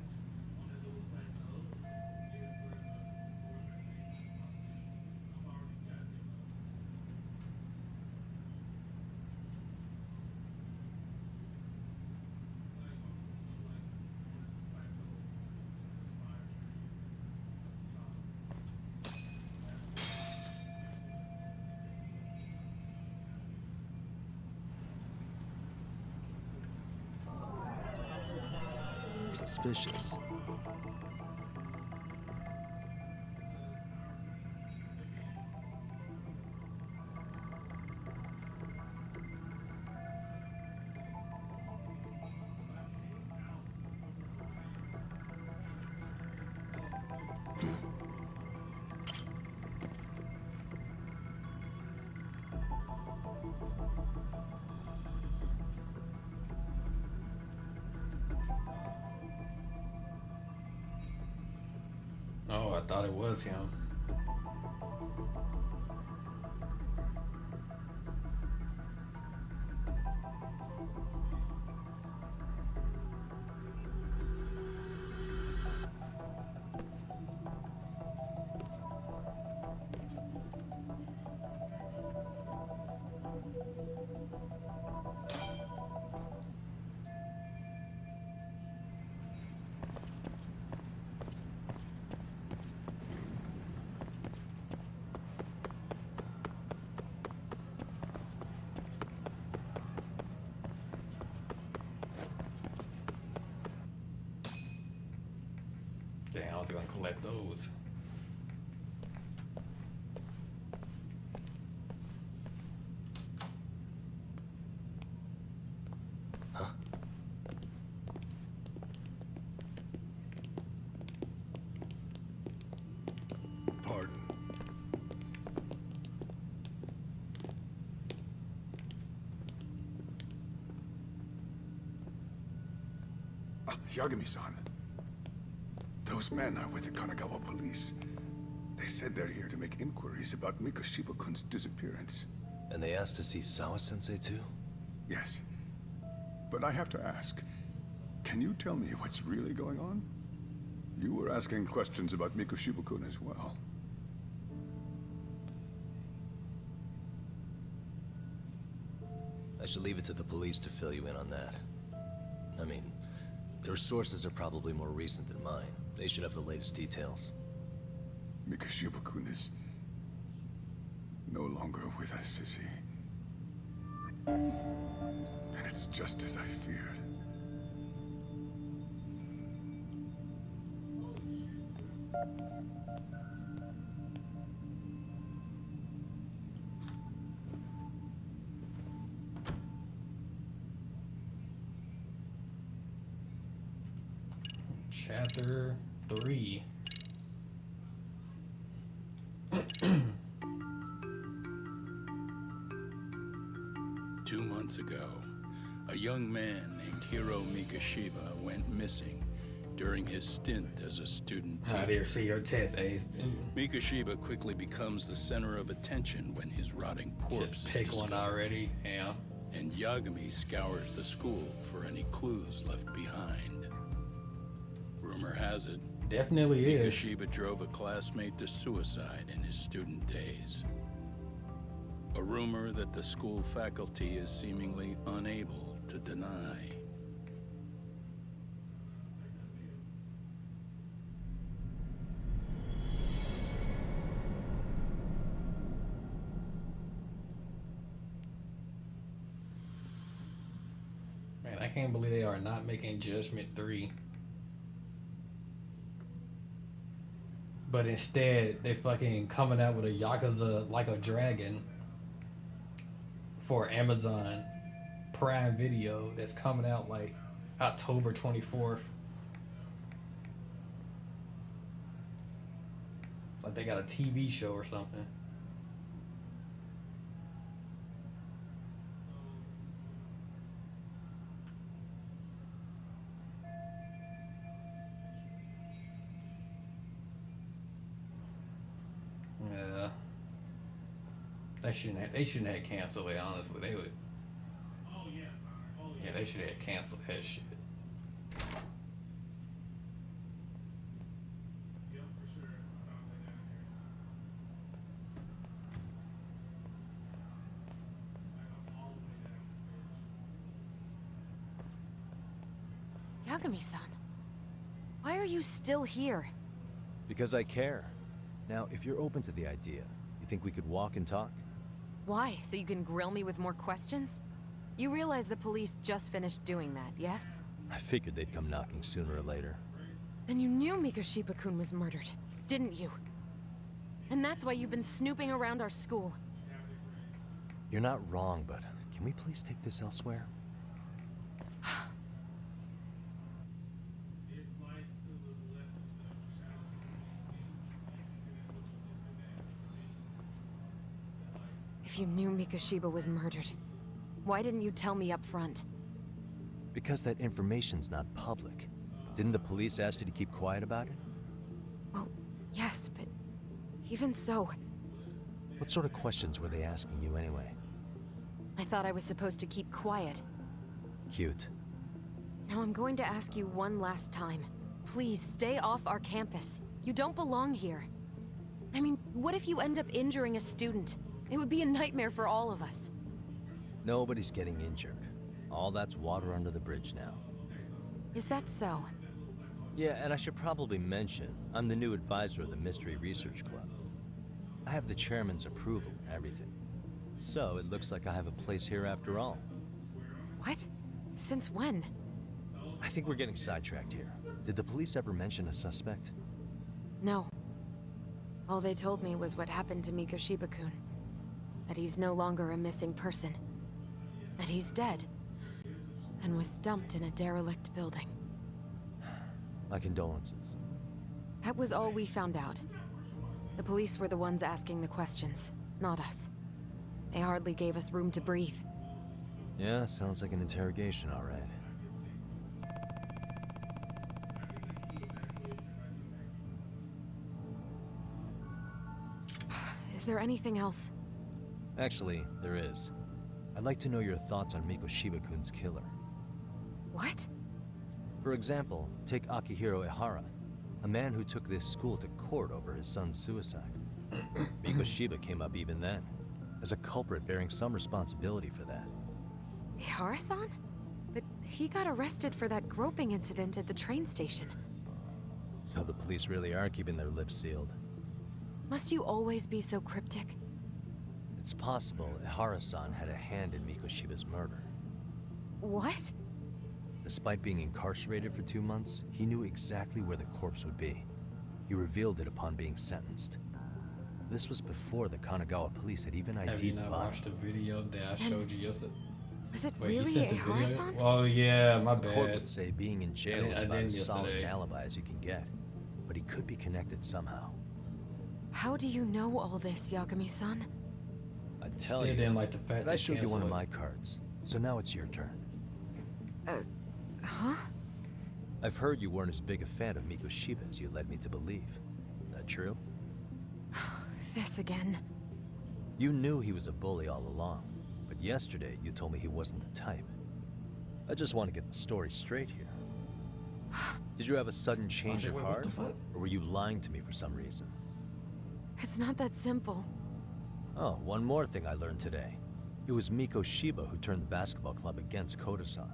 Suspicious. Oh, I thought it was him. Damn, I was gonna collect those. Pardon. Yagami-san. Those men are with the Kanagawa police. They said they're here to make inquiries about Mikoshiba-kun's disappearance. And they asked to see Sawa-sensei too? Yes. But I have to ask, can you tell me what's really going on? You were asking questions about Mikoshiba-kun as well. I should leave it to the police to fill you in on that. I mean, their sources are probably more recent than mine. They should have the latest details. Mikoshiba-kun is no longer with us, is he? Then it's just as I feared. Chapter 3. Two months ago, a young man named Hiro Mikoshiba went missing during his stint as a student teacher. I didn't see your test, Ace. Mikoshiba quickly becomes the center of attention when his rotting corpse Just is pick discovered. one already, yeah. And Yagami scours the school for any clues left behind. Rumor has it, Definitely is. Mikoshiba drove a classmate to suicide in his student days. A rumor that the school faculty is seemingly unable to deny. Man, I can't believe they are not making Judgment 3. But instead, they fucking coming out with a Yakuza Like a Dragon for Amazon Prime Video that's coming out like October 24th. Like they got a TV show or something. Yeah. They shouldn't have canceled it, honestly. They would. Yeah, they should have canceled that shit. Yagami-san, why are you still here? Because I care. Now, if you're open to the idea, you think we could walk and talk? Why? So you can grill me with more questions? You realize the police just finished doing that, yes? I figured they'd come knocking sooner or later. Then you knew Mikoshiba-kun was murdered, didn't you? And that's why you've been snooping around our school. You're not wrong, but can we please take this elsewhere? If you knew Mikoshiba was murdered, why didn't you tell me up front? Because that information's not public. Didn't the police ask you to keep quiet about it? Well, yes, but even so... What sort of questions were they asking you anyway? I thought I was supposed to keep quiet. Cute. Now I'm going to ask you one last time. Please, stay off our campus. You don't belong here. I mean, what if you end up injuring a student? It would be a nightmare for all of us. Nobody's getting injured. All that's water under the bridge now. Is that so? Yeah, and I should probably mention, I'm the new advisor of the Mystery Research Club. I have the chairman's approval and everything. So it looks like I have a place here after all. What? Since when? I think we're getting sidetracked here. Did the police ever mention a suspect? No. All they told me was what happened to Mikoshiba-kun. That he's no longer a missing person. That he's dead. And was dumped in a derelict building. My condolences. That was all we found out. The police were the ones asking the questions, not us. They hardly gave us room to breathe. Yeah, sounds like an interrogation, all right. Is there anything else? Actually, there is. I'd like to know your thoughts on Mikoshiba-kun's killer. What? For example, take Akihiro Ihara, a man who took this school to court over his son's suicide. Mikoshiba came up even then, as a culprit bearing some responsibility for that. Ihara-san? But he got arrested for that groping incident at the train station. So the police really are keeping their lips sealed. Must you always be so cryptic? It's possible Ihara-san had a hand in Mikoshiba's murder. What? Despite being incarcerated for 2 months, he knew exactly where the corpse would be. He revealed it upon being sentenced. This was before the Kanagawa police had even ID'd Have you the not body. watched the video that I showed you yesterday? Was it Wait, you really sent the video? Ihara-san? Oh yeah, my The court bad. would say being in jail I is about didn't as solid yesterday. an alibi as you can get. But he could be connected somehow. How do you know all this, Yagami-san? I'd tell Still you, didn't like the fact but I they showed you one of canceled my it. cards. So now it's your turn. Huh? I've heard you weren't as big a fan of Mikoshiba as you led me to believe. That true? This again. You knew he was a bully all along, but yesterday you told me he wasn't the type. I just want to get the story straight here. Did you have a sudden change of Wait, what heart? the fuck? Or were you lying to me for some reason? It's not that simple. Oh, one more thing I learned today. It was Mikoshiba who turned the basketball club against Koda-san.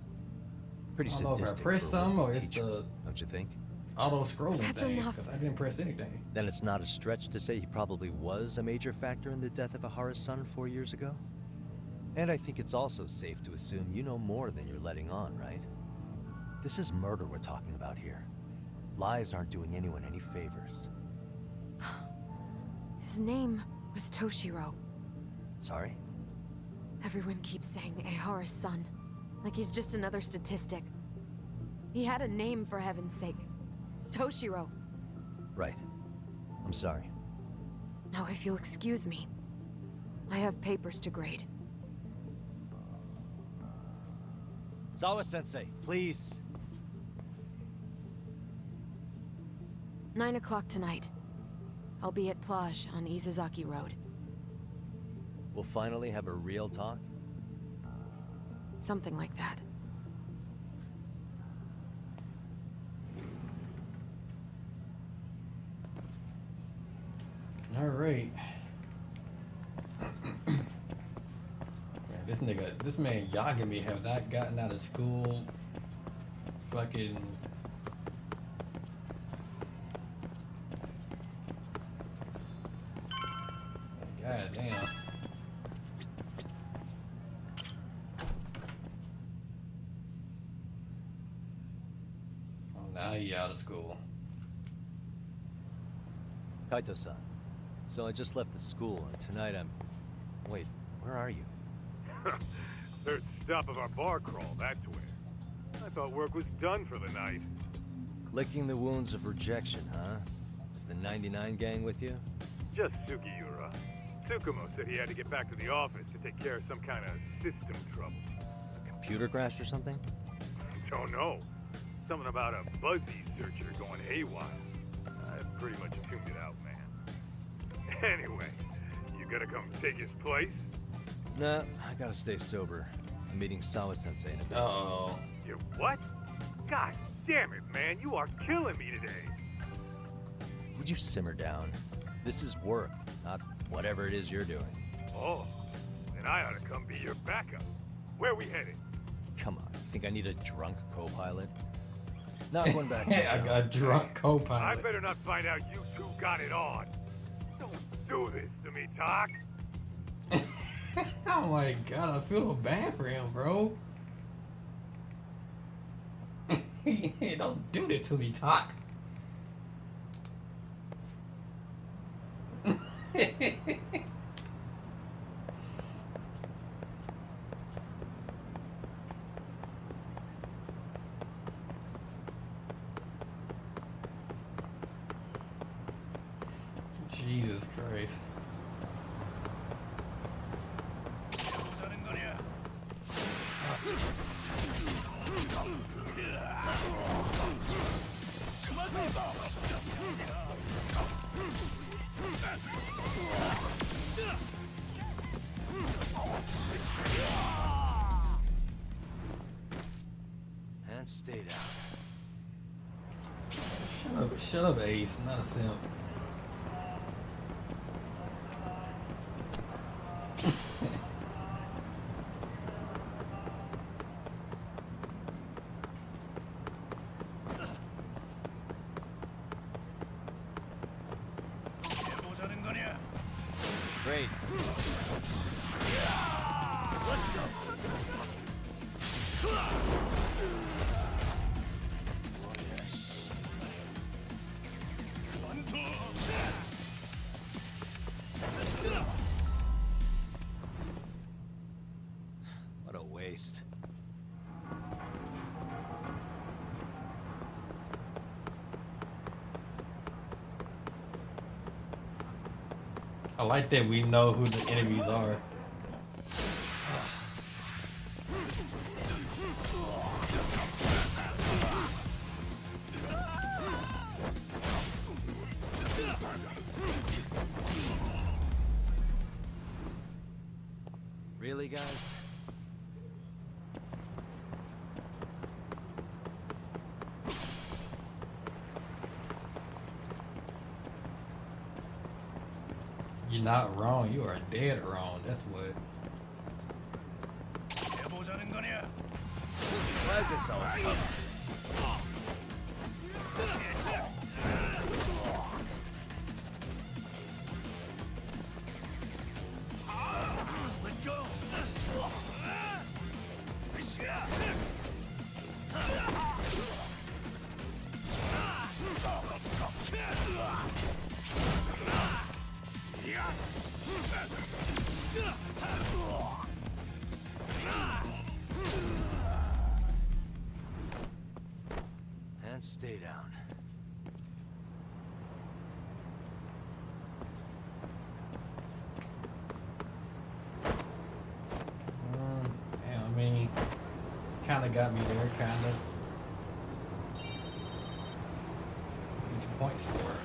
Pretty I don't know if I sadistic pressed for a some or working it's teacher, the don't you think? auto scrolling That's thing. enough. 'Cause I didn't press anything. Then it's not a stretch to say he probably was a major factor in the death of Ihara's son 4 years ago? And I think it's also safe to assume you know more than you're letting on, right? This is murder we're talking about here. Lies aren't doing anyone any favors. His name was Toshiro. Sorry? Everyone keeps saying Ihara's son, like he's just another statistic. He had a name, for heaven's sake. Toshiro. Right. I'm sorry. Now, if you'll excuse me, I have papers to grade. Zawa-sensei, please. 9 o'clock tonight. I'll be at Plage on Izazaki Road. We'll finally have a real talk? Something like that. All right. Man, this man Yagami have not gotten out of school. Fucking. God damn. Oh, now he out of school. Kaito-san. So I just left the school, and tonight I'm... Wait, where are you? Third stop of our bar crawl, that's where. I thought work was done for the night. Licking the wounds of rejection, huh? Is the 99 gang with you? Just Sugiura. Tsukumo said he had to get back to the office to take care of some kind of system trouble. A computer crash or something? Don't know. Something about a Buzzy searcher going haywire. I pretty much tuned it out, man. Anyway, you gonna come take his place? Nah, I gotta stay sober. I'm meeting Sawa-sensei in a bit. Uh-oh. You what? God damn it, man. You are killing me today. Would you simmer down? This is work, not whatever it is you're doing. Oh, then I ought to come be your backup. Where we headed? Come on, you think I need a drunk co-pilot? Not going back. I got a drunk I co-pilot. better not find out you two got it on. Don't do this to me, Doc. Oh my god, I feel bad for him, bro. Don't do this to me, Talk. Jesus Christ. Shut up, Ace. I'm not a simp. Great. Let's go. What a waste. I like that we know who the enemies are. Really, guys? You're not wrong. You are dead wrong. That's what. Why is this always coming? Let's go. And stay down. Damn, I mean, kind of got me there, kind of. These points for it.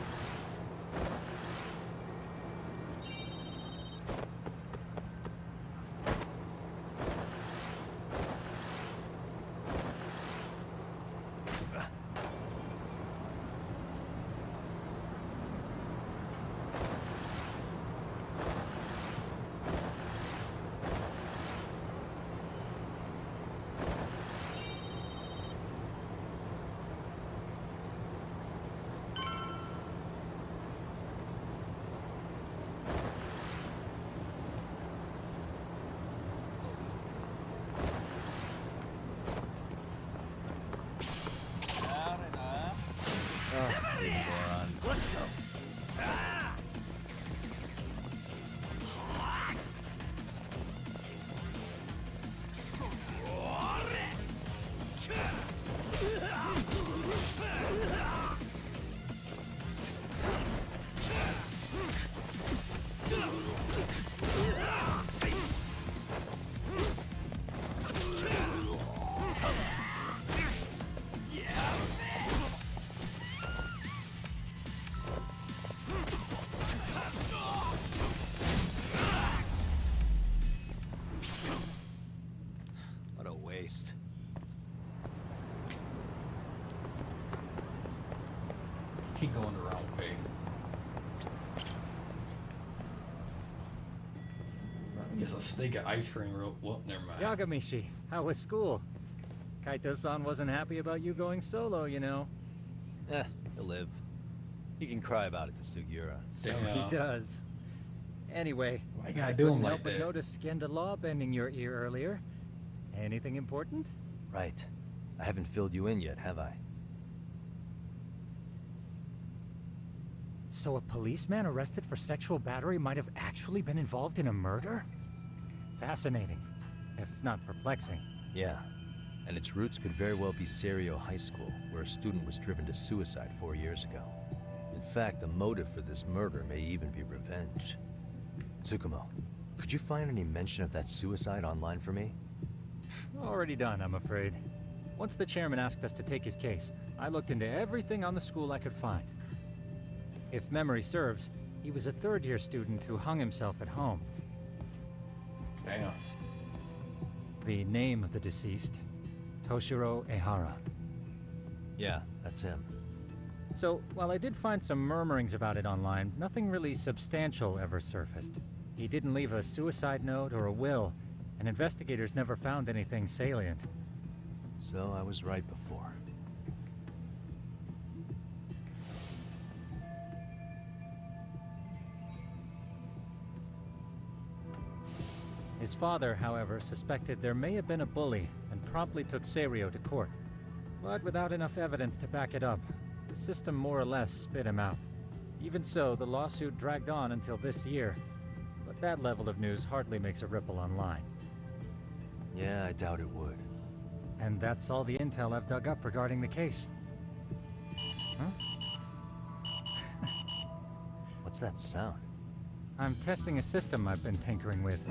Let's go. What a waste. Keep going the wrong way. Get some steak and ice cream real. Well, never mind. Yagamishi, how was school? Kaito-san wasn't happy about you going solo, you know. He'll live. He can cry about it to Sugiura. So he does. Anyway, Why you gotta I do him couldn't like help but that? notice Skenda Law bending your ear earlier. Anything important? Right. I haven't filled you in yet, have I? So a policeman arrested for sexual battery might have actually been involved in a murder? Fascinating, if not perplexing. Yeah. And its roots could very well be Serio High School, where a student was driven to suicide 4 years ago. In fact, the motive for this murder may even be revenge. Tsukumo, could you find any mention of that suicide online for me? Already done, I'm afraid. Once the chairman asked us to take his case, I looked into everything on the school I could find. If memory serves, he was a third-year student who hung himself at home. Damn. The name of the deceased, Toshiro Ehara. Yeah, that's him. So, while I did find some murmurings about it online, nothing really substantial ever surfaced. He didn't leave a suicide note or a will, and investigators never found anything salient. So I was right before. His father, however, suspected there may have been a bully and promptly took Serio to court. But without enough evidence to back it up, the system more or less spit him out. Even so, the lawsuit dragged on until this year. But that level of news hardly makes a ripple online. Yeah, I doubt it would. And that's all the intel I've dug up regarding the case. Huh? What's that sound? I'm testing a system I've been tinkering with.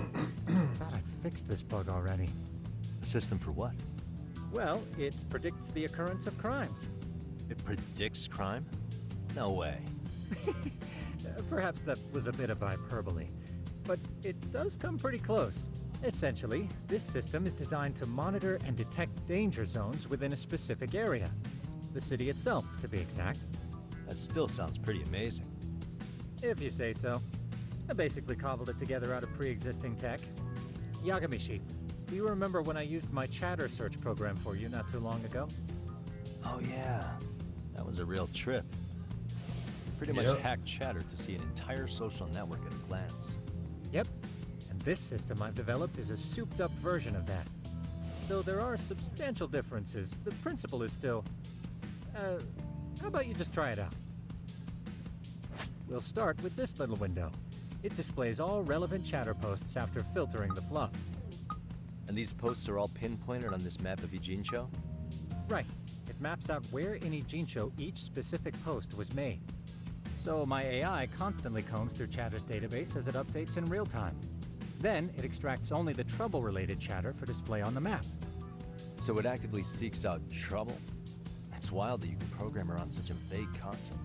Thought I'd fixed this bug already. A system for what? Well, it predicts the occurrence of crimes. It predicts crime? No way. Perhaps that was a bit of hyperbole, but it does come pretty close. Essentially, this system is designed to monitor and detect danger zones within a specific area. The city itself, to be exact. That still sounds pretty amazing. If you say so. I basically cobbled it together out of pre-existing tech. Yagami Sheep, do you remember when I used my chatter search program for you not too long ago? Oh yeah, that was a real trip. Pretty much hacked chatter to see an entire social network at a glance. Yep, and this system I've developed is a souped-up version of that. Though there are substantial differences, the principle is still... how about you just try it out? We'll start with this little window. It displays all relevant chatter posts after filtering the fluff. And these posts are all pinpointed on this map of Ijincho? Right. It maps out where in Ijincho each specific post was made. So my AI constantly combs through Chatter's database as it updates in real time. Then it extracts only the trouble-related chatter for display on the map. So it actively seeks out trouble? It's wild that you can program around such a vague concept.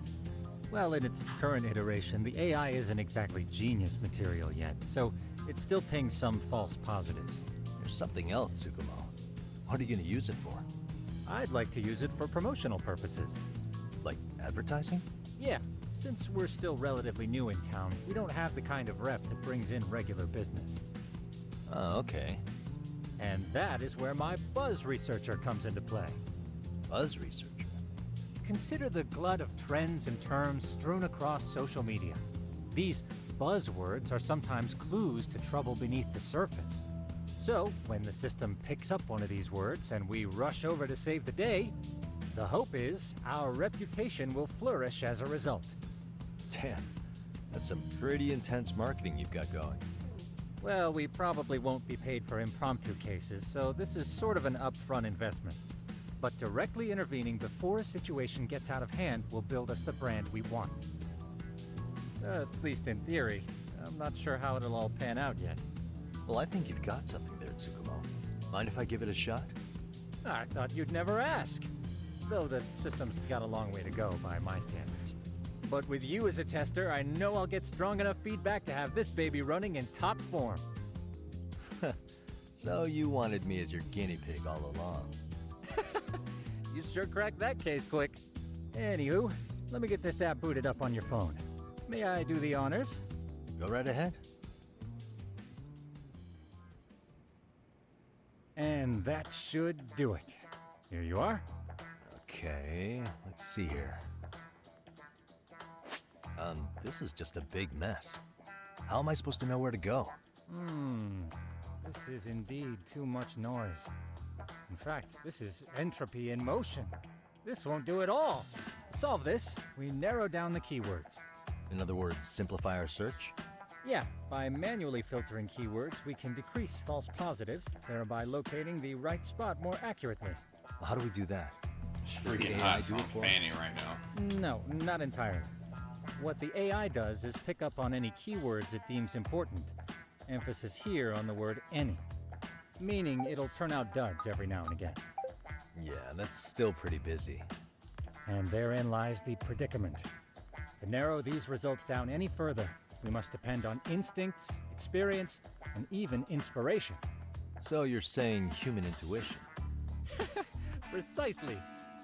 Well, in its current iteration, the AI isn't exactly genius material yet, so it still pings some false positives. There's something else, Tsukumo. What are you going to use it for? I'd like to use it for promotional purposes. Like advertising? Yeah. Since we're still relatively new in town, we don't have the kind of rep that brings in regular business. Oh, okay. And that is where my buzz researcher comes into play. Buzz researcher? Consider the glut of trends and terms strewn across social media. These buzzwords are sometimes clues to trouble beneath the surface. So, when the system picks up one of these words and we rush over to save the day, the hope is our reputation will flourish as a result. Damn, that's some pretty intense marketing you've got going. Well, we probably won't be paid for impromptu cases, so this is sort of an upfront investment. But directly intervening before a situation gets out of hand will build us the brand we want. At least in theory. I'm not sure how it'll all pan out yet. Well, I think you've got something there, Tsukumo. Mind if I give it a shot? I thought you'd never ask. Though the system's got a long way to go by my standards. But with you as a tester, I know I'll get strong enough feedback to have this baby running in top form. So you wanted me as your guinea pig all along. You sure cracked that case quick. Anywho, let me get this app booted up on your phone. May I do the honors? Go right ahead. And that should do it. Here you are. Okay, let's see here. This is just a big mess. How am I supposed to know where to go? This is indeed too much noise. In fact, this is entropy in motion. This won't do it all. To solve this, we narrow down the keywords. In other words, simplify our search? Yeah, by manually filtering keywords, we can decrease false positives, thereby locating the right spot more accurately. Well, how do we do that? It's freaking hot on Fanny right now. No, not entirely. What the AI does is pick up on any keywords it deems important. Emphasis here on the word any. Meaning it'll turn out duds every now and again. Yeah, that's still pretty busy. And therein lies the predicament. To narrow these results down any further, we must depend on instincts, experience, and even inspiration. So you're saying human intuition? Precisely.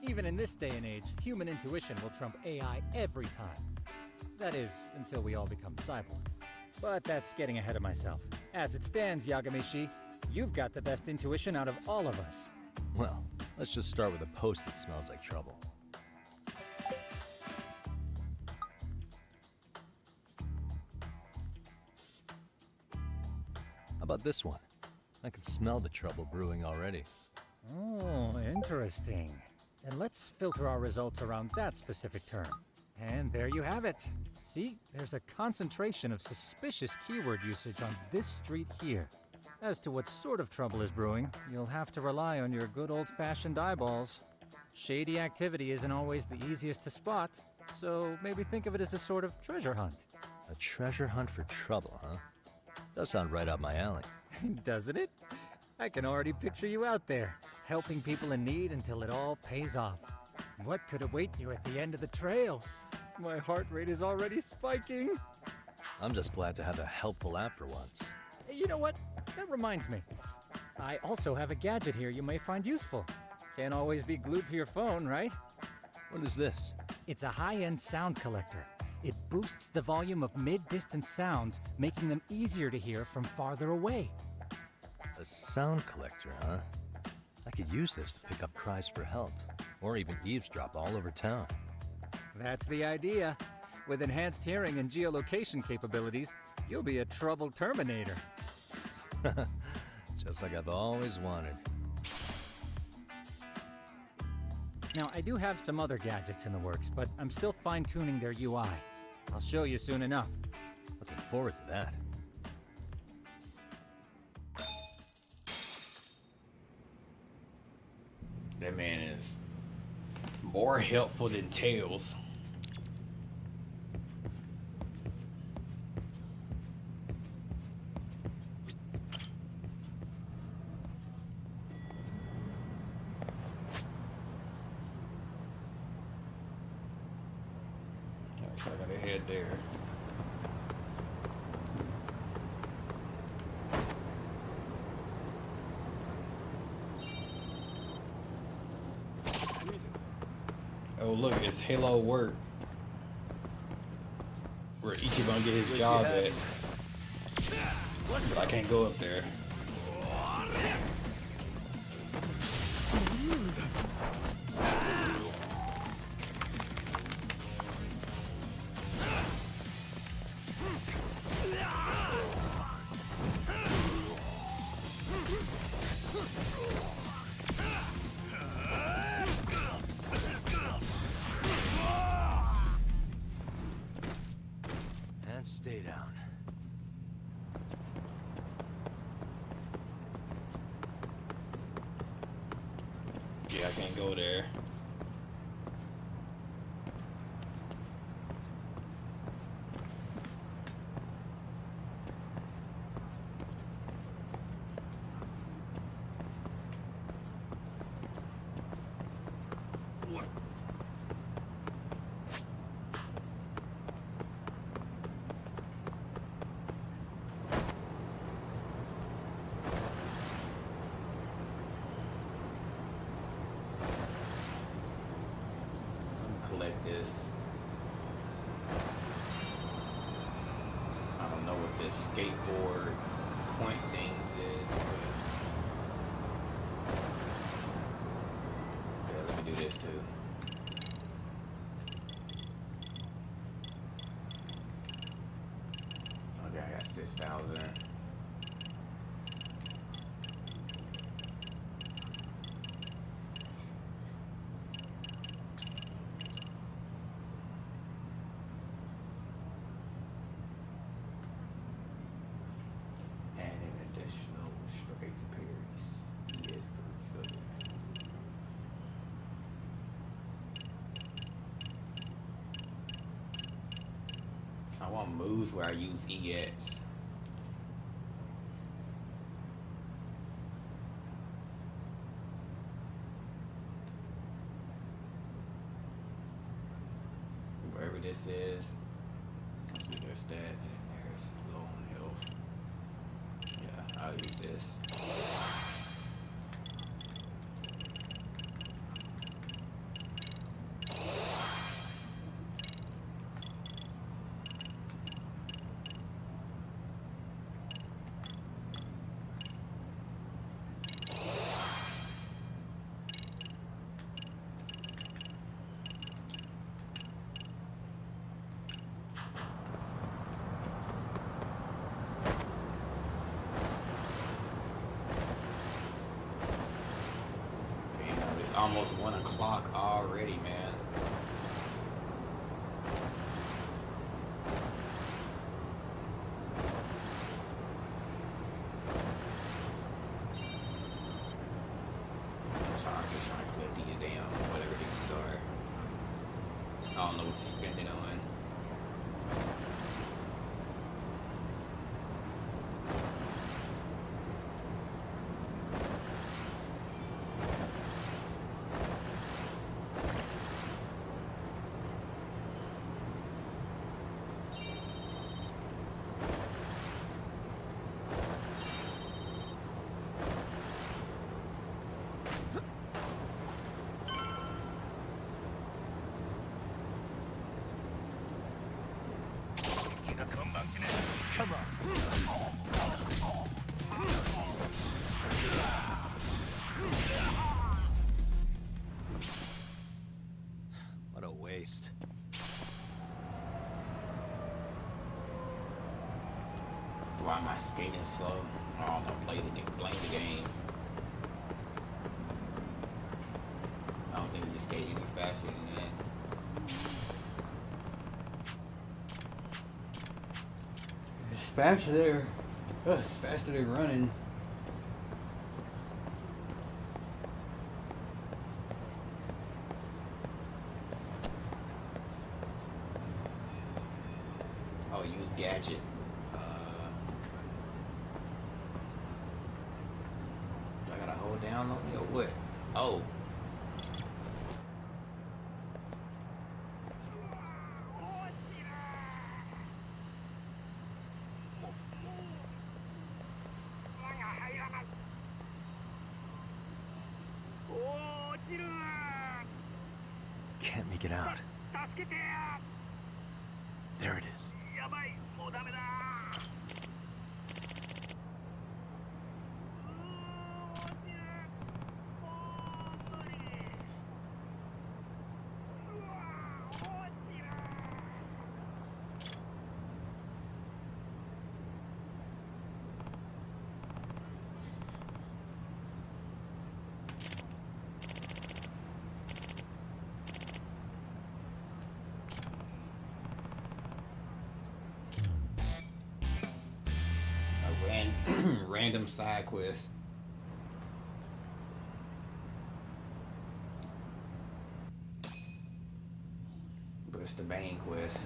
Even in this day and age, human intuition will trump AI every time. That is, until we all become cyborgs. But that's getting ahead of myself. As it stands, Yagami-shi, you've got the best intuition out of all of us. Well, let's just start with a post that smells like trouble. How about this one? I can smell the trouble brewing already. Oh, interesting. And let's filter our results around that specific term. And there you have it. See, there's a concentration of suspicious keyword usage on this street here. As to what sort of trouble is brewing, you'll have to rely on your good old-fashioned eyeballs. Shady activity isn't always the easiest to spot, so maybe think of it as a sort of treasure hunt. A treasure hunt for trouble, huh? Does sound right up my alley. Doesn't it? I can already picture you out there, helping people in need until it all pays off. What could await you at the end of the trail? My heart rate is already spiking. I'm just glad to have a helpful app for once. You know what? That reminds me. I also have a gadget here you may find useful. Can't always be glued to your phone, right? What is this? It's a high-end sound collector. It boosts the volume of mid-distance sounds, making them easier to hear from farther away. A sound collector, huh? I could use this to pick up cries for help, or even eavesdrop all over town. That's the idea. With enhanced hearing and geolocation capabilities, you'll be a trouble terminator. Just like I've always wanted. Now, I do have some other gadgets in the works, but I'm still fine-tuning their UI. I'll show you soon enough. Looking forward to that. That man is more helpful than Tails. I gotta head there. Oh look, it's Halo Work, where Ichiban get his job at. But I can't go up there. And stay down. Yeah, I can't go there. Collect this. I don't know what this skateboard point things is. Yeah, let me do this too. Okay, I got 6,000. I want moves where I use EX. Wherever this is, let's see, there's that, and there's low on health. Yeah, I'll use this. almost 1 o'clock already, man. I'm sorry, I'm just trying to collect these damn whatever these are. I don't know what to spend it on. Come on. What a waste. Why am I skating slow? I don't know, blame the game. I don't think you skate any faster than that. It's faster there. It's faster than running. Oh, use gadget. Do I gotta hold down on it or what? Oh. Can't make it out. There it is. Random side quest. But it's the main quest.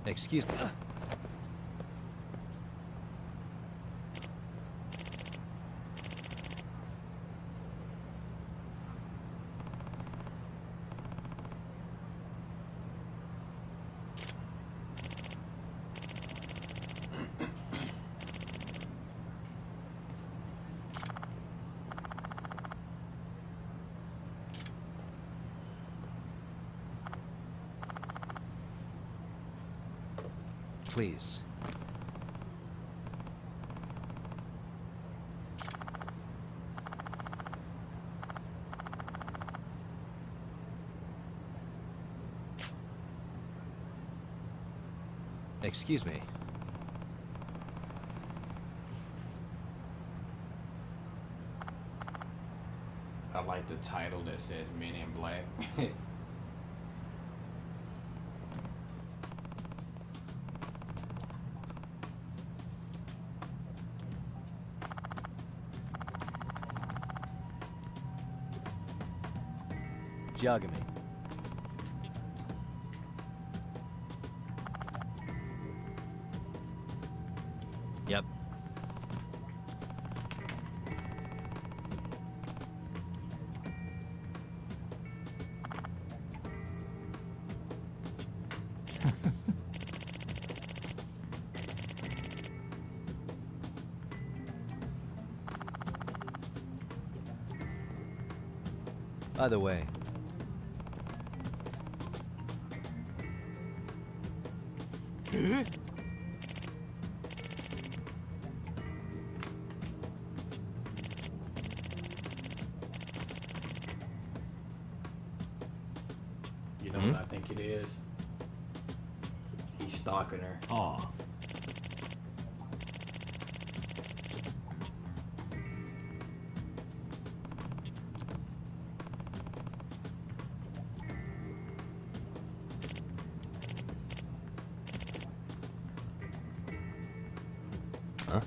Excuse me. Please. Excuse me. I like the title that says Men in Black. Yagami. Yep. By the way, You know what I think it is? He's stalking her. Aw. Huh?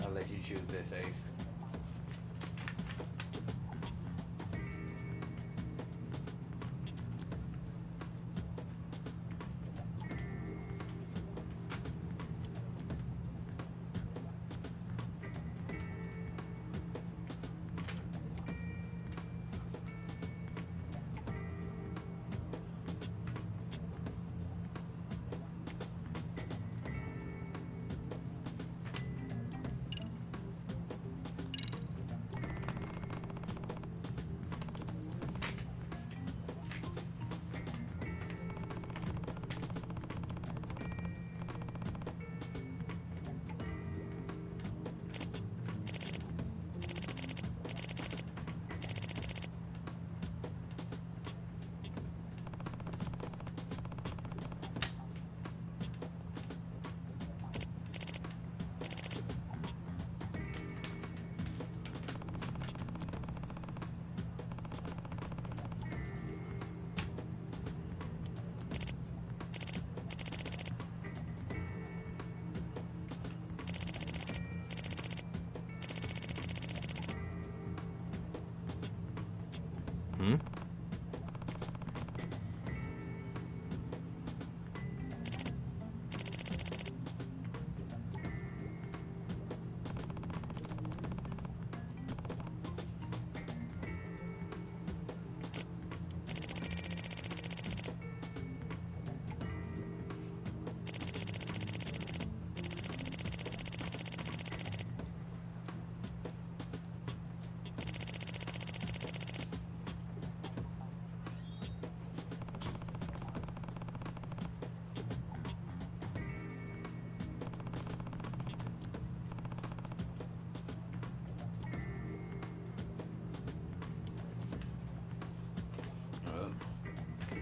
I'll let you choose this, Ace.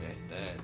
That's that.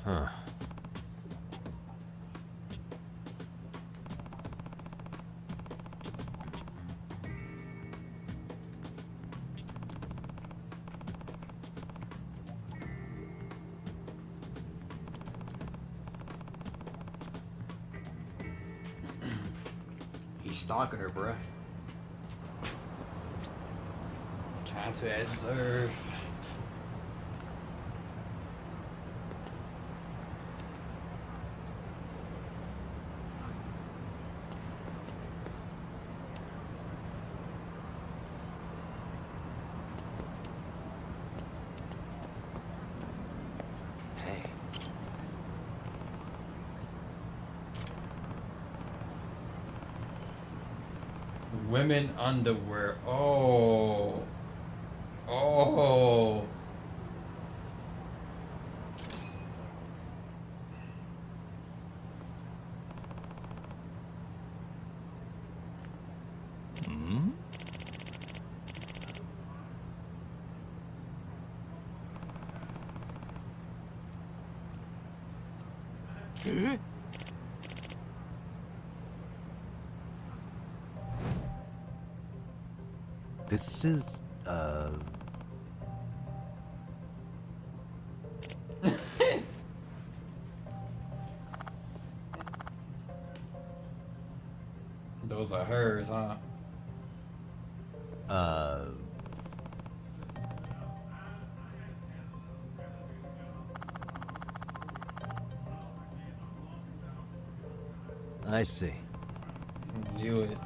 Huh. He's stalking her, bruh. Time to observe. Women underwear. Oh. Oh. Hmm? This is, Those are hers, huh? I see. Knew it.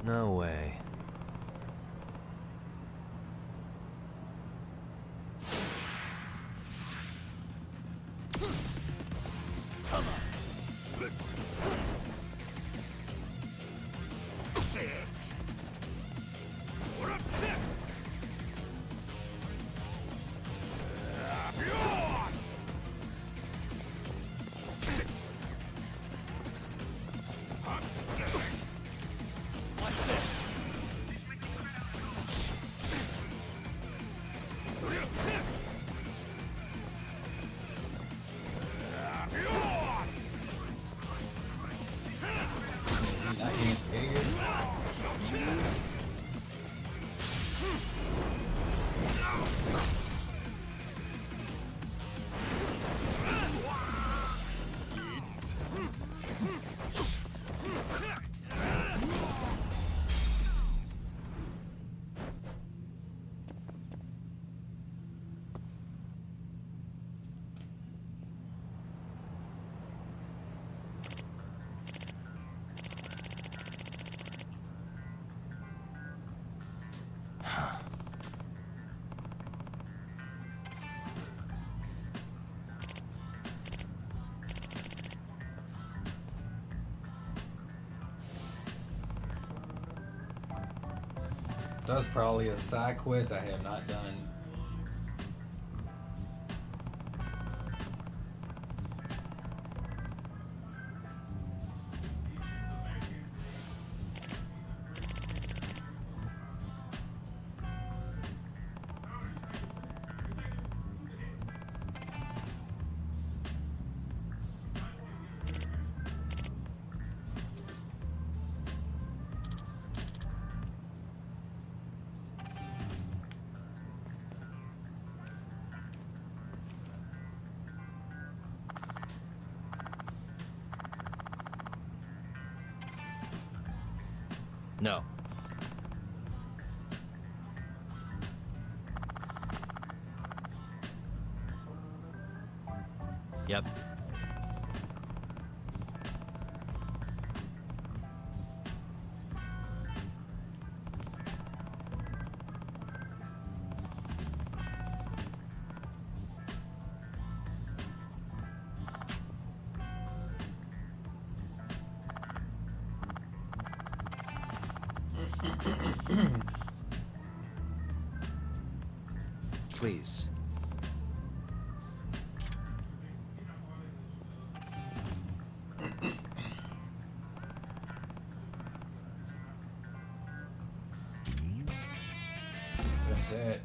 No way. Come on. That's probably a side quest I have not done. No. Yep. Please. What's that?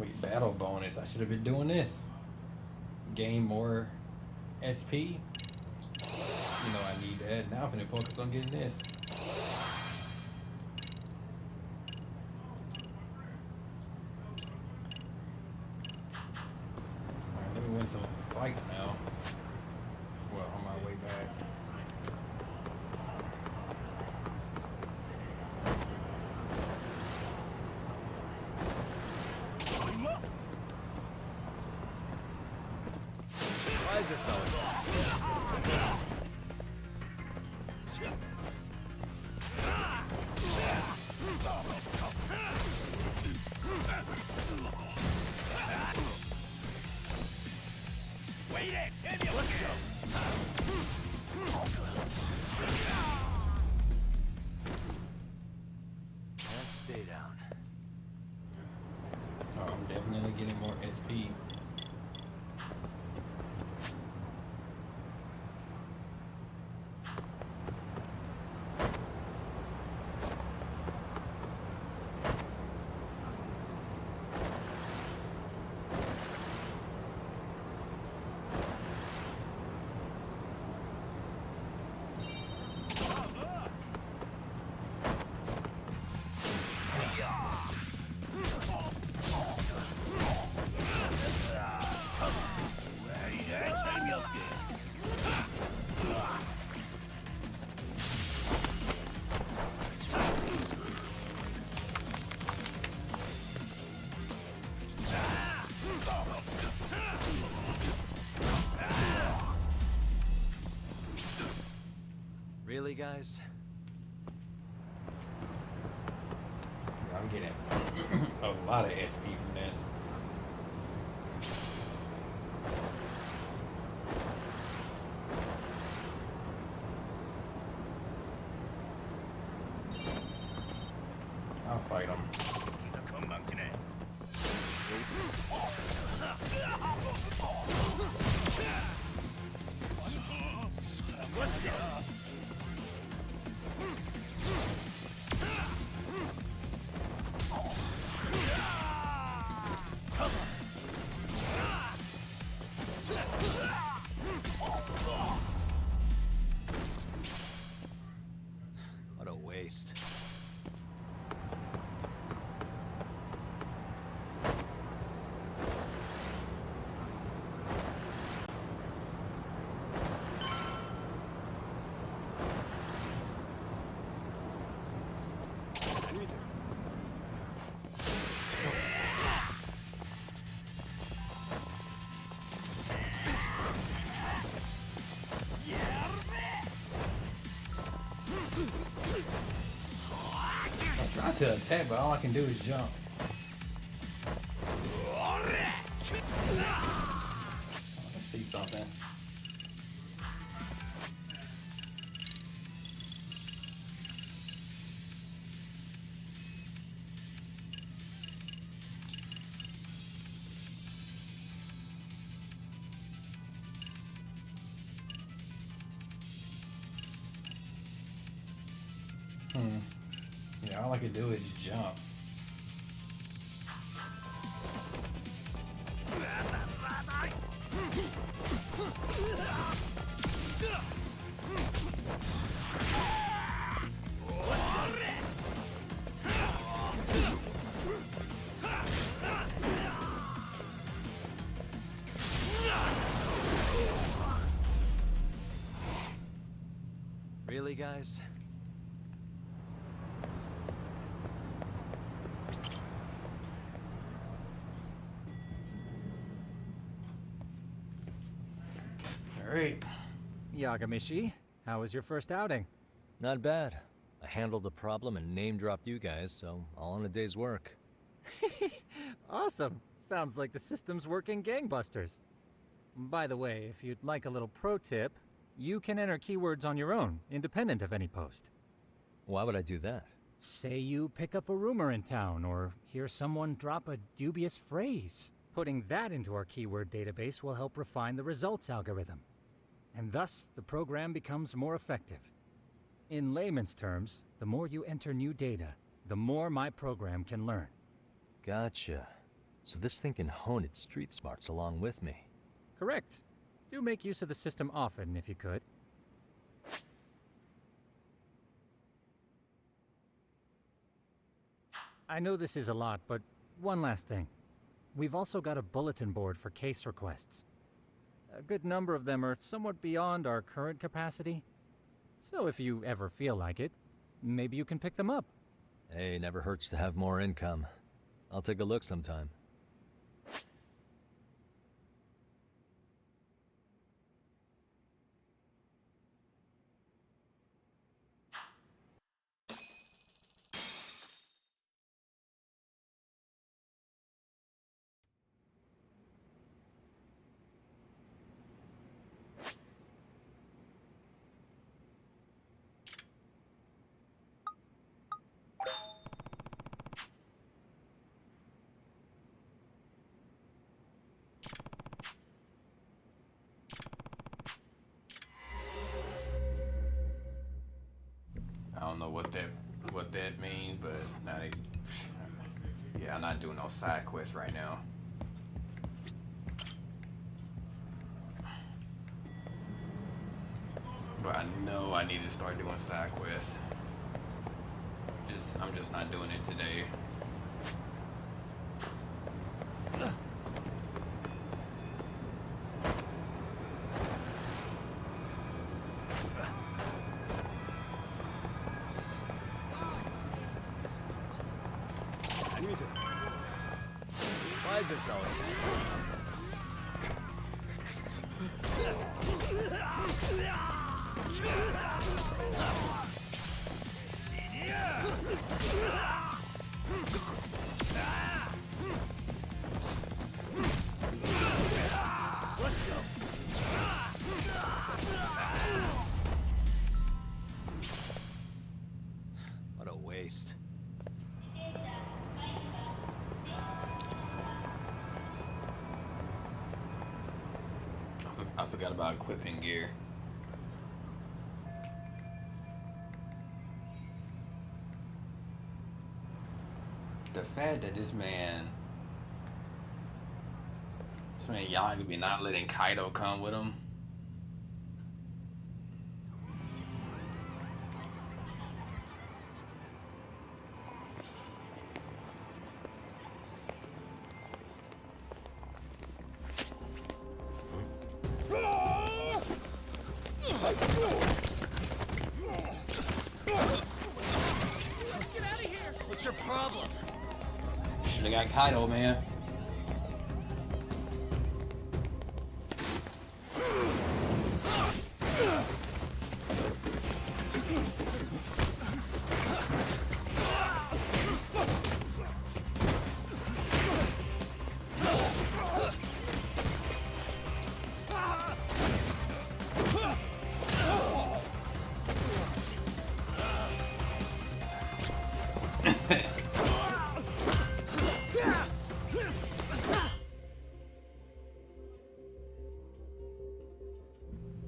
Wait, battle bonus. I should have been doing this. Gain more SP. You know I need that. Now I'm finna focus on getting this. Alright, let me win some fights now. Well, on my way back. Why is this always Wait it, Timmy. Let's go. And stay down. Oh, I'm definitely getting more SP. Really, guys? I'm getting a lot of SP from this. I'll fight him. Let's go. What a waste. I tried to attack, but all I can do is jump. Let's see something. Yeah, all I can do is jump. Really, guys? Alright. Yagamishi, how was your first outing? Not bad. I handled the problem and name-dropped you guys, so all in a day's work. Awesome. Sounds like the system's working gangbusters. By the way, if you'd like a little pro tip, you can enter keywords on your own, independent of any post. Why would I do that? Say you pick up a rumor in town, or hear someone drop a dubious phrase. Putting that into our keyword database will help refine the results algorithm. And thus, the program becomes more effective. In layman's terms, the more you enter new data, the more my program can learn. Gotcha. So this thing can hone its street smarts along with me. Correct. Do make use of the system often, if you could. I know this is a lot, but one last thing. We've also got a bulletin board for case requests. A good number of them are somewhat beyond our current capacity. So if you ever feel like it, maybe you can pick them up. Hey, never hurts to have more income. I'll take a look sometime. I don't know what that means, but now yeah, I'm not doing no side quests right now. But I know I need to start doing side quests. I'm just not doing it today. Why is this always Let's go. What a waste. I forgot about equipping gear. The fact that this man Yaga be not letting Kaido come with him. Let's get out of here. What's your problem? Should've got Kaido, man.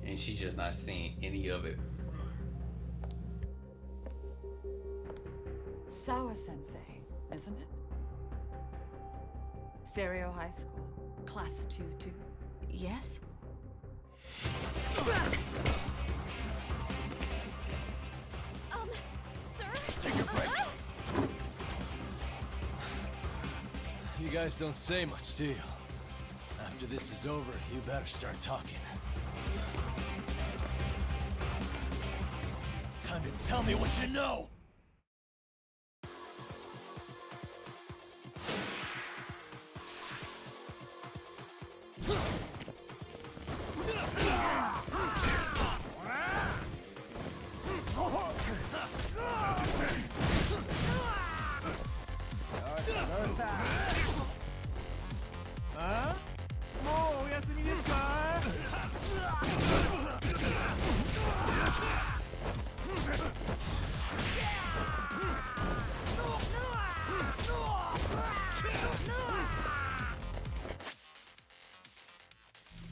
And she's just not seeing any of it. Sawa-sensei, isn't it? Stereo High School, Class 2-2. Yes? Sir? Take a break. You guys don't say much, do you? After this is over, you better start talking. Time to tell me what you know!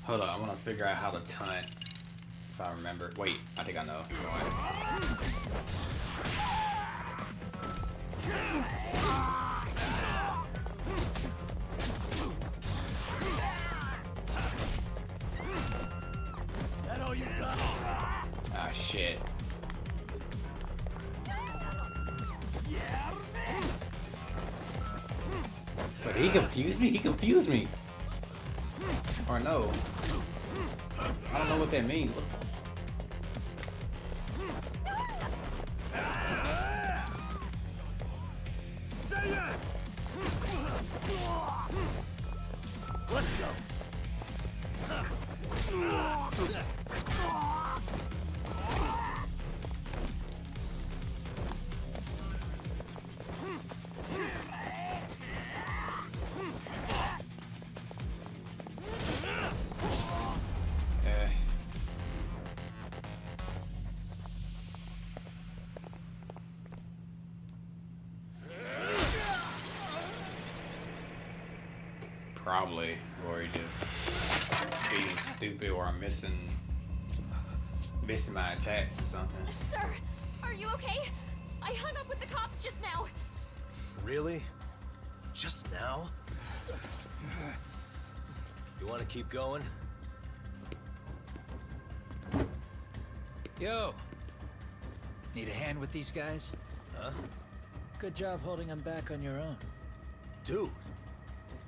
Hold on, I want to figure out how to taunt. If I remember. Wait, I think I know. Did he confuse me? He confused me. Or no. I don't know what that means. Let's go. Probably, or he just being stupid, or I'm missing my attacks or something. Sir, are you okay? I hung up with the cops just now. Really? Just now? You want to keep going? Yo! Need a hand with these guys? Huh? Good job holding them back on your own. Dude!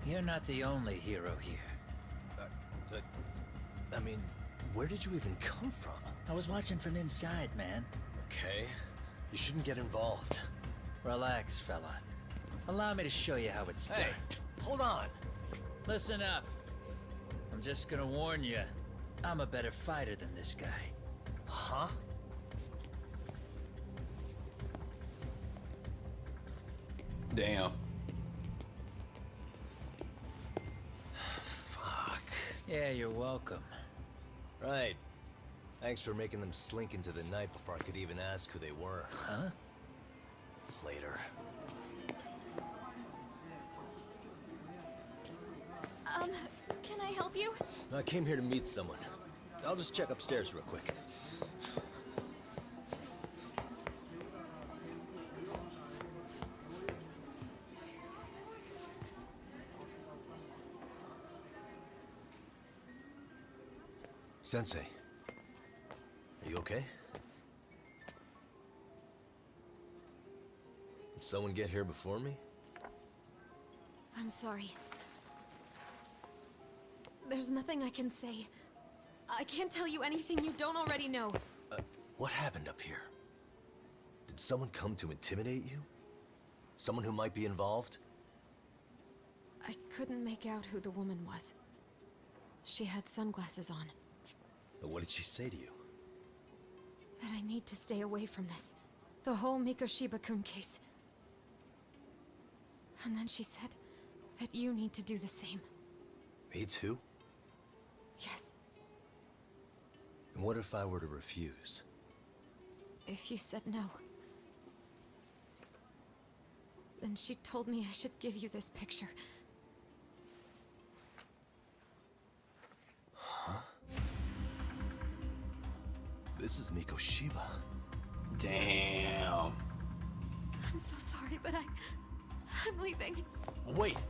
You're not the only hero here. I mean, where did you even come from? I was watching from inside, man. Okay. You shouldn't get involved. Relax, fella. Allow me to show you how it's done. Hey, hold on. Listen up. I'm just gonna warn you. I'm a better fighter than this guy. Huh? Damn. Fuck. Yeah, you're welcome. Right. Thanks for making them slink into the night before I could even ask who they were. Huh? Later. Can I help you? I came here to meet someone. I'll just check upstairs real quick. Sensei, are you okay? Did someone get here before me? I'm sorry. There's nothing I can say. I can't tell you anything you don't already know. What happened up here? Did someone come to intimidate you? Someone who might be involved? I couldn't make out who the woman was. She had sunglasses on. What did she say to you? That I need to stay away from this. The whole Mikoshiba-kun case. And then she said that you need to do the same. Me too? Yes. And what if I were to refuse? If you said no. Then she told me I should give you this picture. Huh? This is Mikoshiba. Damn. I'm so sorry, but I'm leaving. Wait!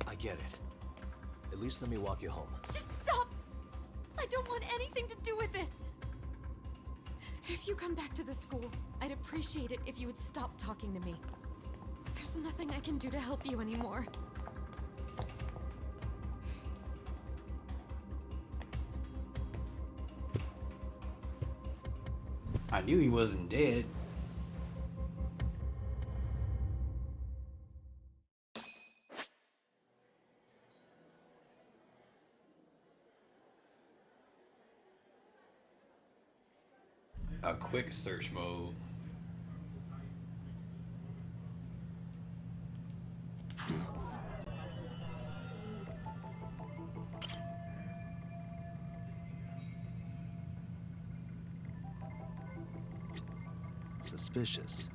I get it. At least let me walk you home. Just stop! I don't want anything to do with this! If you come back to the school, I'd appreciate it if you would stop talking to me. There's nothing I can do to help you anymore. I knew he wasn't dead. A quick search mode. Suspicious.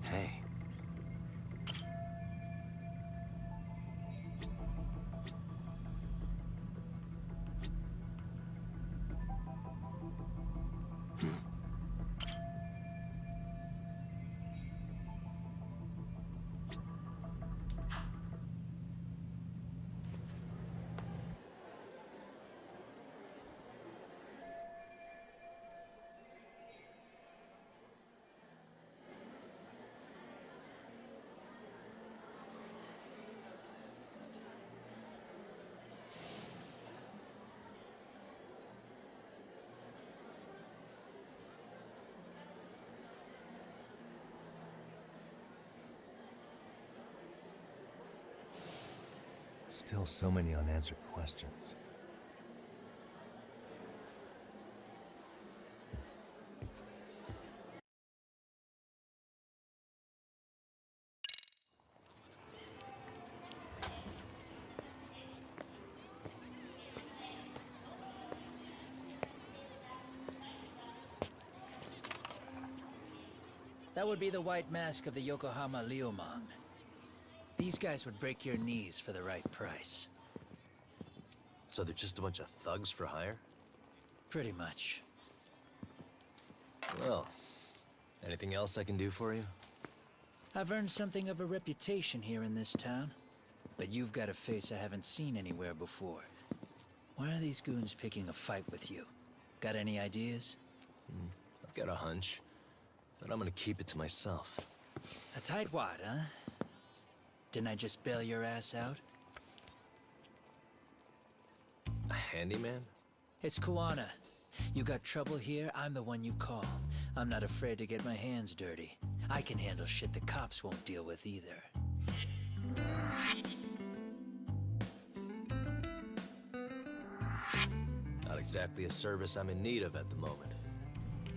Hey. Still so many unanswered questions. That would be the white mask of the Yokohama Liumang. These guys would break your knees for the right price. So they're just a bunch of thugs for hire? Pretty much. Well, anything else I can do for you? I've earned something of a reputation here in this town. But you've got a face I haven't seen anywhere before. Why are these goons picking a fight with you? Got any ideas? I've got a hunch, but I'm gonna keep it to myself. A tightwad, huh? Didn't I just bail your ass out? A handyman? It's Kuwana. You got trouble here, I'm the one you call. I'm not afraid to get my hands dirty. I can handle shit the cops won't deal with either. Not exactly a service I'm in need of at the moment.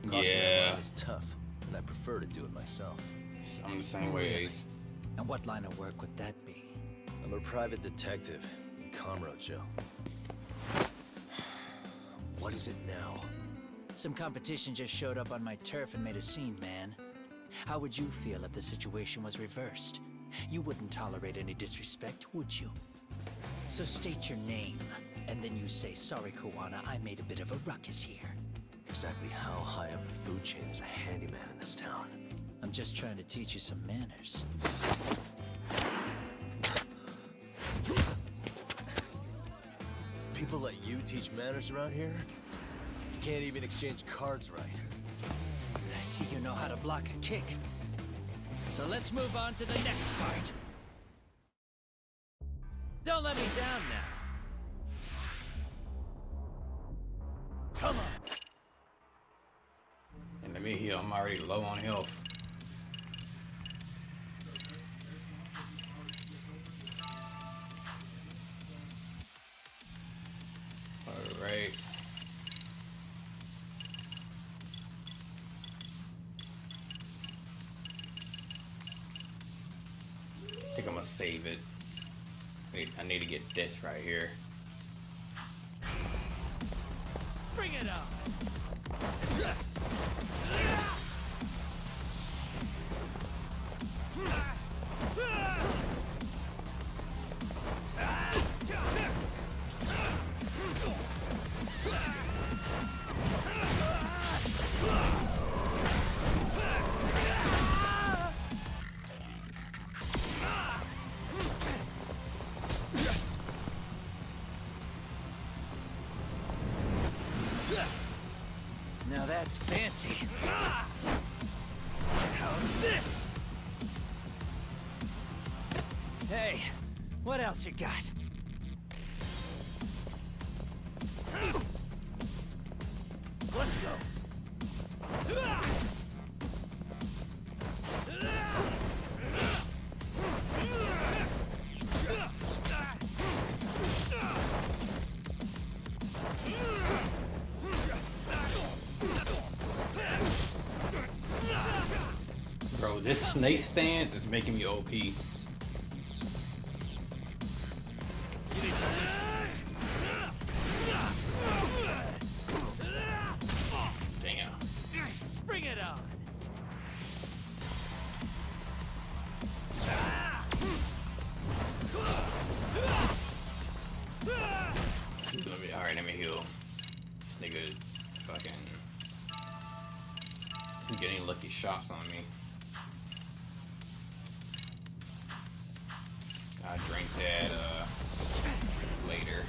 Crossing that line is tough, and I prefer to do it myself. I'm the same way, Ace. And what line of work would that be? I'm a private detective in Kamurocho. What is it now? Some competition just showed up on my turf and made a scene, man. How would you feel if the situation was reversed? You wouldn't tolerate any disrespect, would you? So state your name, and then you say, sorry, Kuwana, I made a bit of a ruckus here. Exactly how high up the food chain is a handyman in this town? I'm just trying to teach you some manners. People let you teach manners around here? You can't even exchange cards right. I see you know how to block a kick. So let's move on to the next part. Don't let me down now. Come on. And let me heal. I'm already low on health. Alright. I think I'm gonna save it. Wait, I need to get this right here. Bring it up! Now that's fancy. How's this? Hey, what else you got? Let's go. Bro, this snake stance is making me OP. Damn. Bring it on. Alright, let me heal. This nigga fucking getting lucky shots on me. I drink that later.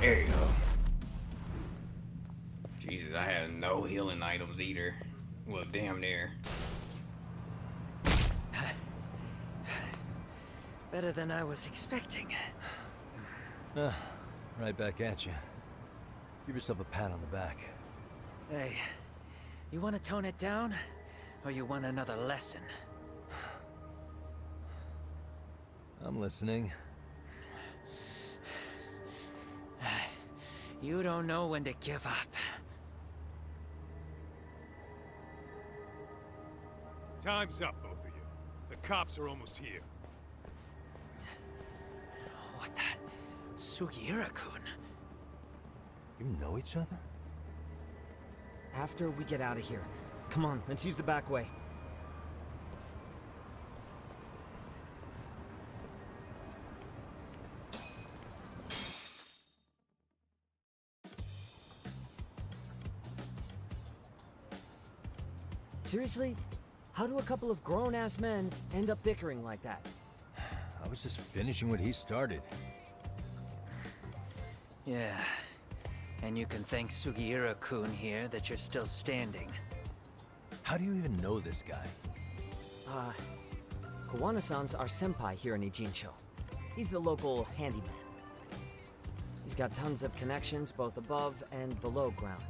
There you go. Jesus, I had no healing items either. Well, damn near. Better than I was expecting. Right back at you. Give yourself a pat on the back. Hey, you want to tone it down? Or you want another lesson? I'm listening. You don't know when to give up. Time's up, both of you. The cops are almost here. What the? Sugiura-kun? You know each other? After we get out of here. Come on, let's use the back way. Seriously? How do a couple of grown-ass men end up bickering like that? I was just finishing what he started. Yeah. And you can thank Sugiura-kun here that you're still standing. How do you even know this guy? Kawana-san's our senpai here in Ijincho. He's the local handyman. He's got tons of connections both above and below ground.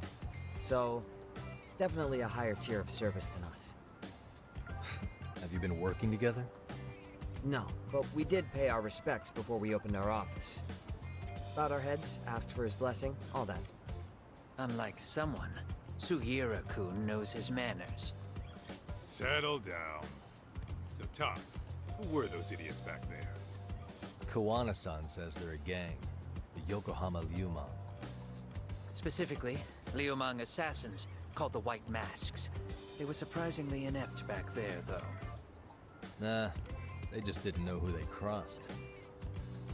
So, definitely a higher tier of service than us. Have you been working together? No, but we did pay our respects before we opened our office. Bowed our heads, asked for his blessing, all that. Unlike someone, Sugiura-kun knows his manners. Settle down. So, Tom, who were those idiots back there? Kawana-san says they're a gang. The Yokohama Liumang. Specifically, Liumang assassins, called the White Masks. They were surprisingly inept back there, though. Nah, they just didn't know who they crossed.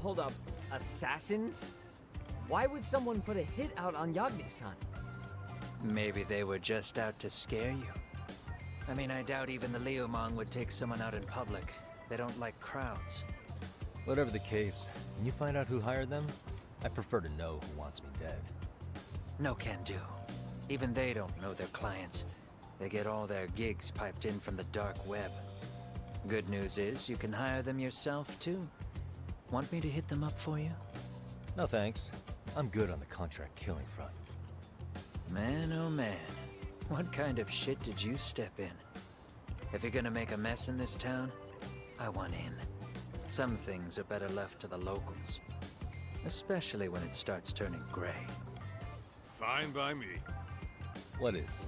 Hold up, assassins? Why would someone put a hit out on Yagami-san? Maybe they were just out to scare you. I mean, I doubt even the Liumang would take someone out in public. They don't like crowds. Whatever the case, when you find out who hired them, I prefer to know who wants me dead. No can do. Even they don't know their clients. They get all their gigs piped in from the dark web. Good news is, you can hire them yourself, too. Want me to hit them up for you? No thanks. I'm good on the contract killing front. Man, oh man. What kind of shit did you step in? If you're gonna make a mess in this town, I want in. Some things are better left to the locals. Especially when it starts turning gray. Fine by me. What is?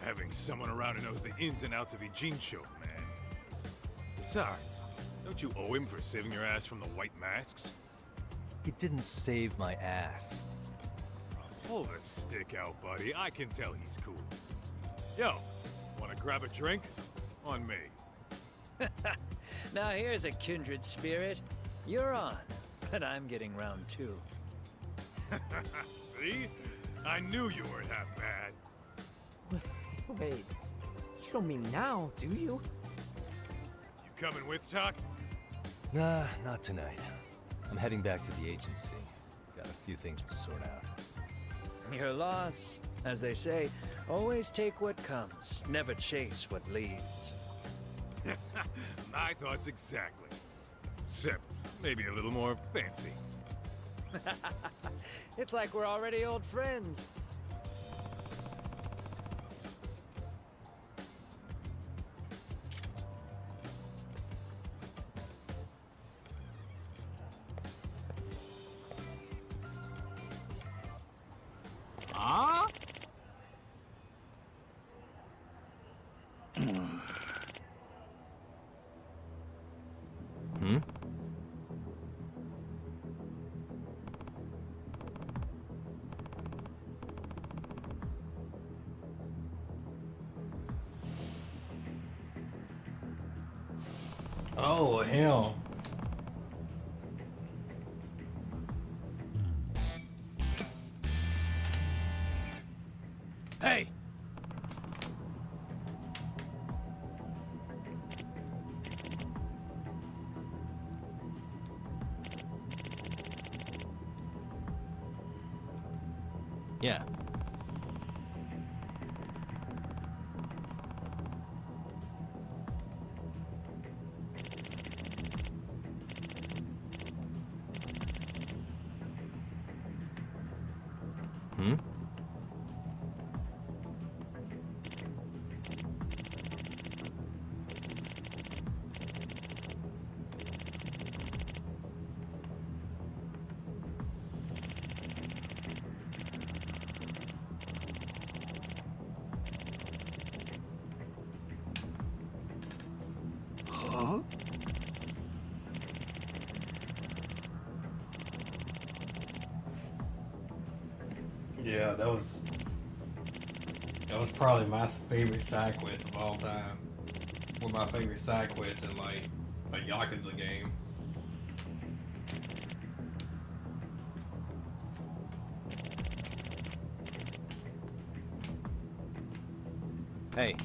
Having someone around who knows the ins and outs of Ijincho, man. Besides, don't you owe him for saving your ass from the White Masks? He didn't save my ass. Pull the stick out, buddy. I can tell he's cool. Yo, wanna grab a drink? On me. Now here's a kindred spirit. You're on, but I'm getting round two. See? I knew you weren't half bad. Wait, you don't mean now, do you? You coming with, Talk? Nah, not tonight. I'm heading back to the agency. Got a few things to sort out. Your loss. As they say, always take what comes, never chase what leaves. My thoughts exactly. Except maybe a little more fancy. It's like we're already old friends. Ah? Hmm? Oh, hell. Hey! Yeah. Hmm? Huh? Yeah, that was probably my favorite side quest of all time. One of my favorite side quests in like a Yakuza game. Hey.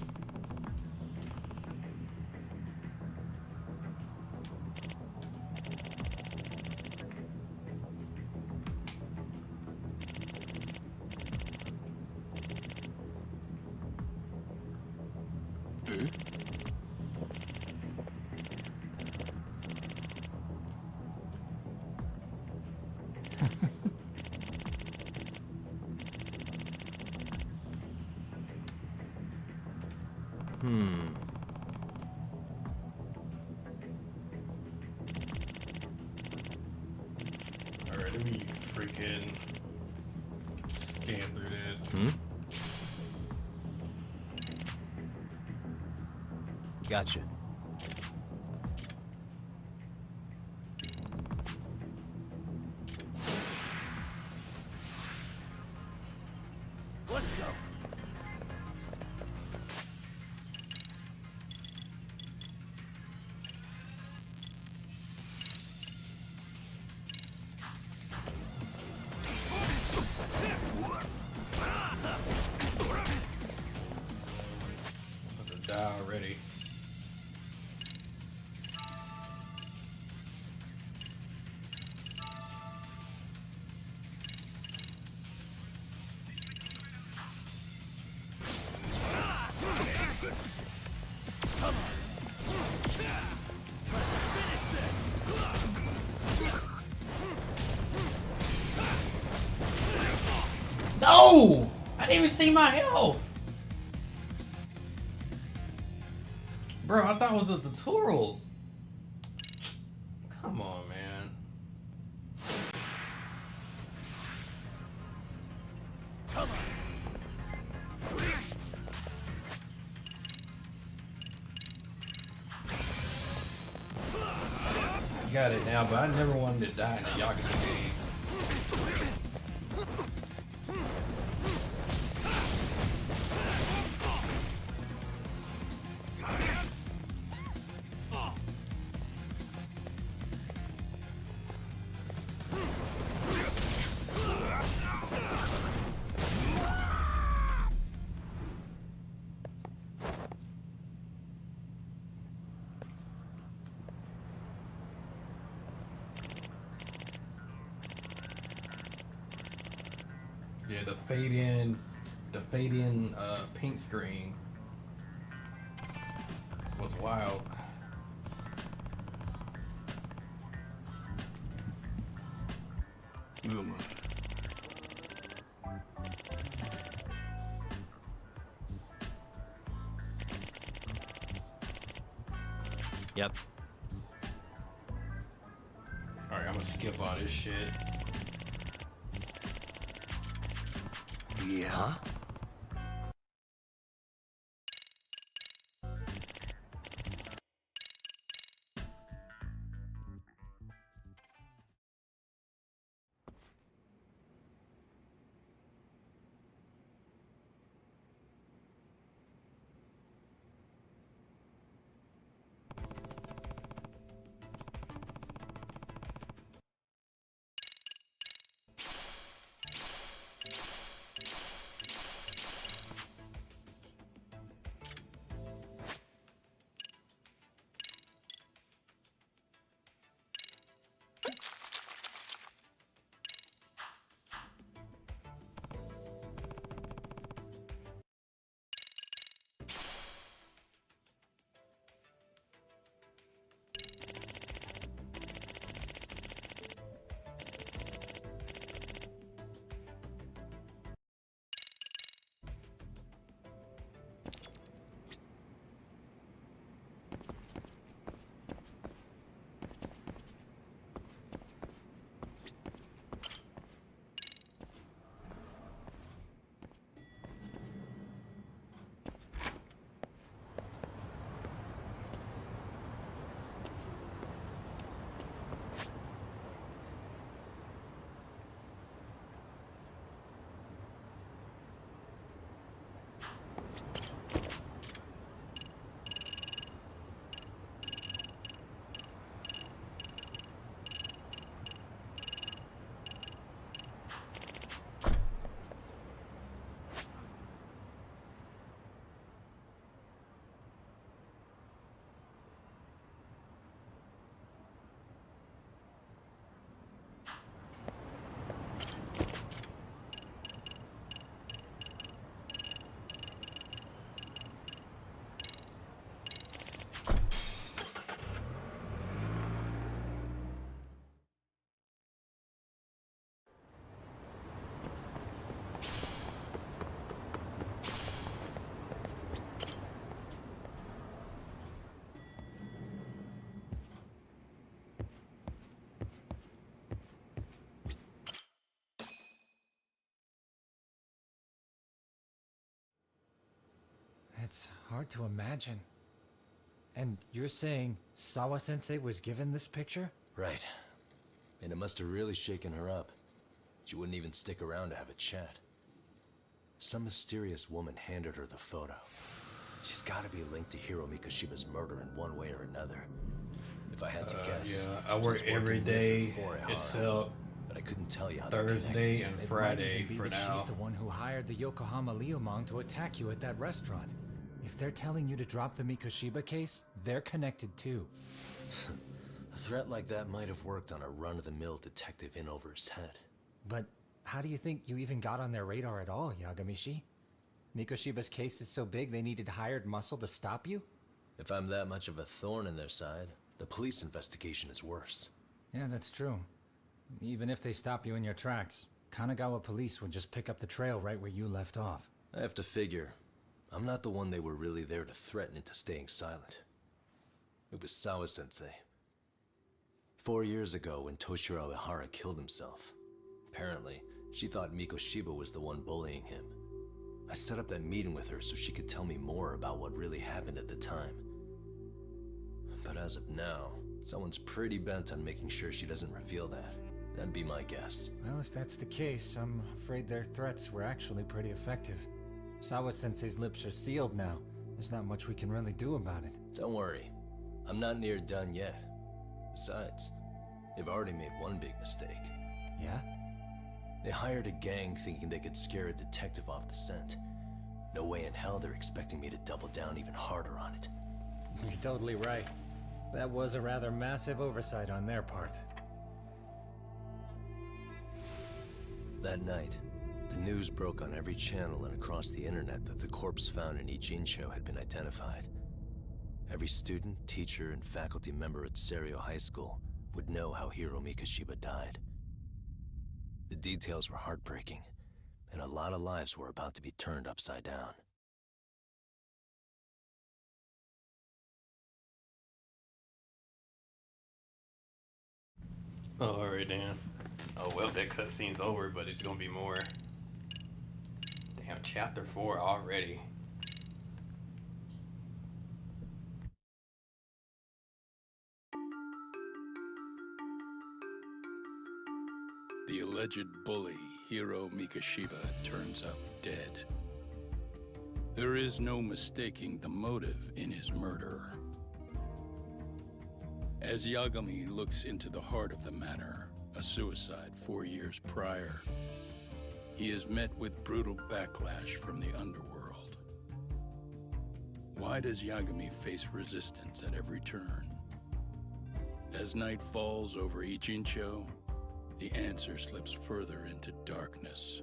Hmm? Hmm. Alright, let me freaking scan through this. Hmm? Gotcha. Let's go. I'm gonna die already. No! I didn't even see my health! Bro, I thought it was a tutorial. Come on, man. Come on. I got it now, but I never wanted to die in a Yakuza game. Yeah, the fade in paint screen was wild. Yep. Alright, I'm gonna skip all this shit. Yeah. Huh? It's hard to imagine. And you're saying Sawa-sensei was given this picture? Right. And it must have really shaken her up. She wouldn't even stick around to have a chat. Some mysterious woman handed her the photo. She's gotta be linked to Hiro Mikoshiba's murder in one way or another. If I had to guess. Yeah, I work every day except but I couldn't tell you how they're Thursday connected. and It Friday might even be for that now. she's the one who hired the Yokohama Liumang to attack you at that restaurant. If they're telling you to drop the Mikoshiba case, they're connected too. A threat like that might have worked on a run-of-the-mill detective in over his head. But how do you think you even got on their radar at all, Yagamishi? Mikoshiba's case is so big they needed hired muscle to stop you? If I'm that much of a thorn in their side, the police investigation is worse. Yeah, that's true. Even if they stop you in your tracks, Kanagawa police would just pick up the trail right where you left off. I have to figure, I'm not the one they were really there to threaten into staying silent. It was Sawa-sensei. 4 years ago when Toshiro Ihara killed himself. Apparently, she thought Mikoshiba was the one bullying him. I set up that meeting with her so she could tell me more about what really happened at the time. But as of now, someone's pretty bent on making sure she doesn't reveal that. That'd be my guess. Well, if that's the case, I'm afraid their threats were actually pretty effective. Sawa-sensei's lips are sealed now. There's not much we can really do about it. Don't worry. I'm not near done yet. Besides, they've already made one big mistake. Yeah? They hired a gang thinking they could scare a detective off the scent. No way in hell they're expecting me to double down even harder on it. You're totally right. That was a rather massive oversight on their part. That night, the news broke on every channel and across the internet that the corpse found in Ijincho had been identified. Every student, teacher, and faculty member at Serio High School would know how Hiro Mikoshiba died. The details were heartbreaking, and a lot of lives were about to be turned upside down. Oh, alright then. Oh well, that cutscene's over, but it's gonna be more. Damn, chapter 4 already. The alleged bully, Hiro Mikoshiba, turns up dead. There is no mistaking the motive in his murder. As Yagami looks into the heart of the matter, a suicide 4 years prior, he is met with brutal backlash from the underworld. Why does Yagami face resistance at every turn? As night falls over Ijincho, the answer slips further into darkness.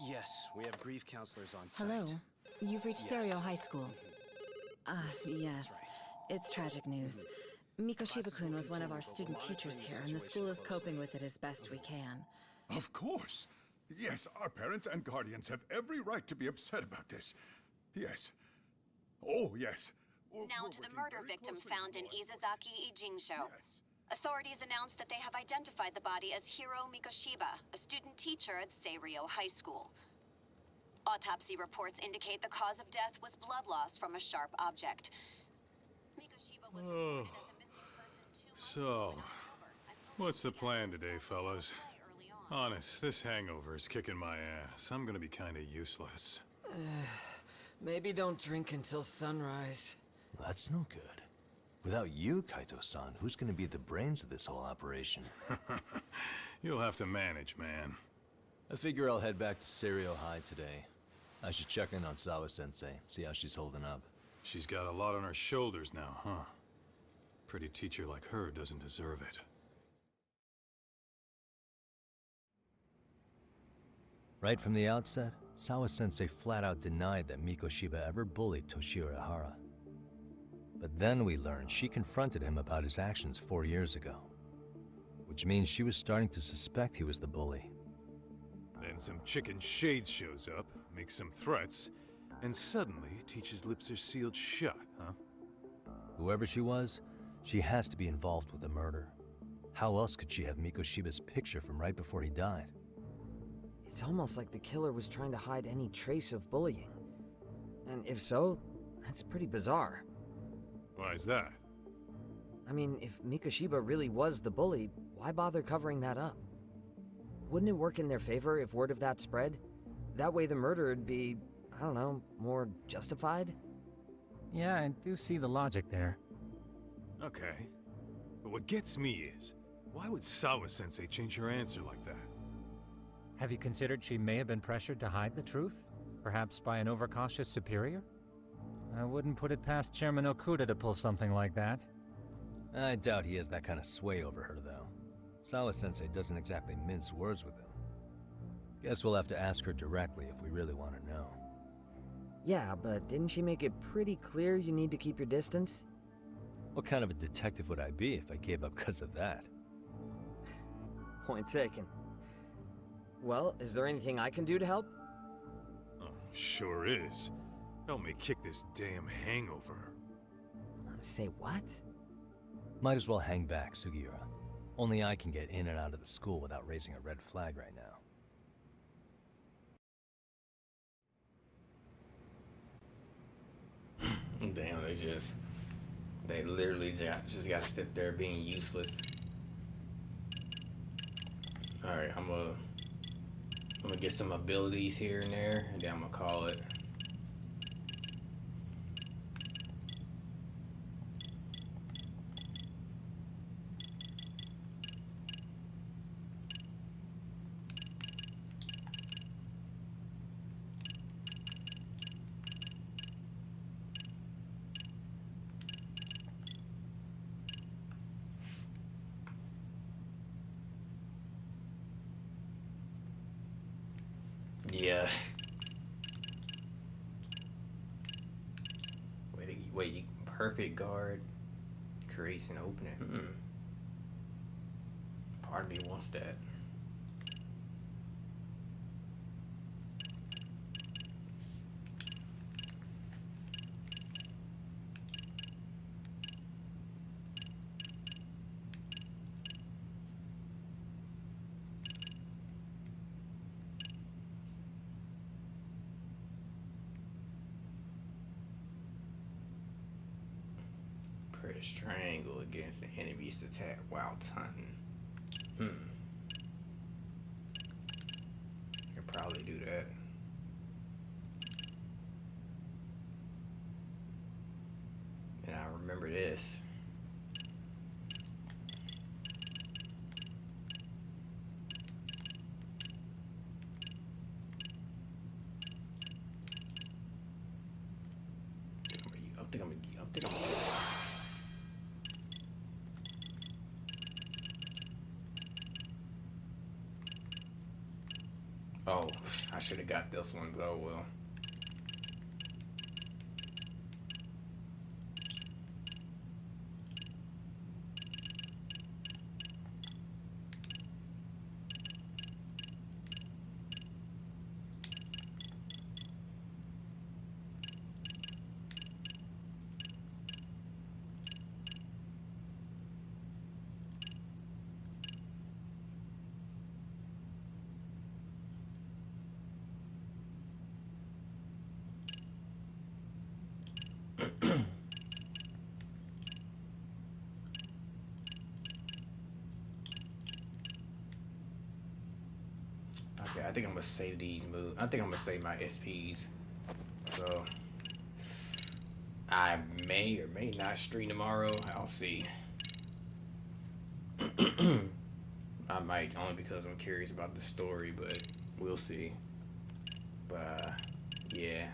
Yes, we have grief counselors on site. Hello. You've reached Yes. Serio High School. Yes. It's tragic news. Mikoshiba-kun was one of our student teachers here, and the school is coping with it as best we can. Of course. Yes, our parents and guardians have every right to be upset about this. Yes. Oh, yes. Now to the murder victim found in Izazaki Ijincho. Authorities announced that they have identified the body as Hiro Mikoshiba, a student teacher at Serio High School. Autopsy reports indicate the cause of death was blood loss from a sharp object. Mikoshiba was reported as a missing person 2 months So, what's the plan today, fellas? Honest, this hangover is kicking my ass. I'm gonna be kinda useless. Maybe don't drink until sunrise. That's no good. Without you, Kaito-san, who's gonna be the brains of this whole operation? You'll have to manage, man. I figure I'll head back to Serio High today. I should check in on Sawa-sensei, see how she's holding up. She's got a lot on her shoulders now, huh? Pretty teacher like her doesn't deserve it. Right from the outset, Sawa-sensei flat out denied that Mikoshiba ever bullied Toshiro Ihara. But then we learned she confronted him about his actions 4 years ago. which means she was starting to suspect he was the bully. Then some chicken shade shows up, makes some threats, and suddenly Teach's lips are sealed shut, huh? Whoever she was, she has to be involved with the murder. How else could she have Mikoshiba's picture from right before he died? It's almost like the killer was trying to hide any trace of bullying. And if so, that's pretty bizarre. Why is that? I mean, if Mikoshiba really was the bully, why bother covering that up? Wouldn't it work in their favor if word of that spread? That way the murder would be, I don't know, more justified? Yeah, I do see the logic there. Okay. But what gets me is, why would Sawa-sensei change her answer like that? Have you considered she may have been pressured to hide the truth? Perhaps by an overcautious superior? I wouldn't put it past Chairman Okuda to pull something like that. I doubt he has that kind of sway over her, though. Sawa-sensei doesn't exactly mince words with him. Guess we'll have to ask her directly if we really want to know. Yeah, but didn't she make it pretty clear you need to keep your distance? What kind of a detective would I be if I gave up because of that? Point taken. Well, is there anything I can do to help? Oh, sure is. Help me kick this damn hangover. Say what? Might as well hang back, Sugiura. Only I can get in and out of the school without raising a red flag right now. Damn, they literally just gotta sit there being useless. Alright, I'm gonna get some abilities here and there, and then I'm gonna call it. Yeah. Wait, perfect guard creates an opening. Part of me wants that. Press triangle against the enemy's attack while hunting. I could probably do that. And I remember this. I think I'm gonna Oh, I should have got this one, but oh well. Okay, I think I'm gonna save these moves. I think I'm gonna save my SPs. So I may or may not stream tomorrow. I'll see. I might, only because I'm curious about the story, but we'll see. But yeah,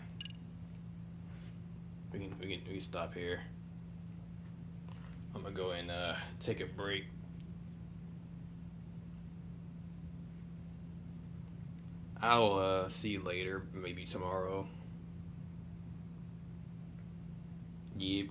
we can stop here. I'm gonna go and take a break. I'll see you later, maybe tomorrow. Yep.